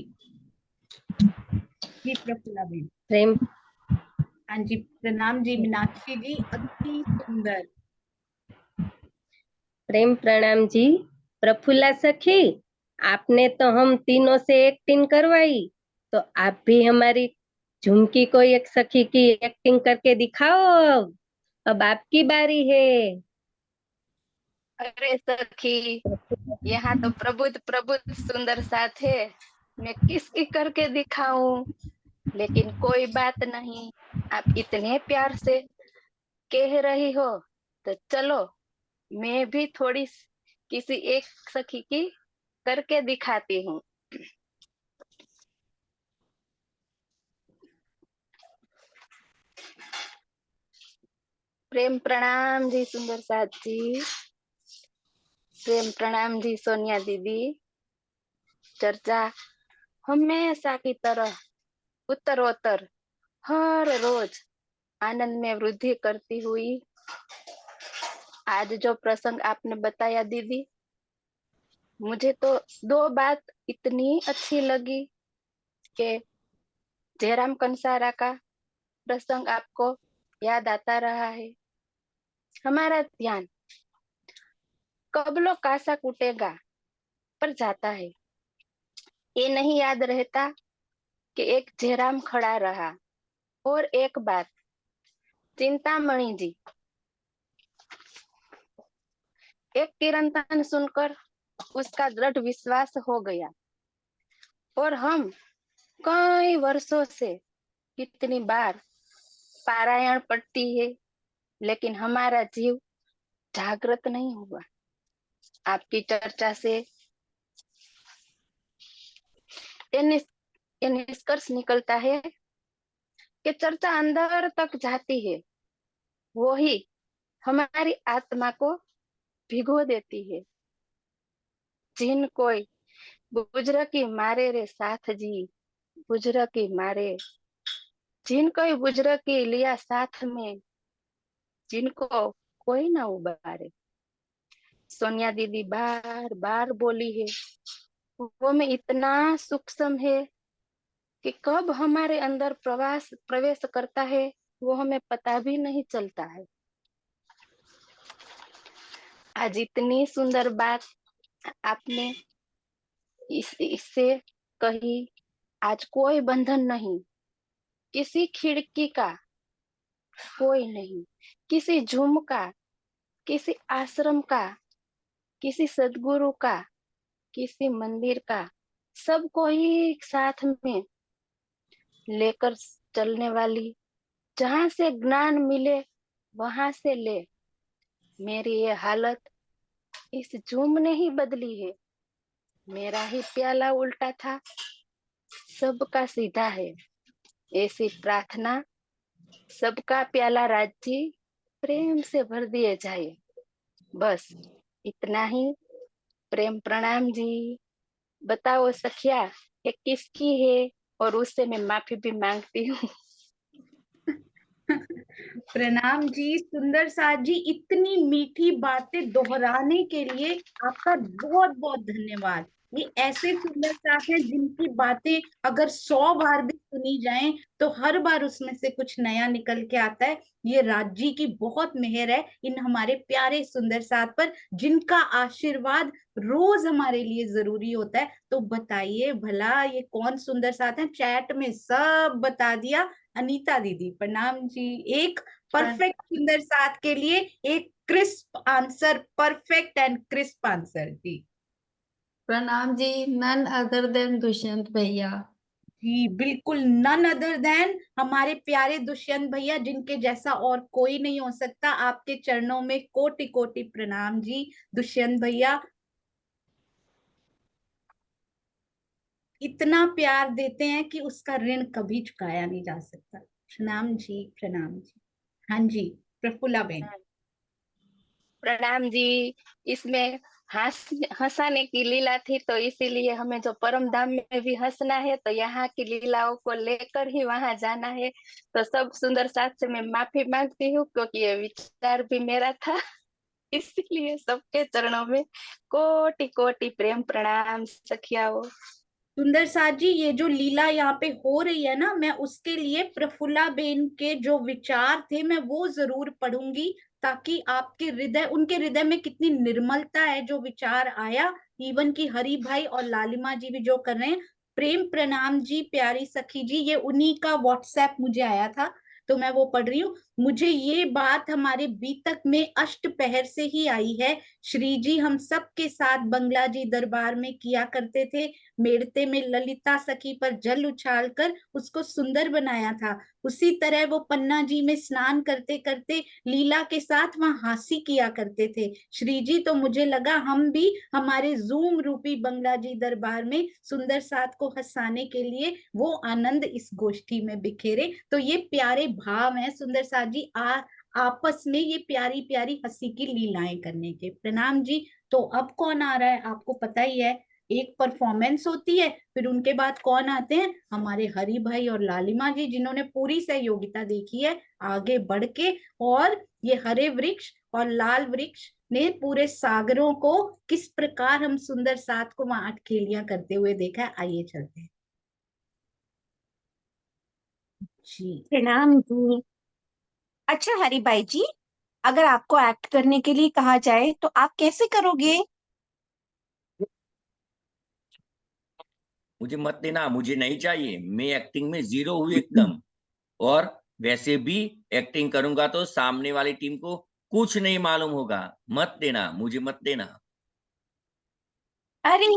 जी प्रफुल्ला बेन। प्रेम हाँ जी प्रणाम जी मीनाक्षी जी, अति सुंदर। प्रेम प्रणाम जी। प्रफुल्ला सखी, आपने तो हम तीनों से एक्टिंग करवाई, तो आप भी हमारी झुमकी को एक सखी की एक्टिंग करके दिखाओ। अब आपकी बारी है। अरे सखी, यहाँ तो प्रबुद्ध प्रबुद्ध सुंदर साथ है, मैं किसकी करके दिखाऊं? लेकिन कोई बात नहीं, आप इतने प्यार से कह रही हो, तो चलो मैं भी थोड़ी किसी एक सखी की करके दिखाती हूँ। प्रेम प्रणाम जी सुंदर साथ जी, प्रेम प्रणाम जी सोनिया दीदी। चर्चा हमेशा की तरह उत्तरोत्तर हर रोज आनंद में वृद्धि करती हुई, आज जो प्रसंग आपने बताया दीदी, मुझे तो 2 बात इतनी अच्छी लगी कि जयराम कंसारा का प्रसंग आपको याद आता रहा है। हमारा ध्यान कबलो कासा कूटेगा पर जाता है, ये नहीं याद रहता कि एक जयराम खड़ा रहा। और एक बात, चिंतामणि जी, एक कीर्तन सुनकर उसका दृढ़ विश्वास हो गया। और हम कई वर्षों से कितनी बार पारायण पढ़ती है, लेकिन हमारा जीव जागृत नहीं हुआ। आपकी चर्चा से ये निष्कर्ष निकलता है कि चर्चा अंदर तक जाती है, वो ही हमारी आत्मा को भिगो देती है। जिन कोई बुजुर्ग की मारे रे साथ जी, बुजुर्ग की मारे, जिन कोई बुजुर्ग की लिया साथ में, जिनको कोई ना उबारे। सोनिया दीदी बार बार बोली है, वो में इतना सूक्ष्म है कि कब हमारे अंदर प्रवेश करता है वो हमें पता भी नहीं चलता है। आज इतनी सुंदर बात आपने इससे कही। आज कोई बंधन नहीं, किसी खिड़की का कोई नहीं, किसी झूम का, किसी आश्रम का, किसी सदगुरु का, किसी मंदिर का, सबको ही साथ में लेकर चलने वाली, जहां से ज्ञान मिले वहां से ले। मेरी ये हालत इस झूम ने ही बदली है। मेरा ही प्याला उल्टा था, सबका सीधा है। ऐसी प्रार्थना, सबका प्याला राज्य प्रेम से भर दिए जाए। बस इतना ही। प्रेम प्रणाम जी। बताओ सखिया, ये किसकी है? और उससे मैं माफी भी मांगती हूँ। प्रणाम जी। सुंदर साथ जी, इतनी मीठी बातें दोहराने के लिए आपका बहुत बहुत धन्यवाद। ये ऐसे सुंदर साथ हैं जिनकी बातें अगर 100 बार भी सुनी जाएं तो हर बार उसमें से कुछ नया निकल के आता है। ये राज जी की बहुत मेहर है इन हमारे प्यारे सुंदर साथ पर, जिनका आशीर्वाद रोज हमारे लिए जरूरी होता है। तो बताइए भला ये कौन सुंदर साथ है? चैट में सब बता दिया। अनीता दीदी प्रणाम जी। एक परफेक्ट सुंदर साथ के लिए एक crisp answer, perfect and crisp answer जी। प्रणाम जी, नन अदर देन दुष्यंत भैया। जी बिल्कुल, नन अदर देन हमारे प्यारे दुष्यंत भैया, जिनके जैसा और कोई नहीं हो सकता। आपके चरणों में कोटि कोटि प्रणाम जी दुष्यंत भैया। इतना प्यार देते हैं कि उसका ऋण कभी चुकाया नहीं जा सकता। प्रणाम जी, प्रणाम जी। हाँ जी, प्रफुल्ला बेन। प्रणाम जी। इसमें हंसाने की लीला थी, तो इसीलिए हमें जो परम धाम में भी हंसना है, तो यहाँ की लीलाओं को लेकर ही वहां जाना है। तो सब सुंदर साथ से मैं माफी मांगती हूँ, क्योंकि ये विचार भी मेरा था। इसलिए सबके चरणों में कोटि कोटि प्रेम प्रणाम सखियाओ। सुंदर साथ जी, ये जो लीला यहाँ पे हो रही है ना, मैं उसके लिए प्रफुल्ला बेन के जो विचार थे मैं वो जरूर पढ़ूंगी, ताकि आपके हृदय, उनके हृदय में कितनी निर्मलता है, जो विचार आया। इवन की हरि भाई और लालिमा जी भी जो कर रहे हैं। प्रेम प्रणाम जी प्यारी सखी जी, ये उन्हीं का व्हाट्सएप मुझे आया था तो मैं वो पढ़ रही हूँ। मुझे ये बात हमारे बीतक में अष्ट पहर से ही आई है। श्री जी हम सब के साथ बंगला जी दरबार में किया करते थे। मेड़ते में ललिता सखी पर जल उछाल कर उसको सुंदर बनाया था। उसी तरह वो पन्ना जी में स्नान करते करते लीला के साथ वहां हासी किया करते थे। श्री जी, तो मुझे लगा हम भी हमारे जूम रूपी बंगला जी दरबार में सुंदर साथ को हंसाने के लिए वो आनंद इस गोष्ठी में बिखेरे। तो ये प्यारे भाव हैं सुंदर साथ जी, आपस में ये प्यारी प्यारी हंसी की लीलाएं करने के। प्रणाम जी। तो अब कौन आ रहा है आपको पता ही है। एक परफॉर्मेंस होती है, फिर उनके बाद कौन आते हैं? हमारे हरि भाई और लालिमा जी, जिन्होंने पूरी सहयोगिता देखी है आगे बढ़ के। और ये हरे वृक्ष और लाल वृक्ष ने पूरे सागरों को किस प्रकार हम सुंदर साथ को वहां अटखेलियां करते हुए देखा है। आइए चलते हैं जी। प्रणाम जी। अच्छा हरि भाई जी, अगर आपको एक्ट करने के लिए कहा जाए तो आप कैसे करोगे? मुझे मत देना, मुझे नहीं चाहिए। मैं एक्टिंग में 0 हूँ एकदम। और वैसे भी एक्टिंग करूंगा तो सामने वाली टीम को कुछ नहीं मालूम होगा। मत देना, मुझे मत देना। अरे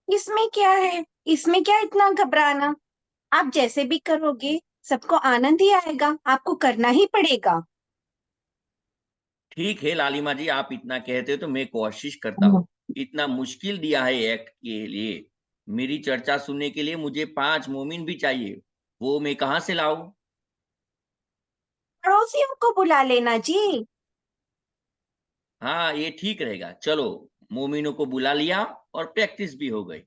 इसमें क्या है, इसमें क्या इतना घबराना। आप जैसे भी करोगे सबको आनंद ही आएगा, आपको करना ही पड़ेगा। ठीक है लालिमा जी, आप इतना कहते हो तो मैं कोशिश करता हूँ। इतना मुश्किल दिया है एक्ट के लिए। मेरी चर्चा सुनने के लिए मुझे 5 मोमिन भी चाहिए। वो मैं कहाँ से लाऊं? पड़ोसियों को बुला लेना जी। हाँ, ये ठीक रहेगा। चलो, मोमिनों को बुला लिया और प्रैक्टिस भी हो गई।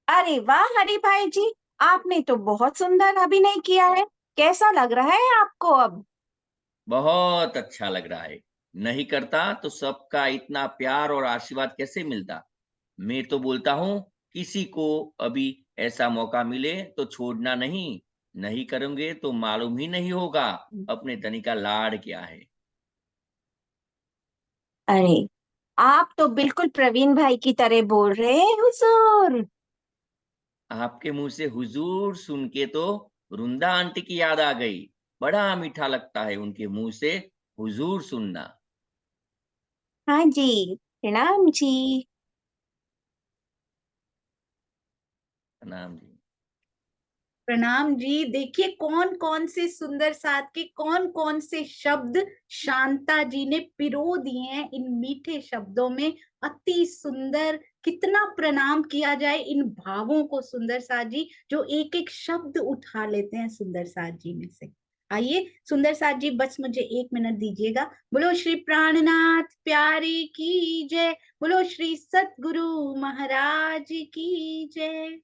अरे वाह हरि भाई जी, आपने तो बहुत सुंदर अभिनय किया है। कैसा लग रहा है आपको अब? बहुत अच्छा लग रहा है। नहीं करता तो सबका इतना प्यार और आशीर्वाद कैसे मिलता। मैं तो बोलता हूँ, किसी को अभी ऐसा मौका मिले तो छोड़ना नहीं। नहीं करेंगे तो मालूम ही नहीं होगा अपने तनी का लाड़ क्या है। अरे आप तो बिल्कुल प्रवीण भाई की तरह बोल रहे हैं हुजूर। आपके मुंह से हुजूर सुन के तो वृंदा आंटी की याद आ गई। बड़ा मीठा लगता है उनके मुंह से हुजूर सुनना। हाँ जी, प्रणाम जी। प्रणाम जी। प्रणाम जी। देखिए कौन कौन से सुंदर साथ के कौन कौन से शब्द शांता जी ने पिरो दिए हैं इन मीठे शब्दों में। अति सुंदर। कितना प्रणाम किया जाए इन भावों को सुंदर साथ जी, जो एक एक शब्द उठा लेते हैं सुंदर साथ जी में से। आइए सुंदर साथ जी, बस मुझे 1 मिनट दीजिएगा। बोलो श्री प्राणनाथ प्यारे की जय। बोलो श्री सतगुरु महाराज की जय।